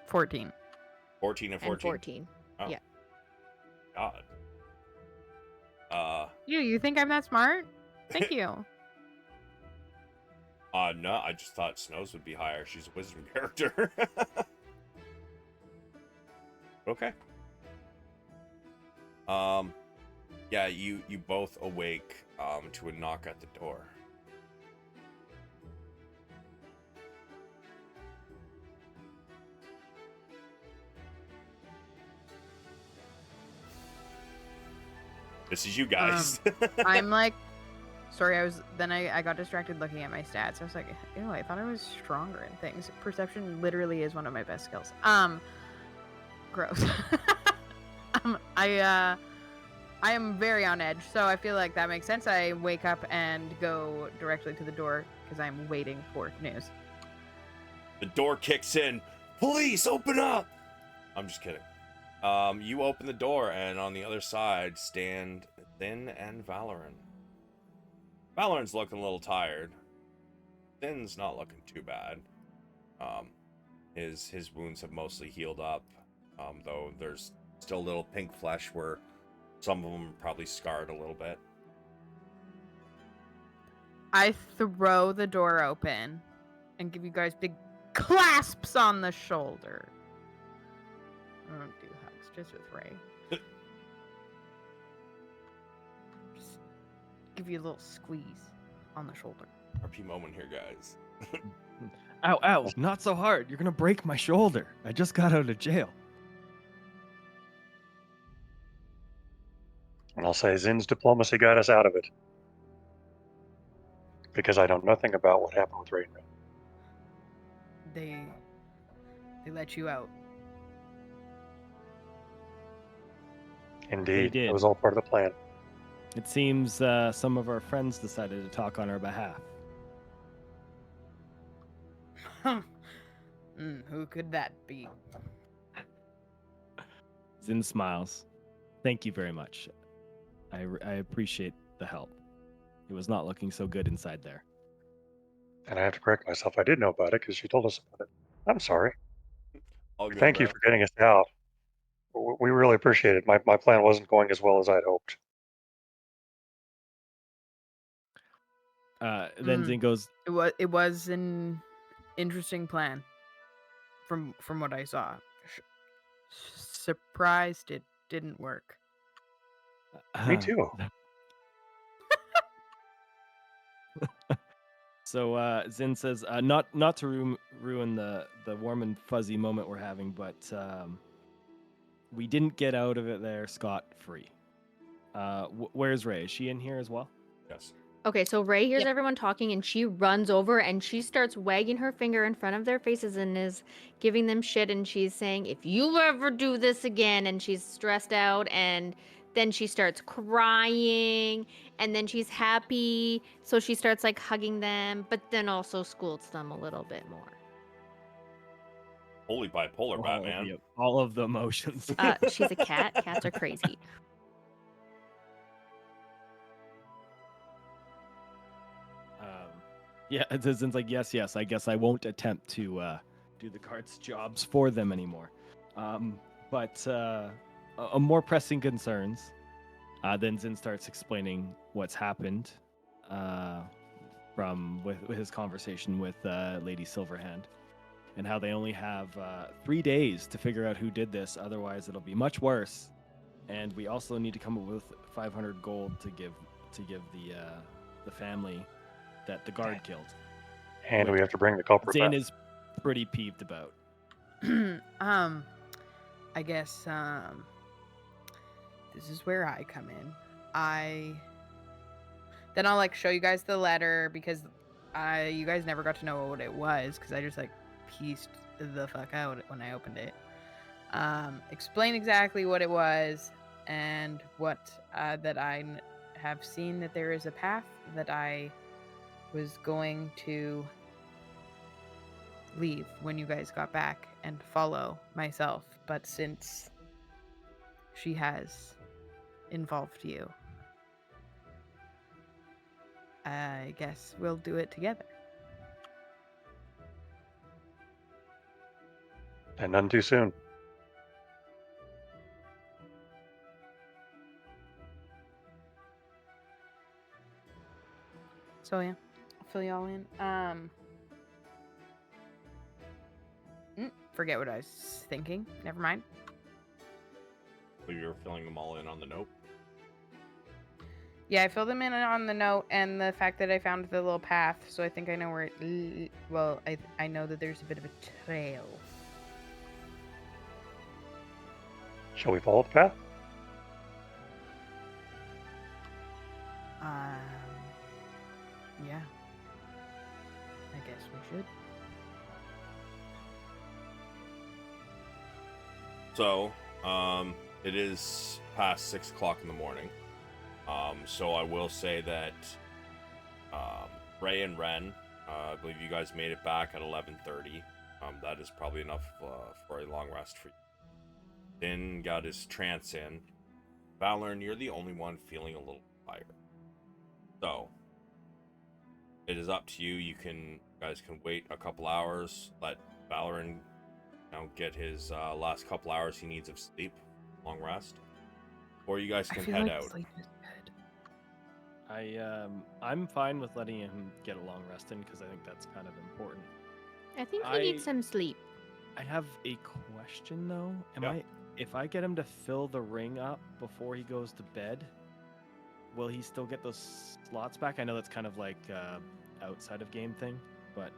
14. 14 and 14. And 14. Oh. Yeah. God. You think I'm that smart? Thank you. No, I just thought Snow's would be higher. She's a wisdom character. Okay. Yeah, you both awake to a knock at the door. This is you guys. I'm like, sorry, I got distracted looking at my stats. I was like, ew, I thought I was stronger in things. Perception literally is one of my best skills. Gross. I am very on edge, so I feel like that makes sense. I wake up and go directly to the door because I'm waiting for news. The door kicks in. Police, open up! I'm just kidding. You open the door, and on the other side stand Zynn and Valeran. Valeran's looking a little tired. Zynn's not looking too bad. His wounds have mostly healed up, though there's still a little pink flesh where some of them are probably scarred a little bit. I throw the door open and give you guys big clasps on the shoulder. I don't do hugs, just with Ray. Just give you a little squeeze on the shoulder. RP moment here, guys. Ow, ow, not so hard. You're going to break my shoulder. I just got out of jail. And I'll say Zinn's diplomacy got us out of it. Because I know nothing about what happened with Rain. They let you out. Indeed. did. It was all part of the plan. It seems some of our friends decided to talk on our behalf. Who could that be? Zynn smiles. Thank you very much. I appreciate the help. It was not looking so good inside there. And I have to correct myself. I did know about it because she told us about it. I'm sorry. All good, Thank you bro. for getting us out. We really appreciate it. My plan wasn't going as well as I'd hoped. Then Zynn goes, It was an interesting plan. from what I saw. Surprised it didn't work. Me too. So Zynn says, not to ruin the warm and fuzzy moment we're having, but we didn't get out of it there scot-free. Where's Ray? Is she in here as well? Yes. Okay, so Ray hears Yep. everyone talking and she runs over and she starts wagging her finger in front of their faces and is giving them shit, and she's saying, if you ever do this again, and she's stressed out, and then she starts crying, and then she's happy, so she starts like hugging them, but then also scolds them a little bit more. Holy bipolar, Batman. All of the emotions. She's a cat. Cats are crazy. Yeah, Zynn's like, yes, I guess I won't attempt to do the guards' jobs for them anymore. But more pressing concerns. Then Zynn starts explaining what's happened with his conversation with Lady Silverhand, and how they only have 3 days to figure out who did this. Otherwise, it'll be much worse. And we also need to come up with 500 gold to give the family that the guard killed. And we have to bring the culprit Zane back. is pretty peeved about. I guess this is where I come in. Then I'll like show you guys the letter, because you guys never got to know what it was, because I just like pieced the fuck out when I opened it. Explain exactly what it was, and what that I have seen that there is a path that I was going to leave when you guys got back and follow myself, but since she has involved you, I guess we'll do it together. And none too soon. So yeah, I'll fill you all in. Forget what I was thinking. Never mind. So you're filling them all in on the note? Yeah, I filled them in on the note and the fact that I found the little path, so I think I know where it... Well, I know that there's a bit of a trail. Shall we follow the path? Yeah. I guess we should. So, it is past 6 o'clock in the morning. So I will say that Ray and Ren, I believe you guys made it back at 11:30. That is probably enough for a long rest for you. Then got his trance in. Valeran, you're the only one feeling a little tired. So, it is up to you. You guys can wait a couple hours, let Valeran get his last couple hours he needs of sleep, long rest, or you guys can head out. Sleep is good. I'm fine with letting him get a long rest in, because I think that's kind of important. I think he needs some sleep. I have a question though. If I get him to fill the ring up before he goes to bed, will he still get those slots back? I know that's kind of like outside of game thing, but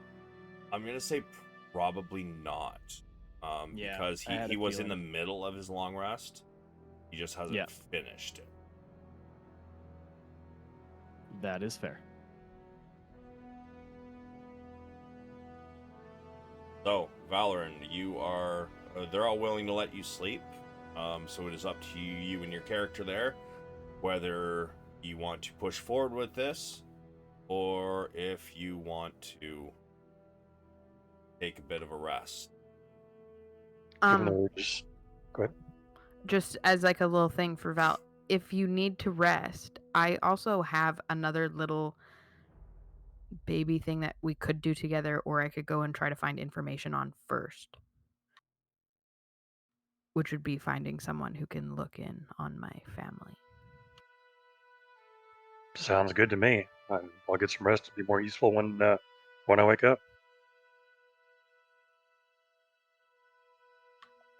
I'm gonna say probably not. Because he was in the middle of his long rest. He just hasn't finished it. That is fair. So, Valeran, you are... they're all willing to let you sleep. So it is up to you and your character there, whether you want to push forward with this, or if you want to take a bit of a rest. Even though we're just... Go ahead. Just as like a little thing for Val, if you need to rest, I also have another little baby thing that we could do together, or I could go and try to find information on first, which would be finding someone who can look in on my family. Sounds good to me. I'll get some rest to be more useful when I wake up.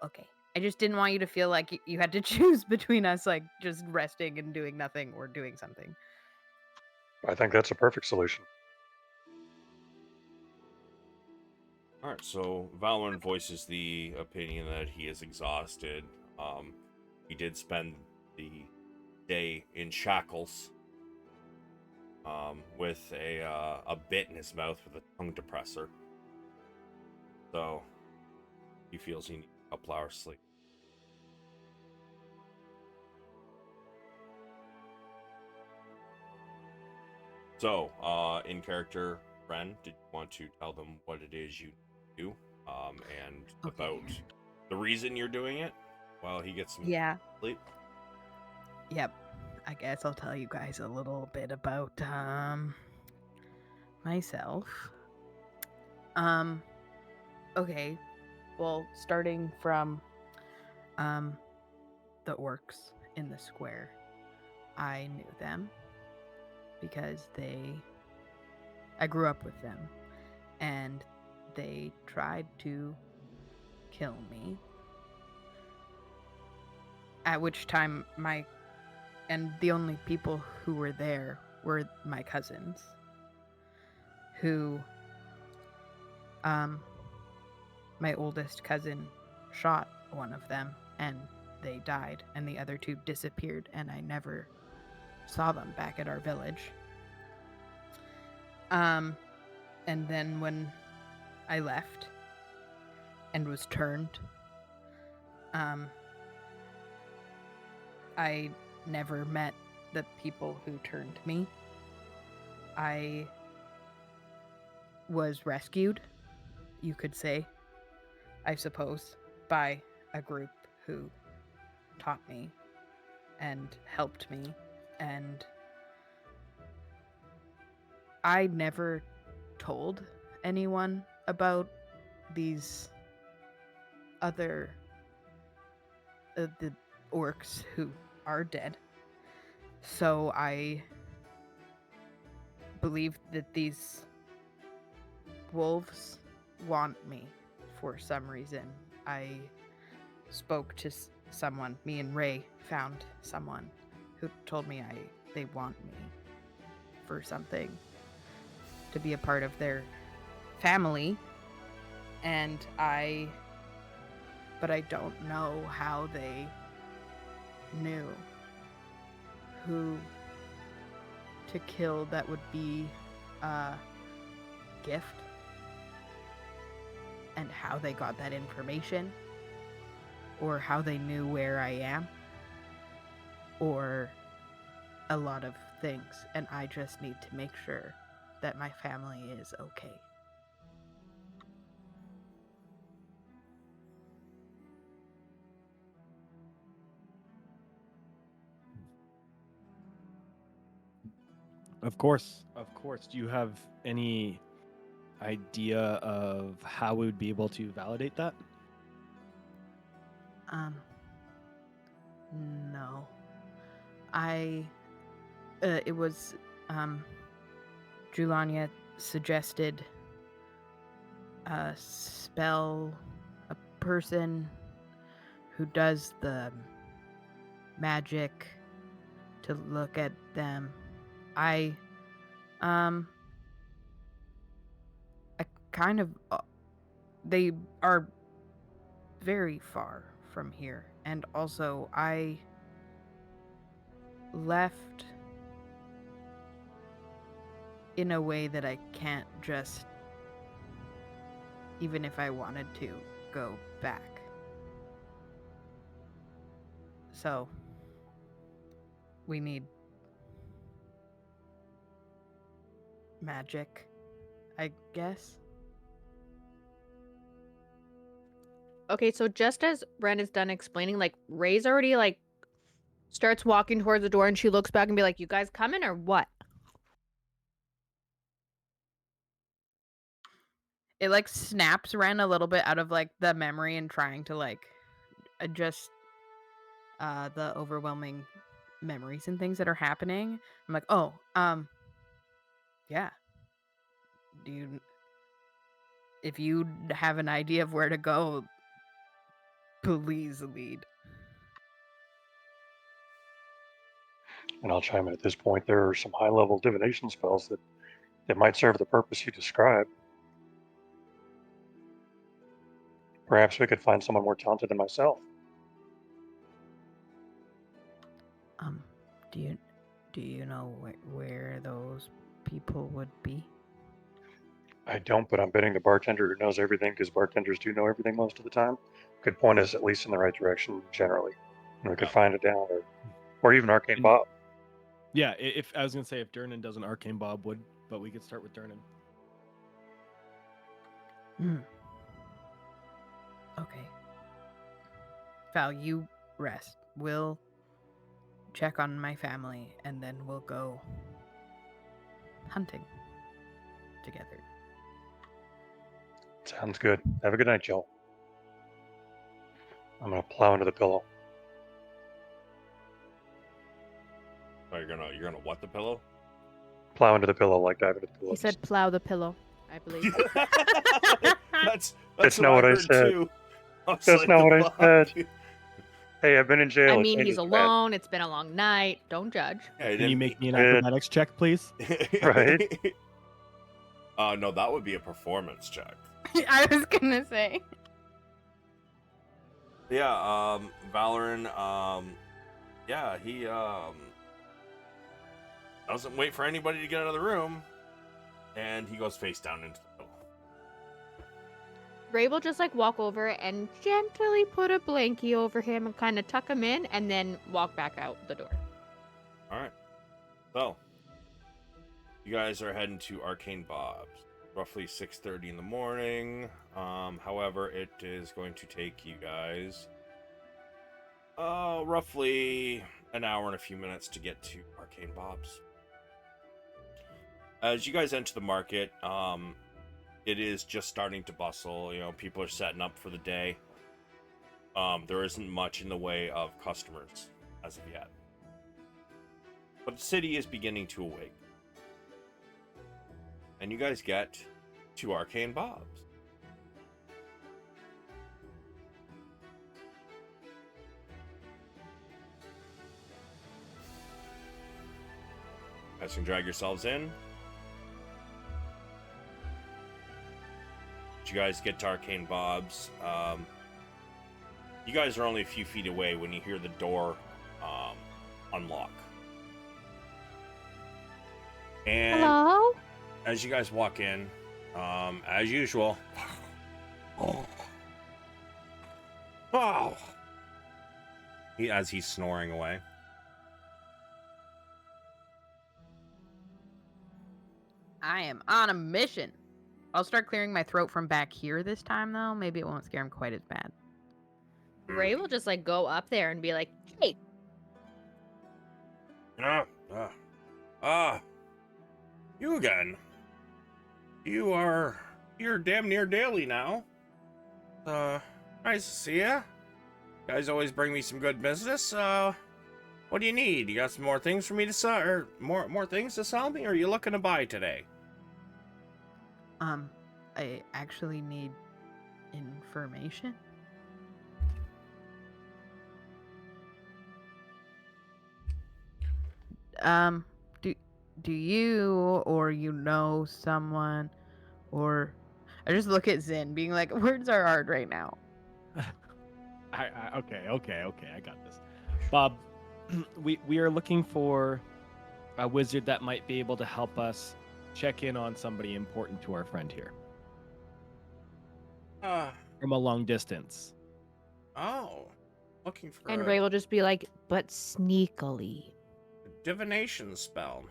Okay. I just didn't want you to feel like you had to choose between us, like, just resting and doing nothing or doing something. I think that's a perfect solution. All right, so Valeran voices the opinion that he is exhausted. He did spend the day in shackles, with a bit in his mouth with a tongue depressor. So he feels he needs a couple hours sleep. So, in character, Ren, did you want to tell them what it is you do, and Okay. about the reason you're doing it while he gets some Yeah. sleep? Yep. I guess I'll tell you guys a little bit about myself. Okay. Well, starting from the orcs in the square. I knew them because I grew up with them, and they tried to kill me. At which time the only people who were there were my cousins, who, my oldest cousin shot one of them, and they died, and the other two disappeared, and I never saw them back at our village. And then when I left and was turned, I never met the people who turned me. I was rescued, you could say, I suppose, by a group who taught me and helped me, and I never told anyone about these other the orcs who are dead. So I believe that these wolves want me for some reason. I spoke to someone, me and Ray found someone who told me they want me for something, to be a part of their family, but I don't know how they knew who to kill that would be a gift, and how they got that information, or how they knew where I am, or a lot of things, and I just need to make sure that my family is okay. Of course, of course. Do you have any idea of how we would be able to validate that? No. It was, Julania suggested a spell, a person who does the magic to look at them. I kind of, they are very far from here, and also I left in a way that I can't just, even if I wanted to, go back. So we need magic, I guess. Okay, so just as Ren is done explaining, like Ray's already like starts walking towards the door, and she looks back and be like, "You guys coming or what?" It like snaps Ren a little bit out of like the memory and trying to like adjust the overwhelming memories and things that are happening. I'm like, oh, yeah. If you have an idea of where to go, Please lead. And I'll chime in at this point. There are some high-level divination spells that might serve the purpose you describe. Perhaps we could find someone more talented than myself. Do you know where those people would be? I don't, but I'm betting the bartender who knows everything, because bartenders do know everything most of the time, could point us at least in the right direction generally. And we could Yeah. find it down, or even Arcane And- Bob. Yeah, if I was gonna say if Durnan does an Arcane Bob would, but we could start with Durnan. Okay. Val, you rest. We'll check on my family, and then we'll go hunting together. Sounds good. Have a good night, Joel. I'm gonna plow into the pillow. Oh, you're gonna what the pillow? Plow into the pillow, like dive into the pillow. He said plow the pillow, I believe. that's That's what not what I heard said. too. I was That's like, not the what I fuck? said. Hey, I've been in jail. I It mean, he's changes the man. alone. It's been a long night. Don't judge. Yeah, he Can you didn't- make me an Yeah. acrobatics check, please? Right? No, that would be a performance check. I was gonna say. Yeah, Valeran, yeah, he, doesn't wait for anybody to get out of the room, and he goes face down into the pillow. Ray will just like walk over and gently put a blankie over him and kind of tuck him in, and then walk back out the door. Alright. So, you guys are heading to Arcane Bob's. Roughly 6:30 in the morning. However, it is going to take you guys roughly an hour and a few minutes to get to Arcane Bob's. As you guys enter the market, it is just starting to bustle. You know, people are setting up for the day. There isn't much in the way of customers as of yet. But the city is beginning to awake. And you guys get to Arcane Bob's. You guys can drag yourselves in. You guys get to Arcane Bob's. You guys are only a few feet away when you hear the door unlock. And Hello? as you guys walk in, as usual, as he's snoring away. I am on a mission. I'll start clearing my throat from back here this time, though. Maybe it won't scare him quite as bad. Ray will just like go up there and be like, "Hey, You again. You're damn near daily now. Nice to see ya. You guys always bring me some good business. What do you need? You got some more things for me to sell, or more things to sell me, or are you looking to buy today? I actually need information. Do you or you know someone, or I just look at Zynn being like, words are hard right now. Okay, I got this. Bob, we are looking for a wizard that might be able to help us check in on somebody important to our friend here from a long distance. Looking for and Ray will just be like, but sneakily." divination spell.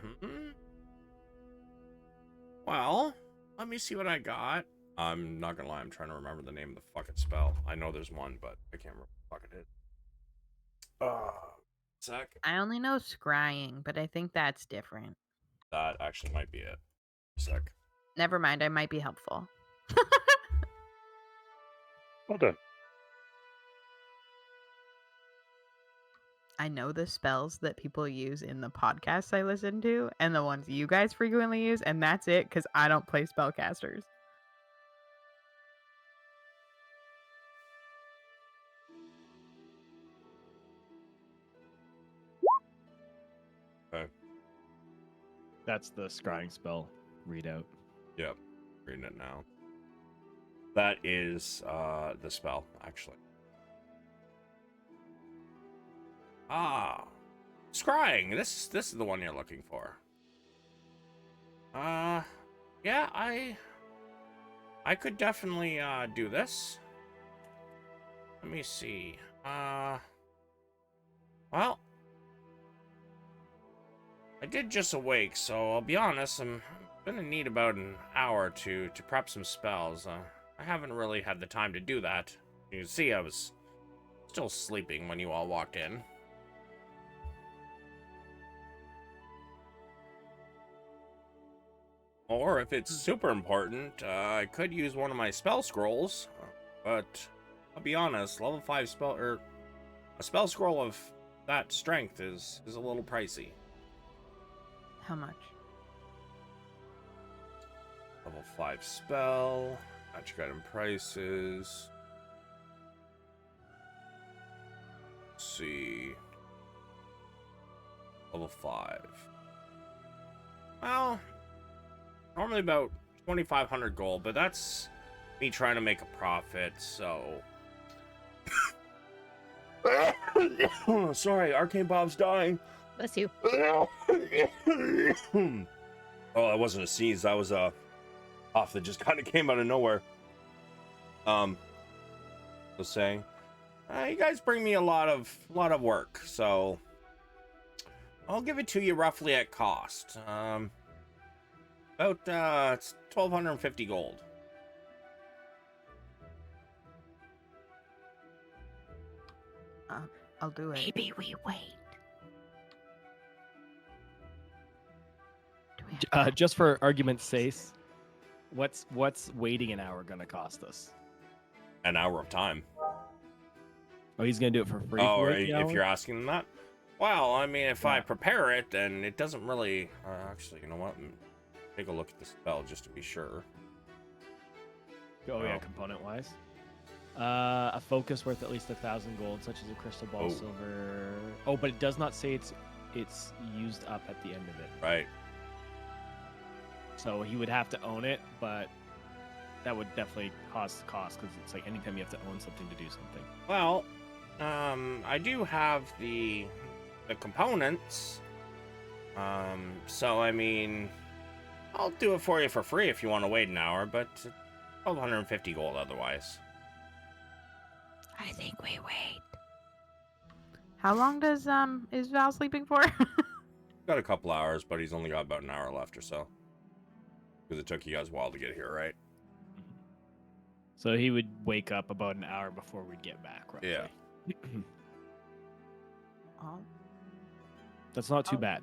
Well, let me see what I got. I'm not gonna lie, I'm trying to remember the name of the fucking spell. I know there's one, but I can't remember what the fuck it is. Sec. I only know scrying, but I think that's different. That actually might be it. Sec. Never mind, I might be helpful. Well done. I know the spells that people use in the podcasts I listen to and the ones you guys frequently use, and that's it, because I don't play spellcasters. That's the scrying spell readout. Yep. Reading it now. That is the spell, actually. Ah. Scrying. This is the one you're looking for. Yeah, I could definitely do this. Let me see. Well, I did just awake, so I'll be honest, I'm gonna need about an hour to prep some spells. I haven't really had the time to do that. You can see I was still sleeping when you all walked in. Or if it's super important, I could use one of my spell scrolls, but I'll be honest, level 5 spell, or a spell scroll of that strength is a little pricey. How much? Level 5 spell, magic item prices. Let's see. Level 5. Well, normally about 2,500 gold, but that's me trying to make a profit, so... Sorry, Arcane Bob's dying. Bless you. Oh, that wasn't a sneeze. That was a cough that just kind of came out of nowhere. Was saying, you guys bring me a lot of work, so I'll give it to you roughly at cost. About it's 1,250 gold. I'll do it. Maybe we wait. Do we have Just for argument's sake, what's waiting an hour gonna cost us? An hour of time. Oh, he's gonna do it for free. Oh, for if the hour? you're asking them that, well, I mean, if I Yeah. prepare it, then it doesn't really. Actually, you know what? Take a look at the spell just to be sure. Oh yeah, Oh. component wise. A focus worth at least 1,000 gold, such as a crystal ball, Oh. silver. Oh, but it does not say it's used up at the end of it. Right. So he would have to own it, but that would definitely cost because it's like anytime you have to own something to do something. Well, I do have the components. So I mean, I'll do it for you for free if you want to wait an hour, but 1,250 gold otherwise. I think we wait. How long does is Val sleeping for? Got a couple hours, but he's only got about an hour left or so. Because it took you guys a while to get here, right? So he would wake up about an hour before we'd get back, roughly. Yeah. Oh, That's not too Oh. bad.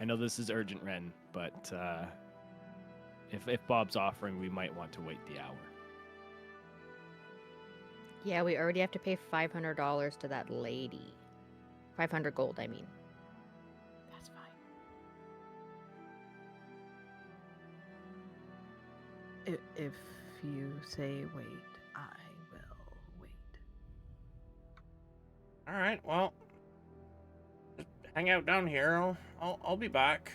I know this is urgent, Ren, but if Bob's offering, we might want to wait the hour. Yeah, we already have to pay $500 to that lady. 500 gold, I mean. that's fine. If you say wait, I will wait. All right. Well, just hang out down here. I'll be back.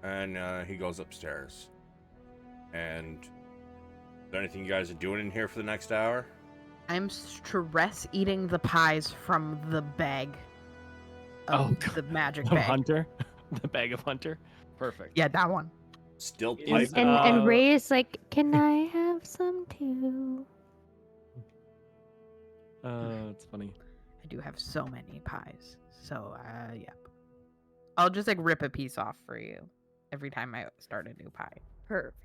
And he goes upstairs. And is there anything you guys are doing in here for the next hour? I'm stress eating the pies from the bag. Of the magic Of bag. Hunter, the bag of Hunter, perfect. Yeah, that one. Still Is- piping And hot. and Ray is like, can I have some too? It's funny. I do have so many pies. So, yep. I'll just like rip a piece off for you every time I start a new pie. Perfect.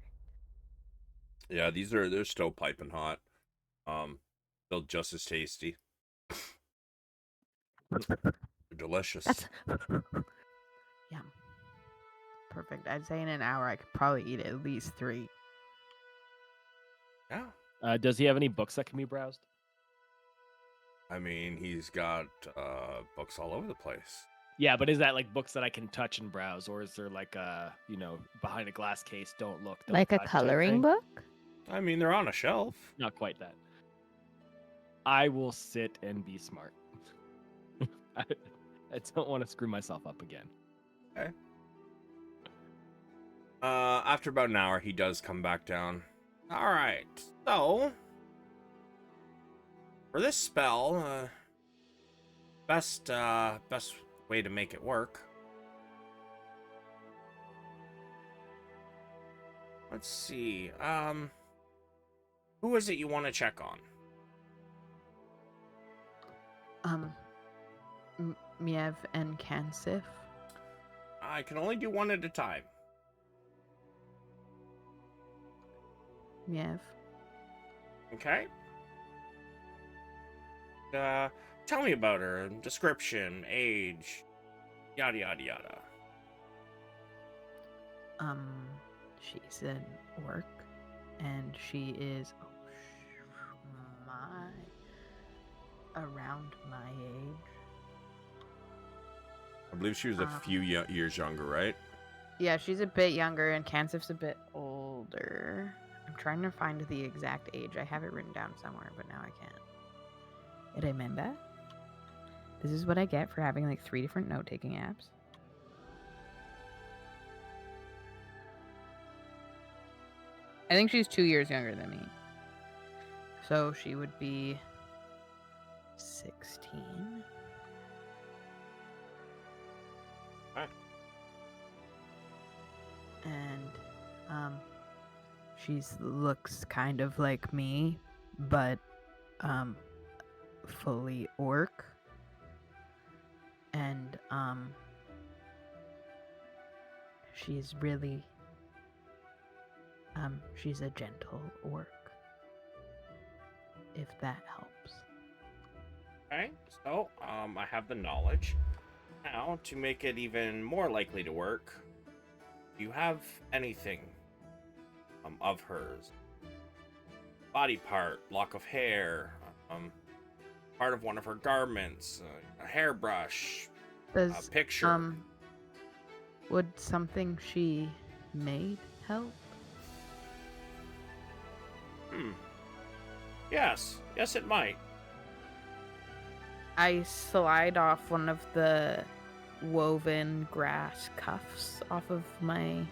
Yeah, they're still piping hot. Still just as tasty. They're delicious. That's Yum. Perfect. I'd say in an hour I could probably eat at least 3. Yeah. Does he have any books that can be browsed? I mean, he's got books all over the place. Yeah, but is that like books that I can touch and browse, or is there like a behind a glass case, don't look, don't like a touch type coloring thing? book? I mean, they're on a shelf. Not quite that. I will sit and be smart. I don't want to screw myself up again. Okay. After about an hour, he does come back down. All right, so for this spell, best way to make it work. Let's see. Who is it you want to check on? Miev and Kansif. I can only do one at a time. Miev. Okay. Tell me about her. Description, age, yada yada yada. She's an orc, and she is around my age. I believe she was a few years younger, right? Yeah, she's a bit younger, and Kansif's a bit older. I'm trying to find the exact age. I have it written down somewhere, but now I can't. Remember? This is what I get for having like 3 different note-taking apps. I think she's 2 years younger than me. So she would be 16. Alright. And she looks kind of like me, but fully orc. And she's really she's a gentle orc, if that helps. Okay, so I have the knowledge. Now, to make it even more likely to work, do you have anything of hers? Body part, lock of hair, part of one of her garments, a hairbrush, a picture. Would something she made help? Yes, it might. I slide off one of the woven grass cuffs off of my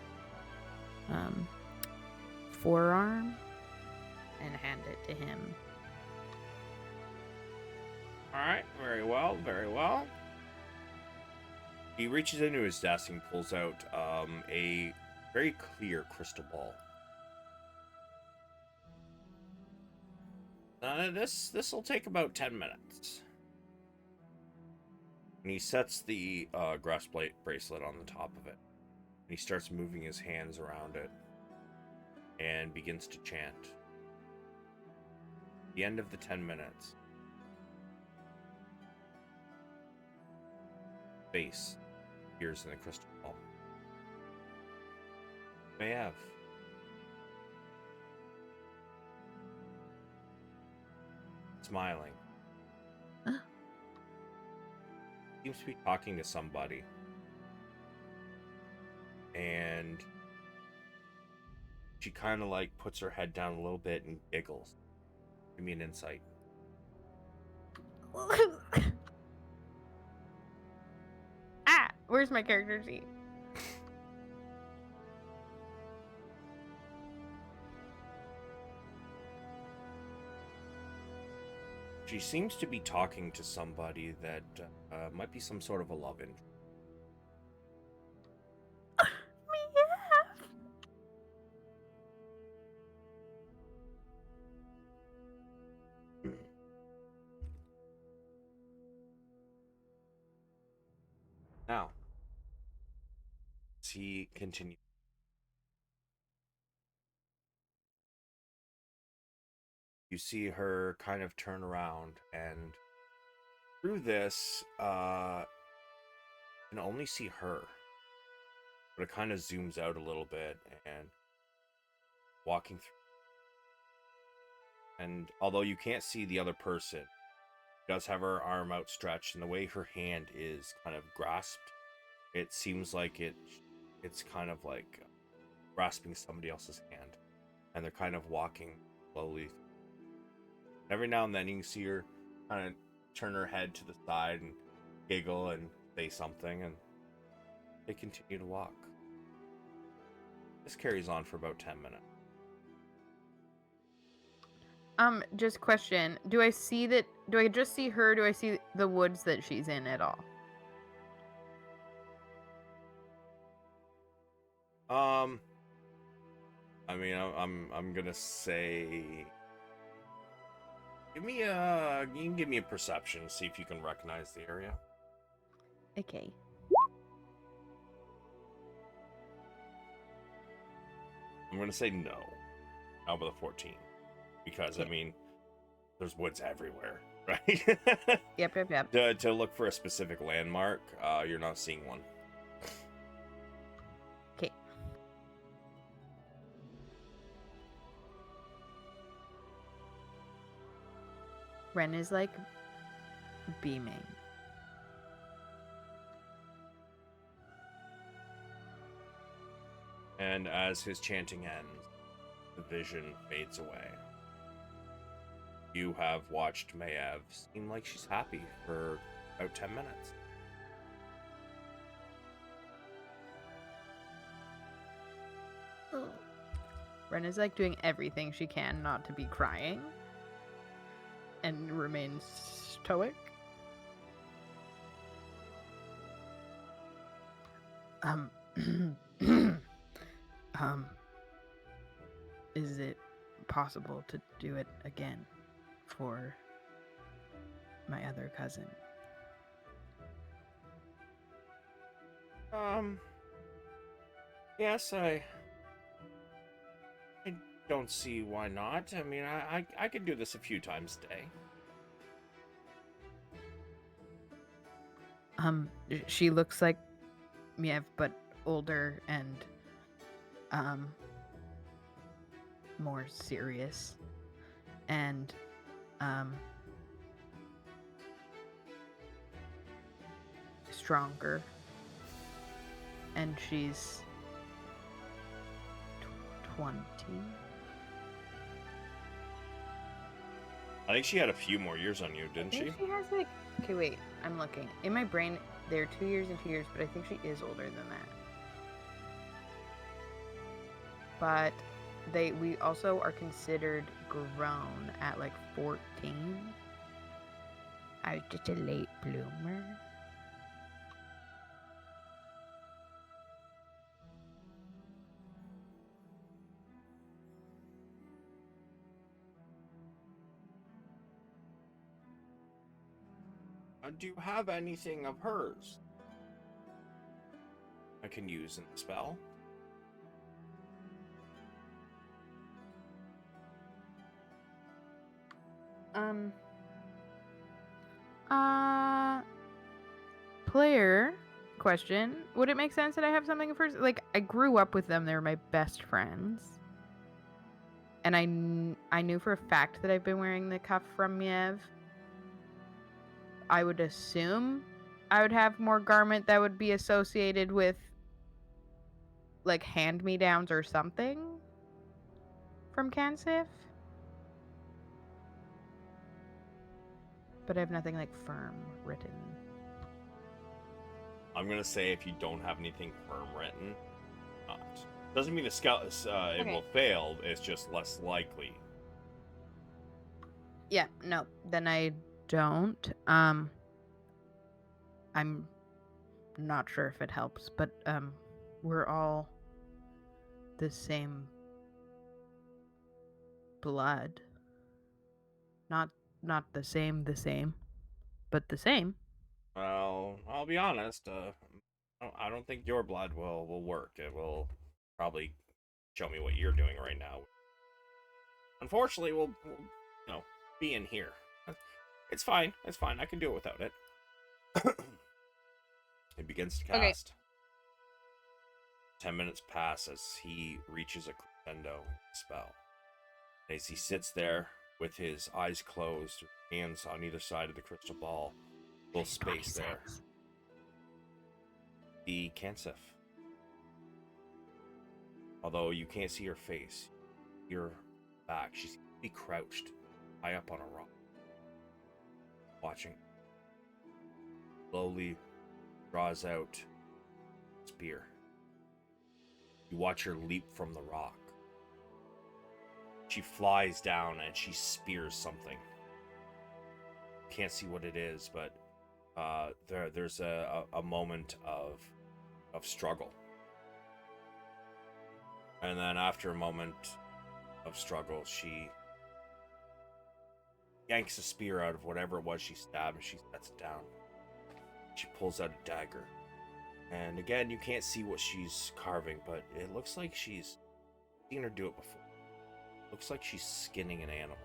forearm and hand it to him. Alright, very well, very well. He reaches into his desk and pulls out a very clear crystal ball. This will take about 10 minutes. And he sets the grass bracelet on the top of it. And he starts moving his hands around it and begins to chant. At the end of the 10 minutes, face appears in the crystal ball. May have. Smiling. Huh? Seems to be talking to somebody. And she kind of like puts her head down a little bit and giggles. Give me an insight. Where's my character sheet? She seems to be talking to somebody that might be some sort of a love interest. Now, he continues. You see her kind of turn around, and through this, you can only see her. But it kind of zooms out a little bit and walking through. And although you can't see the other person, she does have her arm outstretched, and the way her hand is kind of grasped, it seems like it's kind of like grasping somebody else's hand, and they're kind of walking slowly. Every now and then you can see her kind of turn her head to the side and giggle and say something, and they continue to walk. This carries on for about 10 minutes. Just question. Do I just see her? Do I see the woods that she's in at all? I mean, I'm gonna say, you can give me a perception, see if you can recognize the area. Okay. I'm gonna say no, out of the 14, because I Okay. mean, there's woods everywhere, right? Yep. To look for a specific landmark, you're not seeing one. Okay. Ren is like beaming. And as his chanting ends, the vision fades away. You have watched Maev seem like she's happy for about 10 minutes. Ren is like doing everything she can not to be crying and remains stoic. Is it possible to do it again for my other cousin? Yes, I don't see why not. I mean, I could do this a few times a day. She looks like Miev, but older and more serious and stronger, and she's 20. I think she had a few more years on you, didn't I she? think she has like, okay, wait, I'm looking in my brain. They're 2 years and 2 years, but I think she is older than that. But we also are considered grown at like 14. I was just a late bloomer. Do you have anything of hers I can use in the spell? Player question. Would it make sense that I have something of hers? Like, I grew up with them. They were my best friends. And I knew for a fact that I've been wearing the cuff from Miev. I would assume I would have more garment that would be associated with like hand-me-downs or something from Kansif. But I have nothing like firm written. I'm gonna say if you don't have anything firm written, not. Doesn't mean the scout it will fail. It's just less likely. Yeah, no, then I don't. I'm not sure if it helps, but we're all the same blood. Not the same, but the same. Well, I'll be honest. I don't think your blood will work. It will probably show me what you're doing right now. Unfortunately, we'll be in here. It's fine. It's fine. I can do it without it. It begins to cast. Okay. 10 minutes pass as he reaches a crescendo spell. As he sits there with his eyes closed, hands on either side of the crystal ball, little space there. The Kansif. Although you can't see her face, you're back. She's crouched high up on a rock, watching. Slowly draws out a spear. You watch her leap from the rock. She flies down and she spears something. Can't see what it is, but there's a moment of struggle. And then after a moment of struggle, she yanks a spear out of whatever it was she stabbed and she sets it down. She pulls out a dagger. And again, you can't see what she's carving, but it looks like she's seen her do it before. Looks like she's skinning an animal.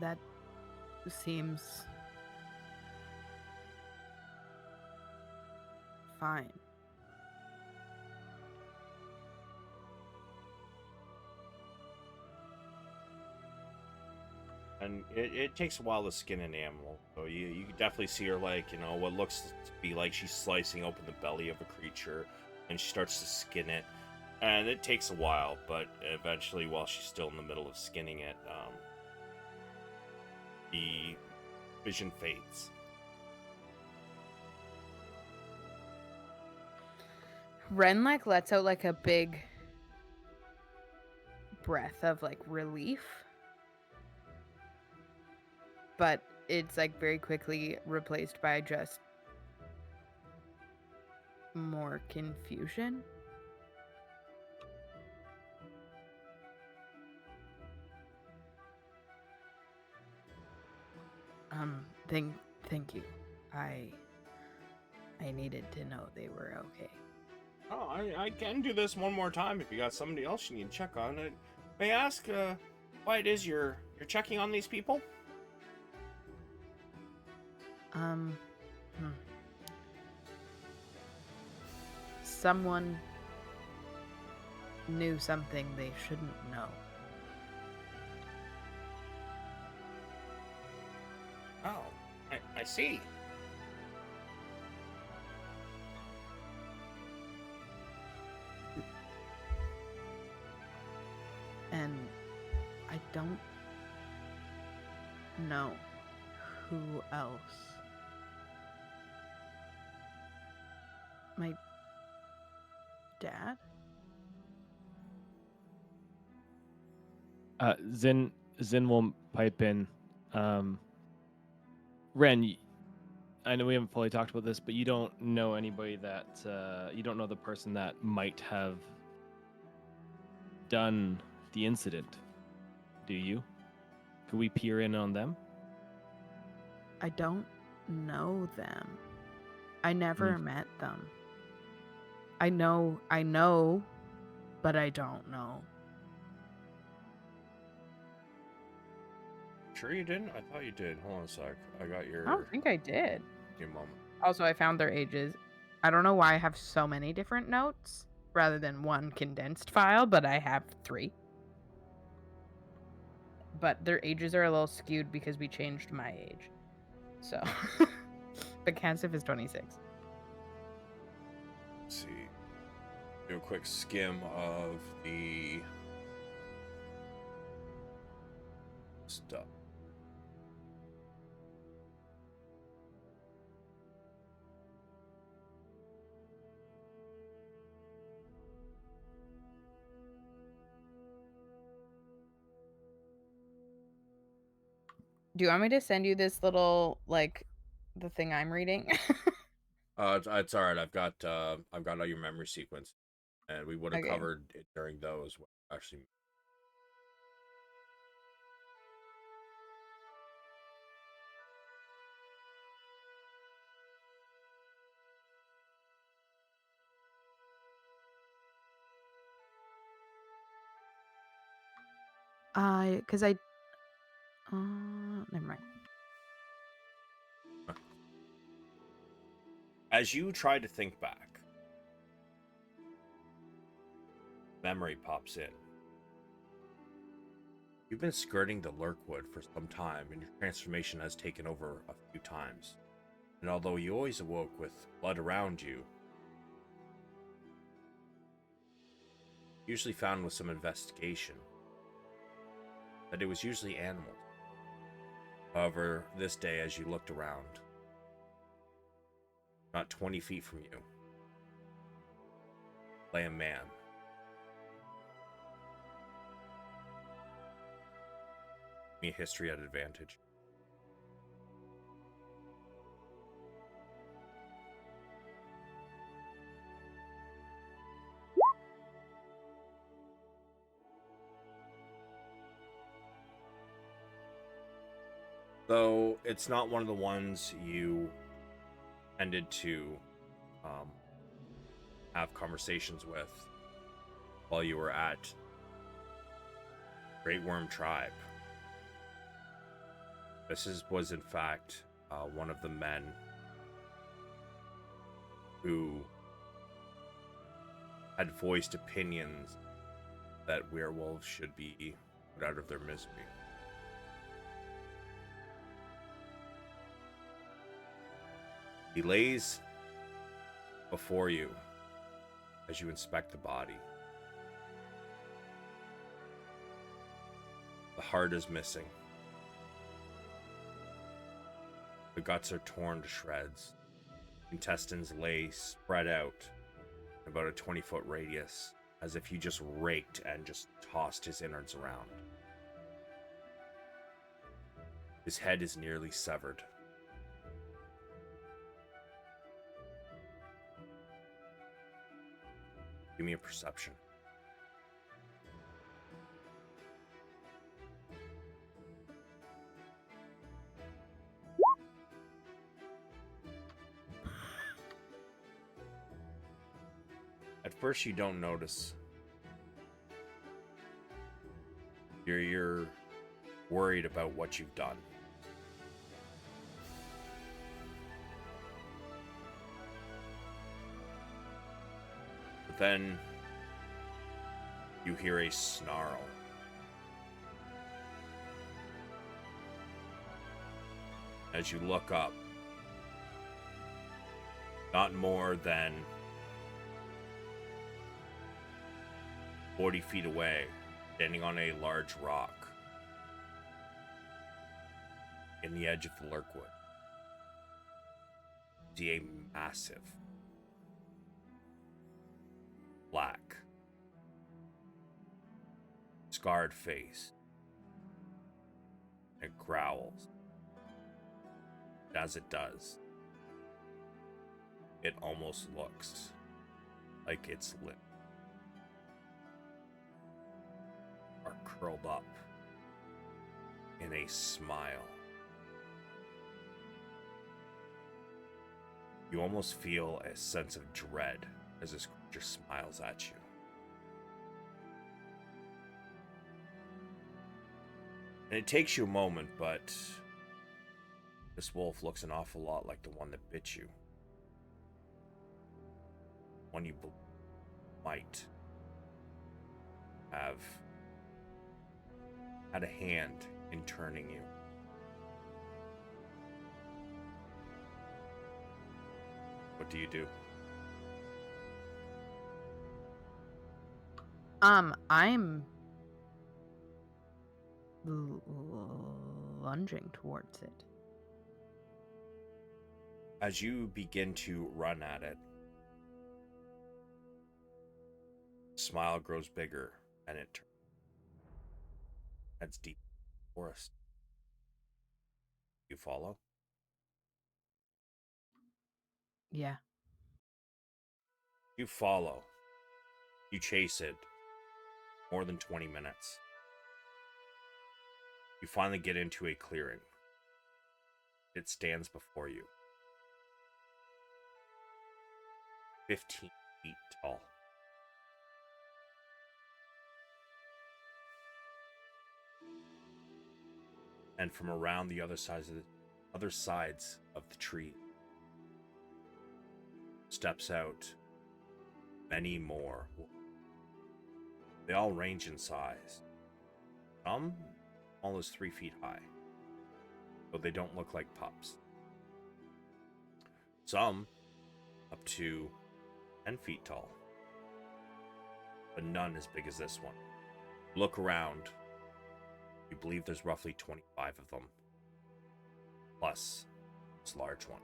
That seems fine. And it takes a while to skin an animal. So you can definitely see her, like, you know, what looks to be like she's slicing open the belly of a creature, and she starts to skin it. And it takes a while, but eventually, while she's still in the middle of skinning it, the vision fades. Ren like lets out like a big breath of like relief, but it's like very quickly replaced by just more confusion. Thank you. I needed to know they were okay. Oh, I can do this one more time if you got somebody else you need to check on it. May I ask why it is you're checking on these people? Someone knew something they shouldn't know. Oh, I see. And I don't know who else. My dad? Zynn will pipe in. Ren, I know we haven't fully talked about this, but you don't know anybody that you don't know the person that might have done the incident, do you? Could we peer in on them? I don't know them. I never met them. I know, but I don't know. Sure you didn't? I thought you did. Hold on a sec. I got your... I don't think I did. Give me a moment. Also, I found their ages. I don't know why I have so many different notes rather than one condensed file, but I have 3. But their ages are a little skewed because we changed my age. So, but Kansif is 26. Let's see. Do a quick skim of the stuff. Do you want me to send you this little, like, the thing I'm reading? It's all right. I've got all your memory sequence, and we would have Okay. covered it during those. Actually, Because I, never mind. as you try to think back, memory pops in. You've been skirting the Lurkwood for some time, and your transformation has taken over a few times. And although you always awoke with blood around you, usually found with some investigation, that it was usually animals. However, this day, as you looked around, not 20 feet from you, lay a man. Give me a history at advantage. Though it's not one of the ones you tended to have conversations with while you were at Great Worm Tribe. Was in fact one of the men who had voiced opinions that werewolves should be put out of their misery. He lays before you as you inspect the body. The heart is missing. The guts are torn to shreds. Intestines lay spread out in about a 20-foot radius, as if you just raked and just tossed his innards around. His head is nearly severed. Give me a perception. At first, you don't notice. You're worried about what you've done. But then you hear a snarl. As you look up, not more than 40 feet away, standing on a large rock in the edge of the Lurkwood, see a massive black scarred face. It growls. As it does, it almost looks like its lips are curled up in a smile. You almost feel a sense of dread as this creature smiles at you. And it takes you a moment, but this wolf looks an awful lot like the one that bit you. One you might have had a hand in turning you. What do you do? I'm lunging towards it. As you begin to run at it, the smile grows bigger and it heads deep in the forest. You follow? Yeah. You follow. You chase it. More than 20 minutes. You finally get into a clearing. It stands before you. 15 feet tall. And from around the other sides of the tree steps out many more. They all range in size. Some almost 3 feet high, but they don't look like pups. Some up to 10 feet tall, but none as big as this one. Look around, You believe there's roughly 25 of them, plus this large one.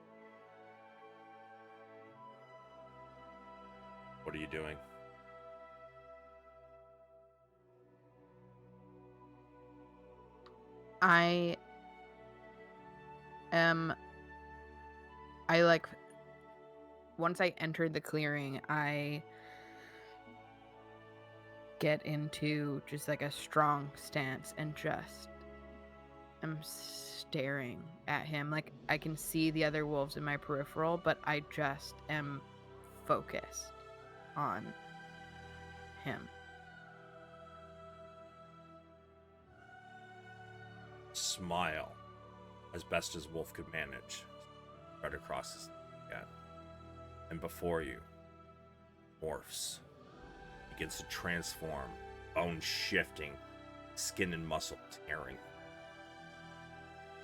What are you doing? I like, once I entered the clearing, I get into just like a strong stance and just am staring at him. Like, I can see the other wolves in my peripheral, but I just am focused on him. Smile as best as Wolf could manage. Spread across his again. And before you, morphs. Begins to transform, bones shifting, skin and muscle tearing.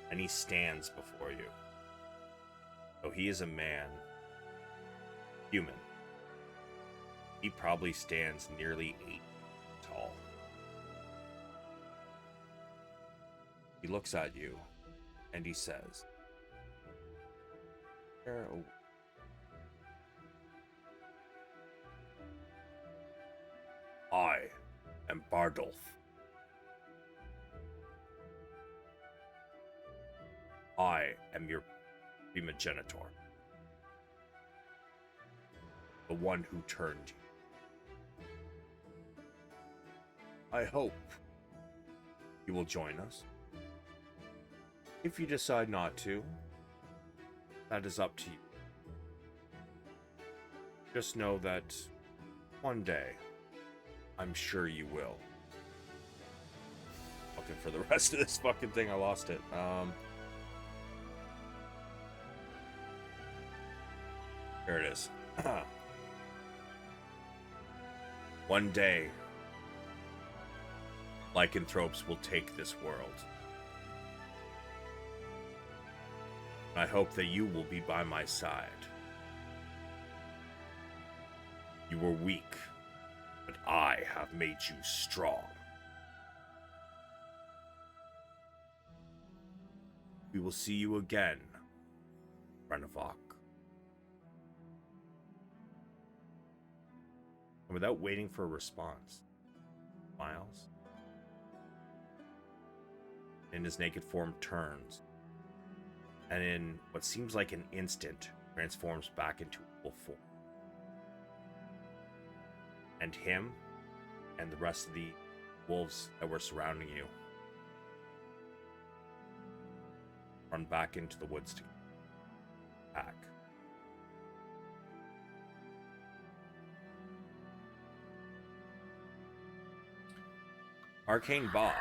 And he stands before you. Though he is a man, human, he probably stands nearly 8 feet tall. He looks at you, and he says, I am Bardolph. I am your primogenitor. The one who turned you. I hope you will join us. If you decide not to, that is up to you. Just know that one day, I'm sure you will. Looking for the rest of this fucking thing, I lost it. Here it is. One day, lycanthropes will take this world. I hope that you will be by my side. You were weak, but I have made you strong. We will see you again, Renavok. And without waiting for a response, smiles, and his naked form turns, and in what seems like an instant, transforms back into a wolf form. And him and the rest of the wolves that were surrounding you run back into the woods to pack. Arcane Bob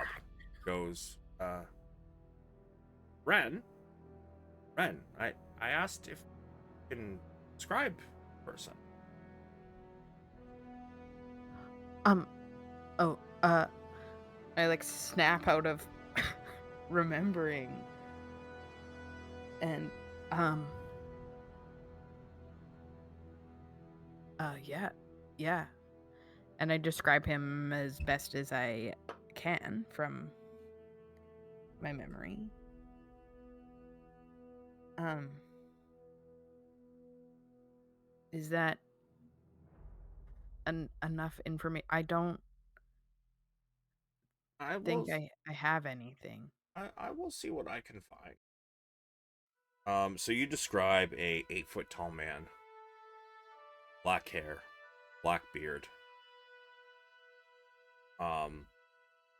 goes, Ren, I asked if you can describe the person. I like snap out of remembering. And, yeah. And I describe him as best as I can from my memory. Is that enough information? I don't think I have anything. I will see what I can find. So you describe a 8-foot tall man, black hair, black beard,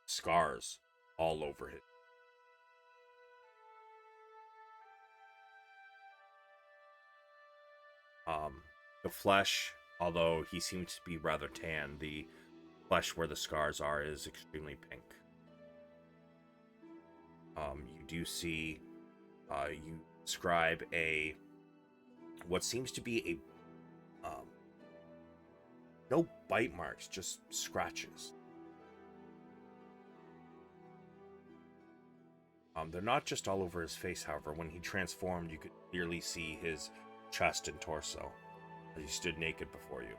scars all over it. The flesh, although he seems to be rather tan, the flesh where the scars are is extremely pink. You do see, you describe what seems to be no bite marks, just scratches. They're not just all over his face, however. When he transformed, you could clearly see his chest and torso as he stood naked before you.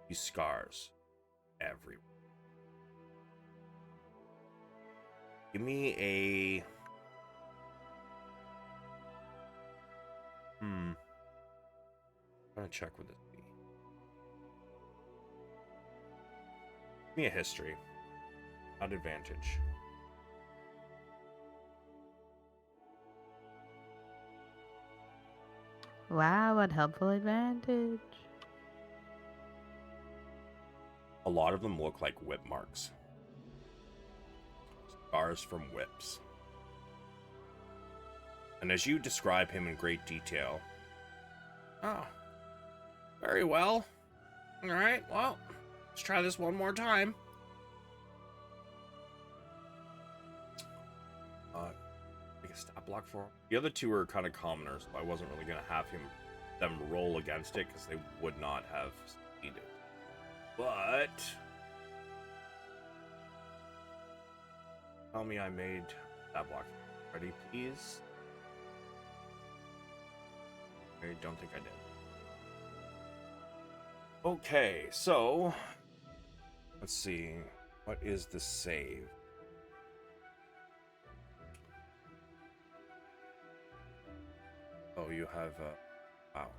These scars everywhere. Give me a... I'm gonna check with this. Give me a history. Not advantage. Wow, what helpful advantage. A lot of them look like whip marks. Scars from whips. And as you describe him in great detail... Oh. Very well. Alright, well, let's try this one more time. Make a stat block for him. The other two are kind of commoners, so I wasn't really going to have them roll against it, because they would not have succeeded. But... Tell me I made that block. Ready, please? I don't think I did. Okay, so... Let's see. What is the save? Oh, you have... wow.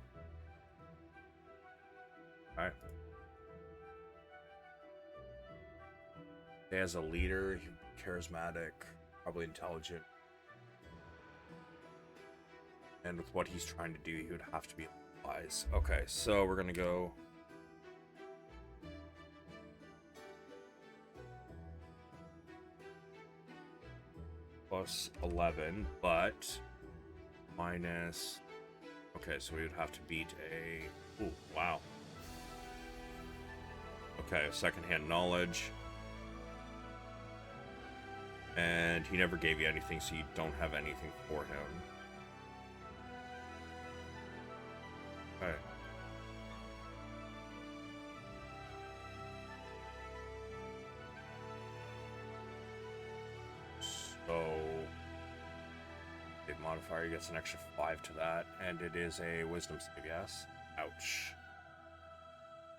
Alright. As a leader, charismatic, probably intelligent. And with what he's trying to do, he would have to be wise. Okay, so we're gonna go... Plus 11, but... Minus... Okay, so we would have to beat a... Ooh, wow. Okay, secondhand knowledge. And he never gave you anything, so you don't have anything for him. Okay. So... The modifier gets an extra 5 to that, and it is a wisdom save, yes? Ouch.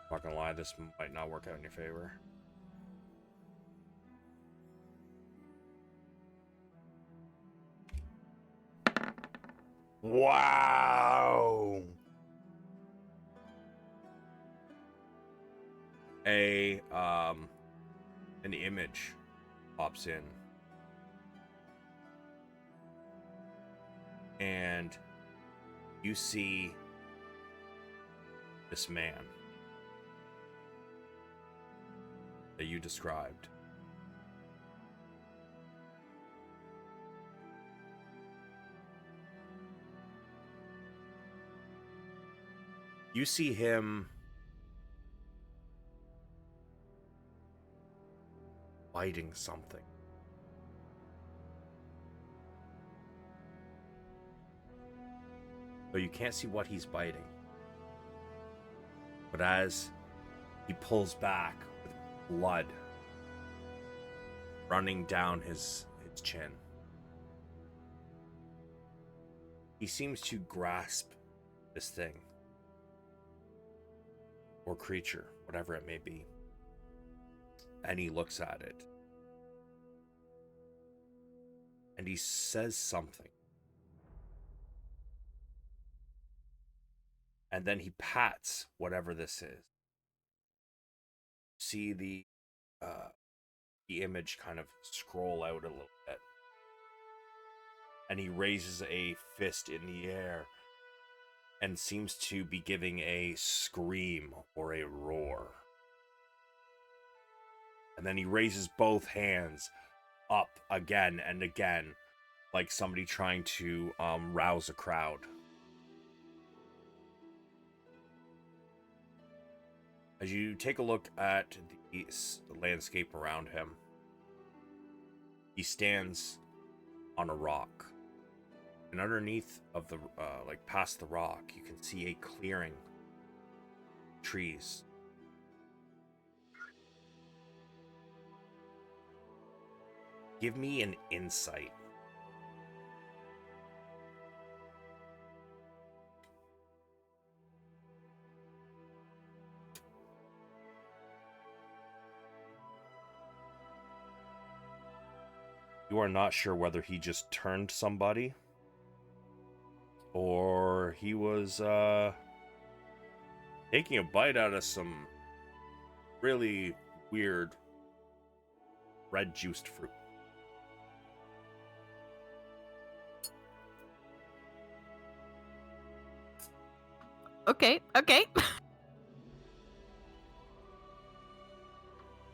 Not gonna lie, this might not work out in your favor. Wow! An image pops in. And you see this man that you described. You see him biting something. But you can't see what he's biting. But as he pulls back with blood running down his chin, he seems to grasp this thing. Or creature, whatever it may be. And he looks at it. And he says something. And then he pats whatever this is. See the image kind of scroll out a little bit. And he raises a fist in the air and seems to be giving a scream or a roar. And then he raises both hands up again and again, like somebody trying to rouse a crowd. As you take a look at the landscape around him, he stands on a rock. And underneath of the, like past the rock, you can see a clearing. Trees. Give me an insight. You are not sure whether he just turned somebody or he was taking a bite out of some really weird red juiced fruit. Okay.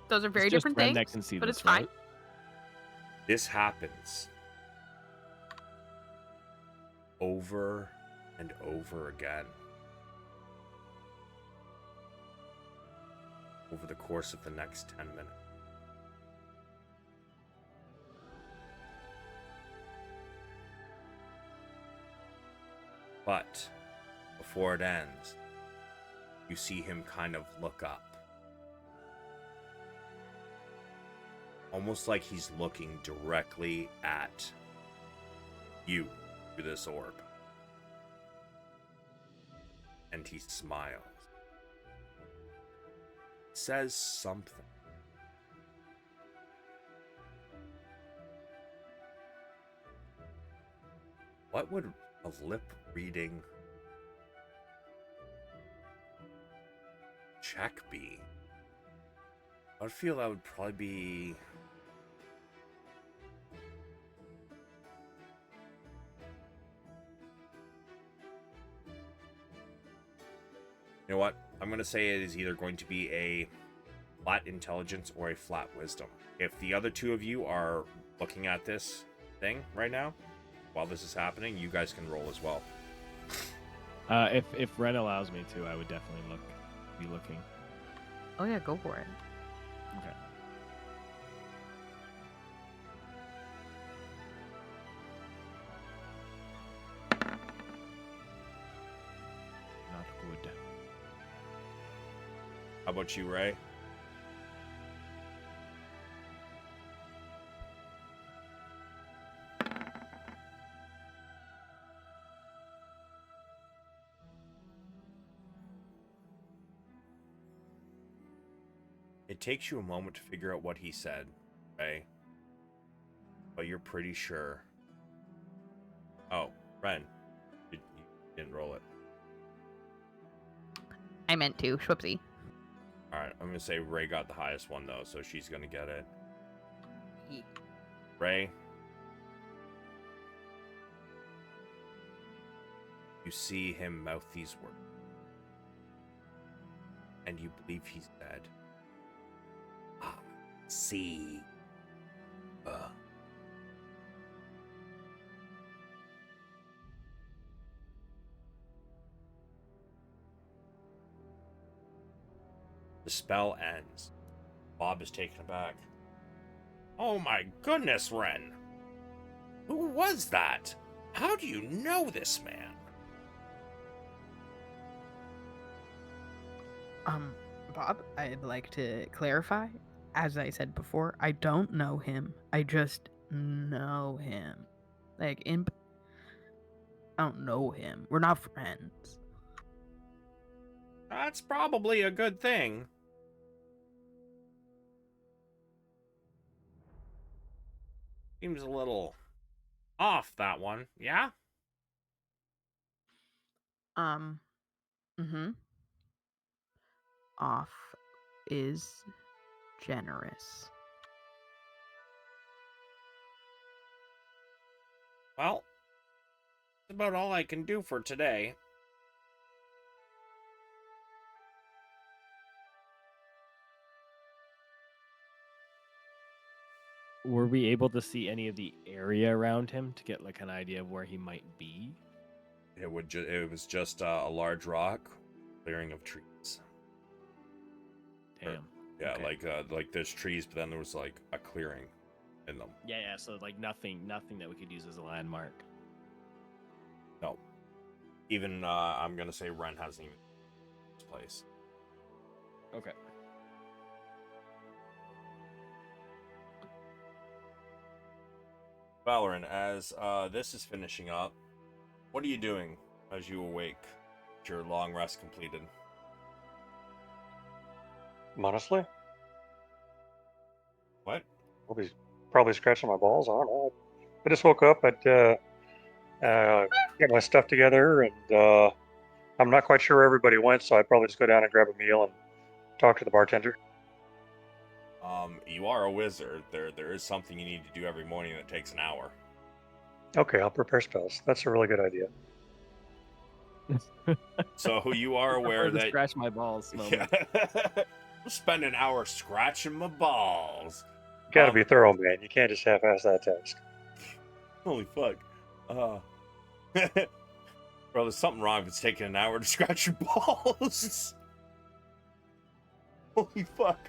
Those are very It's just different Ren things, that can see but this, it's fine. right? This happens over and over again over the course of the next 10 minutes. But before it ends, you see him kind of look up. Almost like he's looking directly at you through this orb. And he smiles. Says something. What would a lip reading check be? I would feel that would probably be... You know what? I'm going to say it is either going to be a flat intelligence or a flat wisdom. If the other two of you are looking at this thing right now, while this is happening, you guys can roll as well. If Ren allows me to, I would definitely be looking. Oh yeah, go for it. Okay. Not good. How about you, Ray? It takes you a moment to figure out what he said, Ray. But you're pretty sure. Oh, Ren. You didn't roll it. I meant to. Schwipsy. Alright, I'm going to say Ray got the highest one, though, so she's going to get it. Yeet. Ray. You see him mouth these words. And you believe he said, ASKII. The spell ends. Bob is taken aback. Oh my goodness, Ren! Who was that? How do you know this man? Bob, I'd like to clarify. As I said before, I don't know him. I just know him. I don't know him. We're not friends. That's probably a good thing. Seems a little off, that one, yeah? Off is generous. Well, that's about all I can do for today. Were we able to see any of the area around him to get like an idea of where he might be? It was just a large rock, clearing of trees. Damn. Yeah, Okay. like there's trees, but then there was like a clearing in them. Yeah. So like nothing that we could use as a landmark. No. Even I'm gonna say Ren hasn't even this place. Okay. Valeran, as this is finishing up, what are you doing as you awake? Your long rest completed. Honestly, What? I'll be probably scratching my balls. I don't know. I just woke up. I'd get my stuff together, and I'm not quite sure where everybody went, so I'd probably just go down and grab a meal and talk to the bartender. You are a wizard. There is something you need to do every morning that takes an hour. Okay, I'll prepare spells. That's a really good idea. So you are aware Prefer the that scratch my balls yeah, moment. spend an hour scratching my balls. You gotta be thorough, man. You can't just half-ass that task. Holy fuck. Bro, there's something wrong if it's taking an hour to scratch your balls. Holy fuck.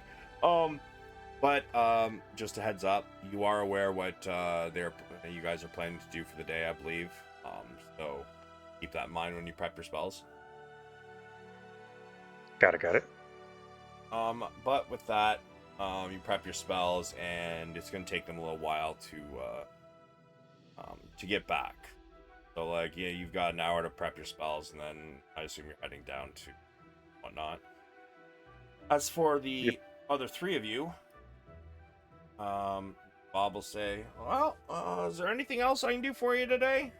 But just a heads up, you are aware what you guys are planning to do for the day, I believe. So keep that in mind when you prep your spells. Got it. But with that, you prep your spells, and it's gonna take them a little while to get back. So like, yeah, you've got an hour to prep your spells, and then I assume you're heading down to whatnot. As for the other three of you, Bob will say, well, is there anything else I can do for you today?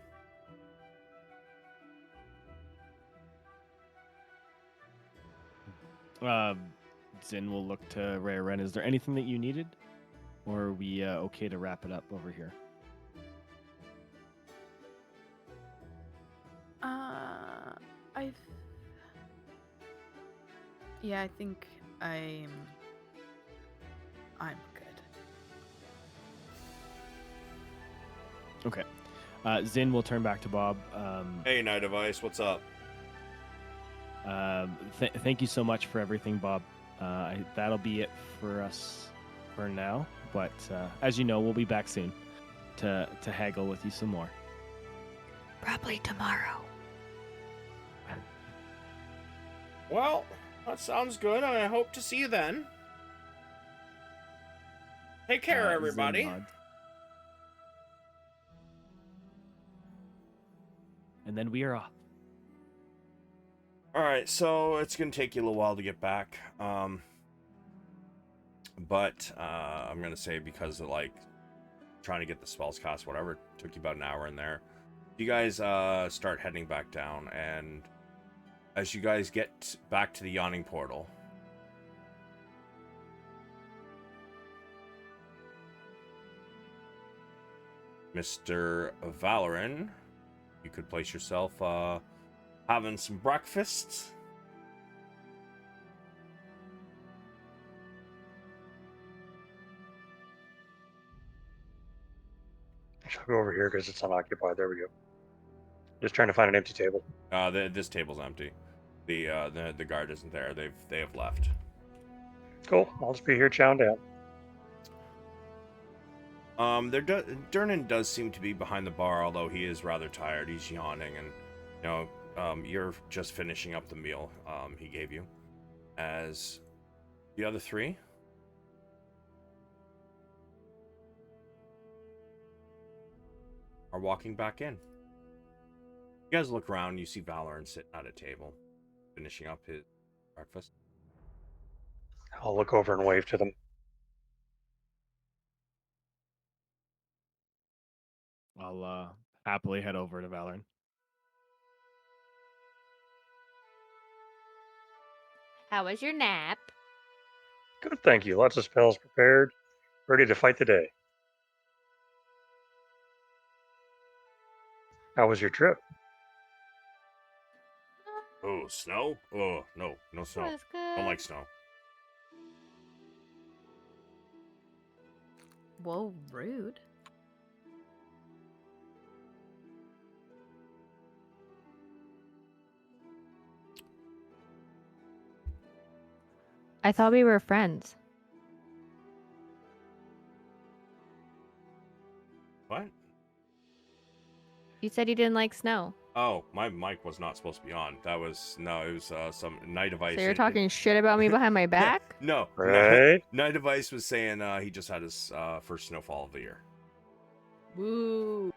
Zynn will look to Valeran. Is there anything that you needed? Or are we okay to wrap it up over here? I think I'm good. Okay. Zynn will turn back to Bob. Hey, Night of Ice, what's up? Thank you so much for everything, Bob. That'll be it for us for now. But as you know, we'll be back soon to haggle with you some more. Probably tomorrow. Well, that sounds good. I hope to see you then. Take care, everybody. Zynn nods. And then we are off. Alright, so it's going to take you a little while to get back. But I'm going to say because of, like, trying to get the spells cast, whatever, it took you about an hour in there. You guys start heading back down, and as you guys get back to the Yawning Portal, Mr. Valeran, you could place yourself having some breakfast. I shall go over here because it's unoccupied. There we go. Just trying to find an empty table. This table's empty. The guard isn't there. They have left. Cool. I'll just be here chowing down. Durnan does seem to be behind the bar, although he is rather tired. He's yawning, and you're just finishing up the meal he gave you. As the other three are walking back in. You guys look around, you see Valeran sitting at a table, finishing up his breakfast. I'll look over and wave to them. I'll happily head over to Valeran. How was your nap? Good, thank you. Lots of spells prepared, ready to fight the day. How was your trip? Oh, snow? Oh, no snow. Was good. Don't like snow. Whoa, rude. I thought we were friends. What? You said you didn't like snow. Oh, my mic was not supposed to be on. It was some Night of Ice. So you're talking shit about me behind my back? No. Right? Night of Ice was saying he just had his first snowfall of the year. Woo.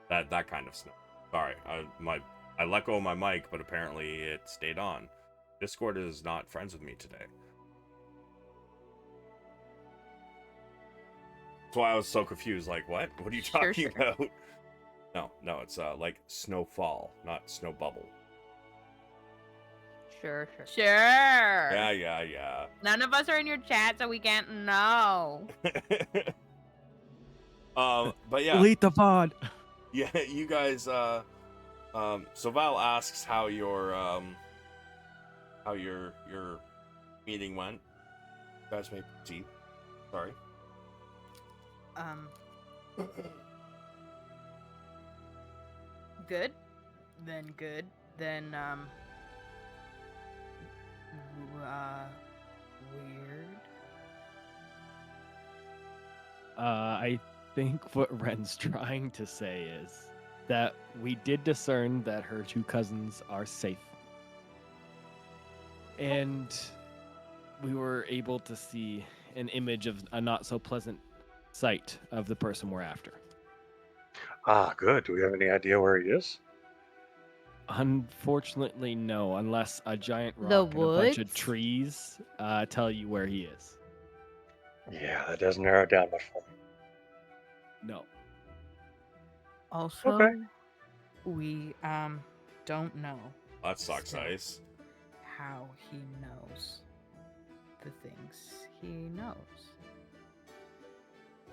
That kind of snow. Sorry, I let go of my mic, but apparently it stayed on. Discord is not friends with me today. That's why I was so confused. Like, what? What are you Sure, talking sure. about? No, it's like snowfall, not snow bubble. Sure. Sure. Yeah. None of us are in your chat, so we can't know. But yeah, Delete the pod. yeah, you guys. So Val asks how your meeting went. You guys may proceed. Sorry. Good. Then good. Then weird. I think what Ren's trying to say is that we did discern that her two cousins are safe. And we were able to see an image of a not so pleasant sight of the person we're after. Ah, good. Do we have any idea where he is? Unfortunately, no, unless a giant The rock and a bunch of woods? trees tell you where he is. Yeah, that doesn't narrow it down much for me. No. Also, Okay. we don't know That sucks, Still. Ice. how he knows the things he knows.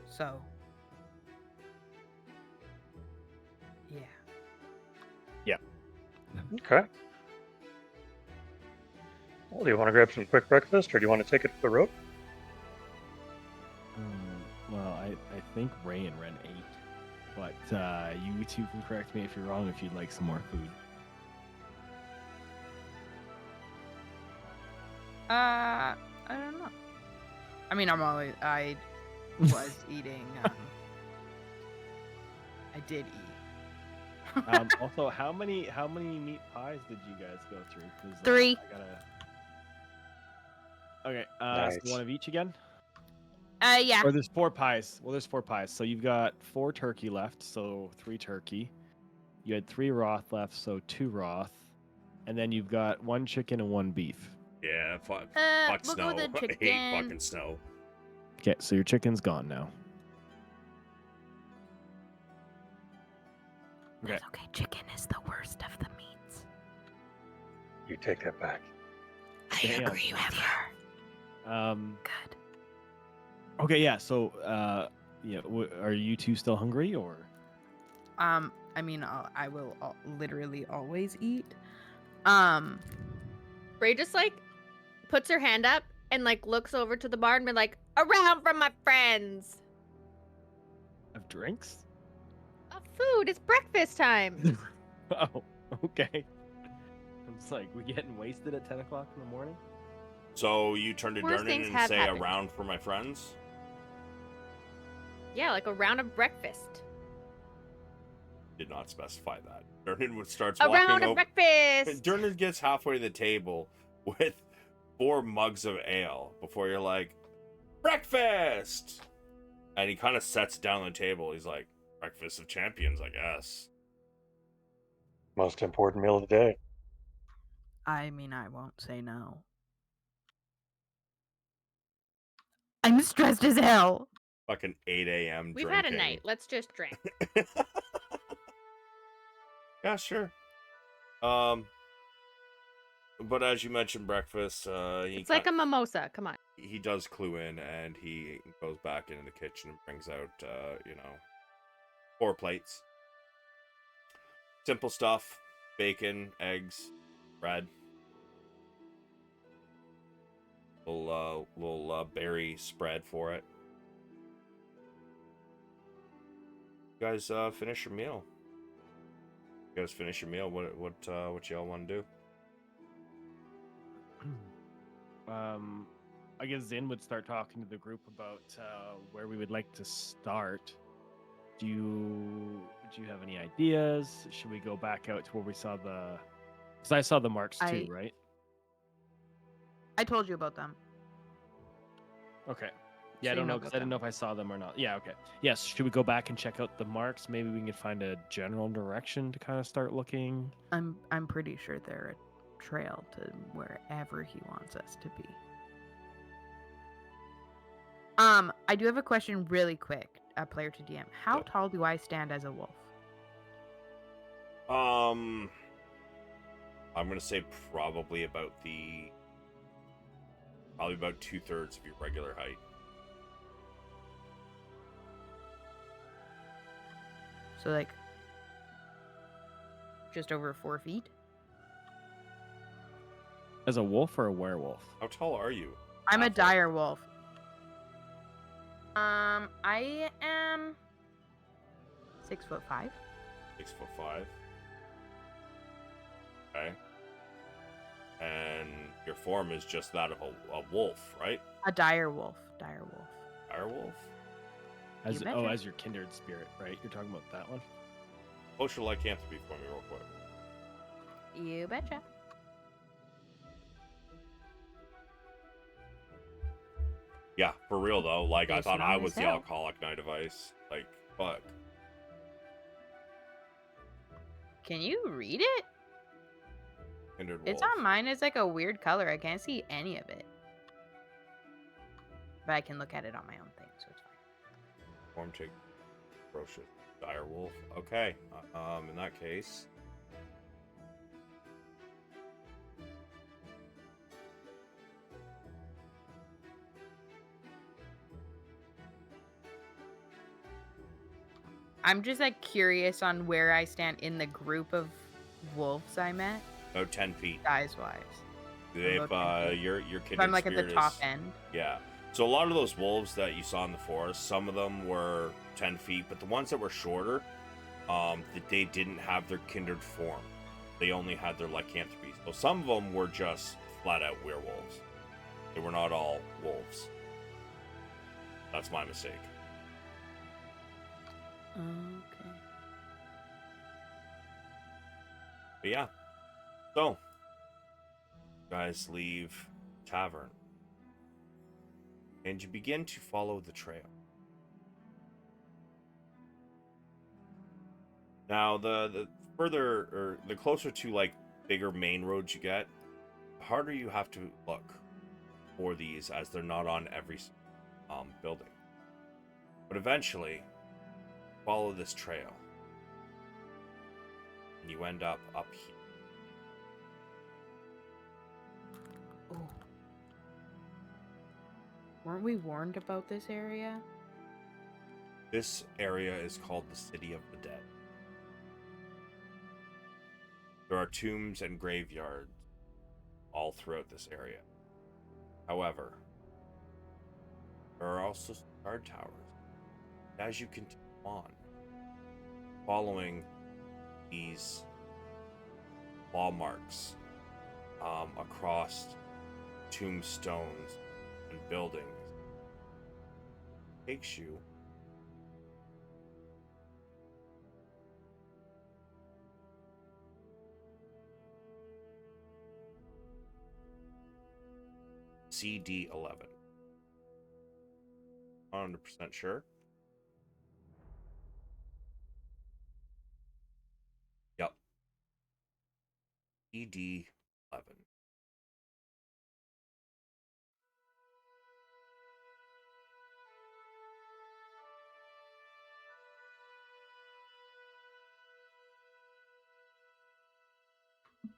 So, yeah. Okay. Well, do you want to grab some quick breakfast, or do you want to take it to the road? Well, I think Ray and Ren ate. But you two can correct me if you're wrong if you'd like some more food. I don't know. I mean, I was eating. I did eat. Also, how many meat pies did you guys go through? 'Cause, 3. I gotta. Okay, Nice. so one of each again? Yeah. Or there's 4 pies. Well, there's 4 pies. So you've got 4 turkey left, so 3 turkey. You had 3 Roth left, so 2 Roth. And then you've got 1 chicken and 1 beef. Yeah, fuck We'll snow. go with the I hate chicken. fucking snow. Okay, so your chicken's gone now. Okay. That's okay. Chicken is the worst of the meats. You take that back. Damn. with you. Good. Okay, yeah. So, yeah, are you two still hungry, or? I mean, I will literally always eat. Ray just like puts her hand up and like looks over to the bar and be like, "Around from my friends." Have drinks? Food. It's breakfast time. Oh, okay. I'm just like, we getting wasted at 10 o'clock in the morning? So you turn to Worse Dernan things and have say happened. around for my friends? Yeah, like a round of breakfast. Did not specify that. Dernan starts A walking round of over. breakfast. Dernan gets halfway to the table with 4 mugs of ale before you're like, breakfast! And he kind of sets down the table. He's like, breakfast of champions, I guess. Most important meal of the day. I mean, I won't say no. I'm stressed as hell. Fucking 8 a.m. We've drinking. had a night. Let's just drink. Yeah, sure. But as you mentioned, breakfast. It's like a mimosa. Come on. He does clue in, and he goes back into the kitchen and brings out, 4 plates. Simple stuff: bacon, eggs, bread. Little berry spread for it. You guys finish your meal. You guys finish your meal. What y'all want to do? I guess Zynn would start talking to the group about where we would like to start. Do you have any ideas? Should we go back out to where we saw the? Because I saw the marks too, right? I told you about them. Okay. Yeah, So I you don't know know because about I didn't know them. if I saw them or not. Yeah, okay. Yes, should we go back and check out the marks? Maybe we can find a general direction to kind of start looking. I'm pretty sure they're a trail to wherever he wants us to be. I do have a question really quick, player to DM. How Yep. tall do I stand as a wolf? I'm gonna say probably about 2/3 of your regular height. So like just over 4 feet. As a wolf or a werewolf? How tall are you? I'm a Halfling. dire wolf. I am 6'5". 6'5". Okay. And your form is just that of a wolf, right? A dire wolf. Dire wolf. Dire wolf? As You betcha. as your kindred spirit, right? You're talking about that one? Social lycanthropy for me real quick. You betcha. Yeah, for real though. Like, I It's thought I long was as the hell. alcoholic knight of ice. Like, fuck. Can you read it? Kindred wolf. It's on mine. It's like a weird color. I can't see any of it. But I can look at it on my own thing, so it's fine. Form take ferocious dire wolf. Okay. In that case. I'm just like curious on where I stand in the group of wolves I met, About 10 feet. size wise. If about 10 feet. your kindred If I'm like at the spirit top is, end. yeah. So a lot of those wolves that you saw in the forest, some of them were 10 feet, but the ones that were shorter, they didn't have their kindred form. They only had their lycanthropy. So some of them were just flat out werewolves. They were not all wolves. That's my mistake. Okay. But yeah. So, guys leave tavern. And you begin to follow the trail. Now, the further, or the closer to, like, bigger main roads you get, the harder you have to look for these, as they're not on every building. But eventually, follow this trail. And you end up here. Oh. Weren't we warned about this area? This area is called the City of the Dead. There are tombs and graveyards all throughout this area. However, there are also guard towers. As you continue on, following these claw marks across tombstones and buildings, takes you CD 11. 100% sure. Yep. ED 11.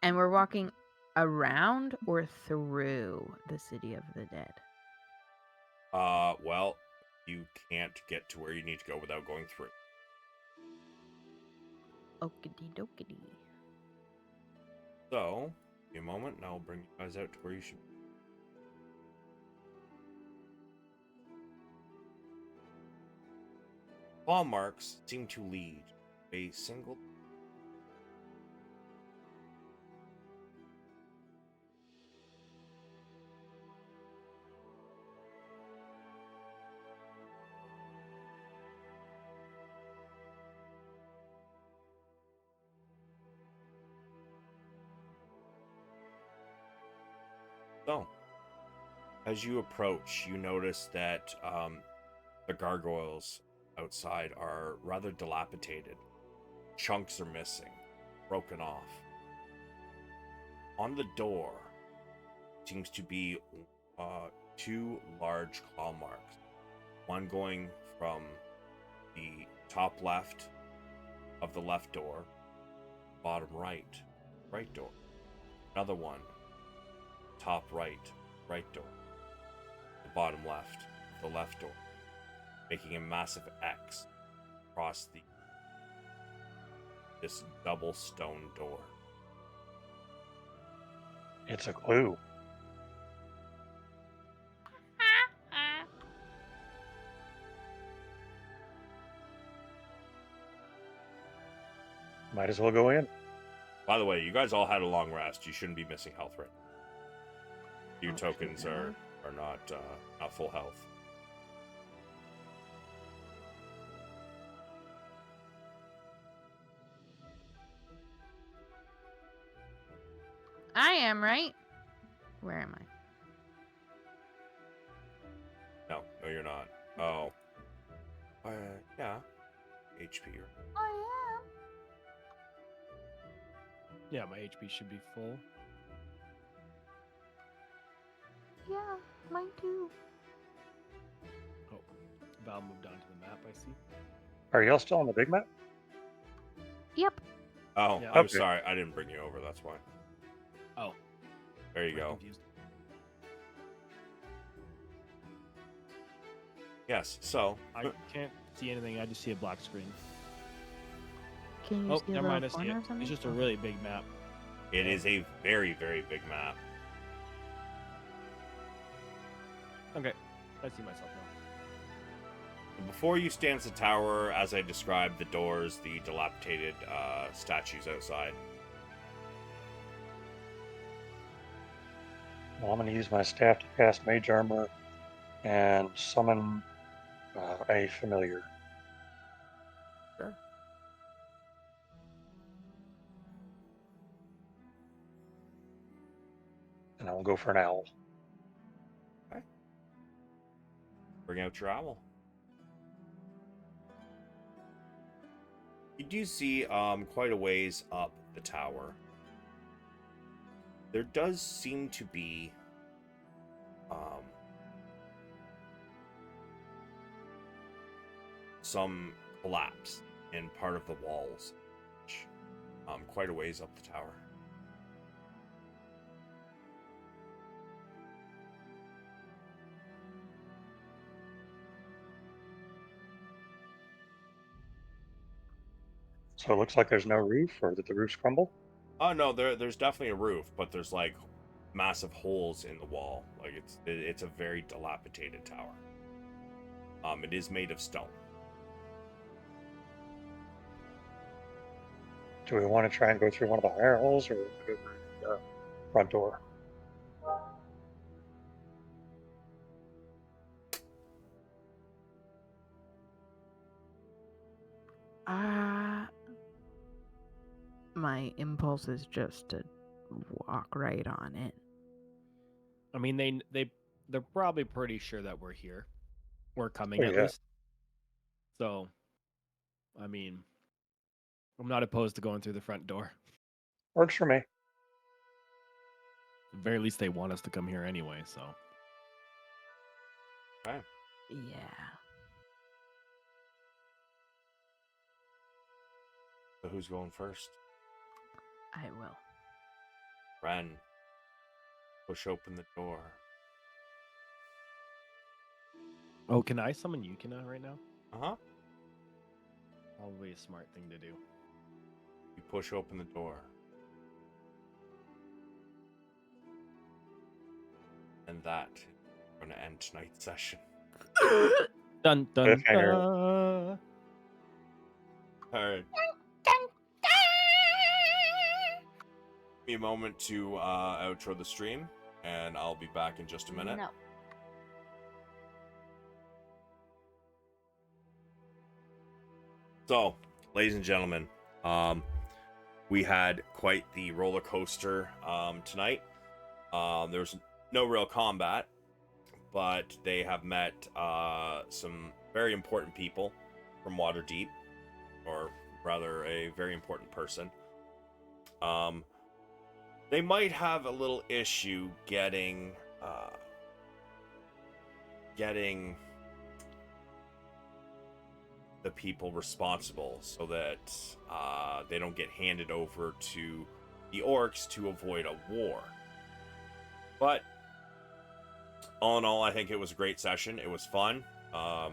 And we're walking around or through the City of the Dead? Well, you can't get to where you need to go without going through. Okity dokity. So, give me a moment and I'll bring you guys out to where you should be. Claw marks seem to lead a single. So, as you approach, you notice that the gargoyles outside are rather dilapidated. Chunks are missing, broken off. On the door seems to be 2 large claw marks one going from the top left of the left door, bottom right door. Another one, top right door, the bottom left of the left door, making a massive X across this double stone door. It's a clue. Might as well go in. By the way, you guys all had a long rest. You shouldn't be missing health right now. Your tokens are not full health. I am, right? Where am I? No, you're not. Oh. Yeah. HP. I Yeah, my HP should be full. am. Yeah, mine too. Oh, Val moved on to the map, I see. Are y'all still on the big map? Yep. Oh, Yeah. I'm Okay. sorry. I didn't bring you over. That's why. Oh, There you I'm go. confused. Yes. So. I can't see anything. I just see a black screen. Can you Oh, see a never little mind. I see corner it. or something? It's just a really big map. It is a very, very big map. Okay, I see myself now. Before you stands the tower, as I described, the doors, the dilapidated statues outside. Well, I'm going to use my staff to cast Mage Armor and summon a familiar. Sure. And I'll go for an owl. Bring out your owl. You do see quite a ways up the tower. There does seem to be some collapse in part of the walls, quite a ways up the tower. So it looks like there's no roof, or did the roofs crumble? Oh no, there's definitely a roof, but there's like massive holes in the wall. Like it's a very dilapidated tower. It is made of stone. Do we want to try and go through one of the higher holes, or go through the front door? My impulse is just to walk right on it. I mean, they're probably pretty sure that we're here. We're coming Oh, at yeah. least. So, I mean, I'm not opposed to going through the front door. Works for me. At the very least, they want us to come here anyway. So, Okay. Yeah. So who's going first? I will. Ren. Push open the door. oh, can I summon Yukina right now? Uh-huh. Probably a smart thing to do. You push open the door. And that is going to end tonight's session. Dun dun Cliffhanger. dun. Alright. Give me a moment to outro the stream, and I'll be back in just a minute. No. So, ladies and gentlemen, we had quite the roller coaster tonight. There was no real combat, but they have met some very important people from Waterdeep, or rather, a very important person. They might have a little issue getting the people responsible so that they don't get handed over to the orcs to avoid a war. But all in all, I think it was a great session. It was fun. I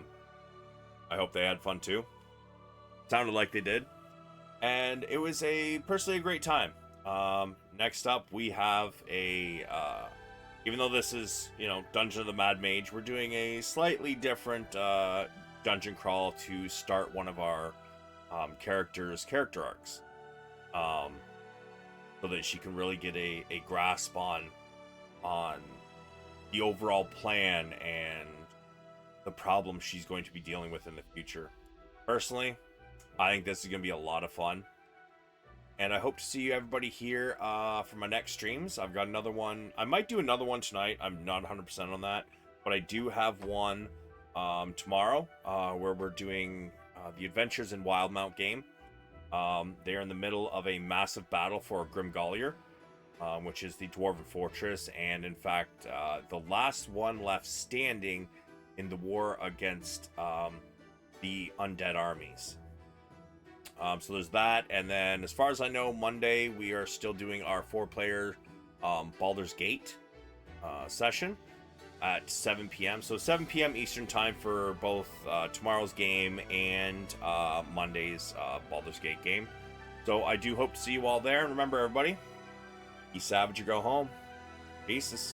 hope they had fun too. Sounded like they did. And it was personally a great time. Next up, we have even though this is, Dungeon of the Mad Mage, we're doing a slightly different dungeon crawl to start one of our characters' character arcs. So that she can really get a grasp on the overall plan and the problems she's going to be dealing with in the future. Personally, I think this is going to be a lot of fun. And I hope to see everybody here for my next streams. I've got another one. I might do another one tonight. I'm not 100% on that. But I do have one tomorrow where we're doing the Adventures in Wildmount game. They're in the middle of a massive battle for Grimgolier, which is the Dwarven Fortress. And in fact, the last one left standing in the war against the undead armies. So there's that, and then as far as I know, Monday we are still doing our 4-player Baldur's Gate session at 7 p.m. So 7 p.m. Eastern time for both tomorrow's game and Monday's Baldur's Gate game. So I do hope to see you all there, and remember everybody, be savage or go home. Peace.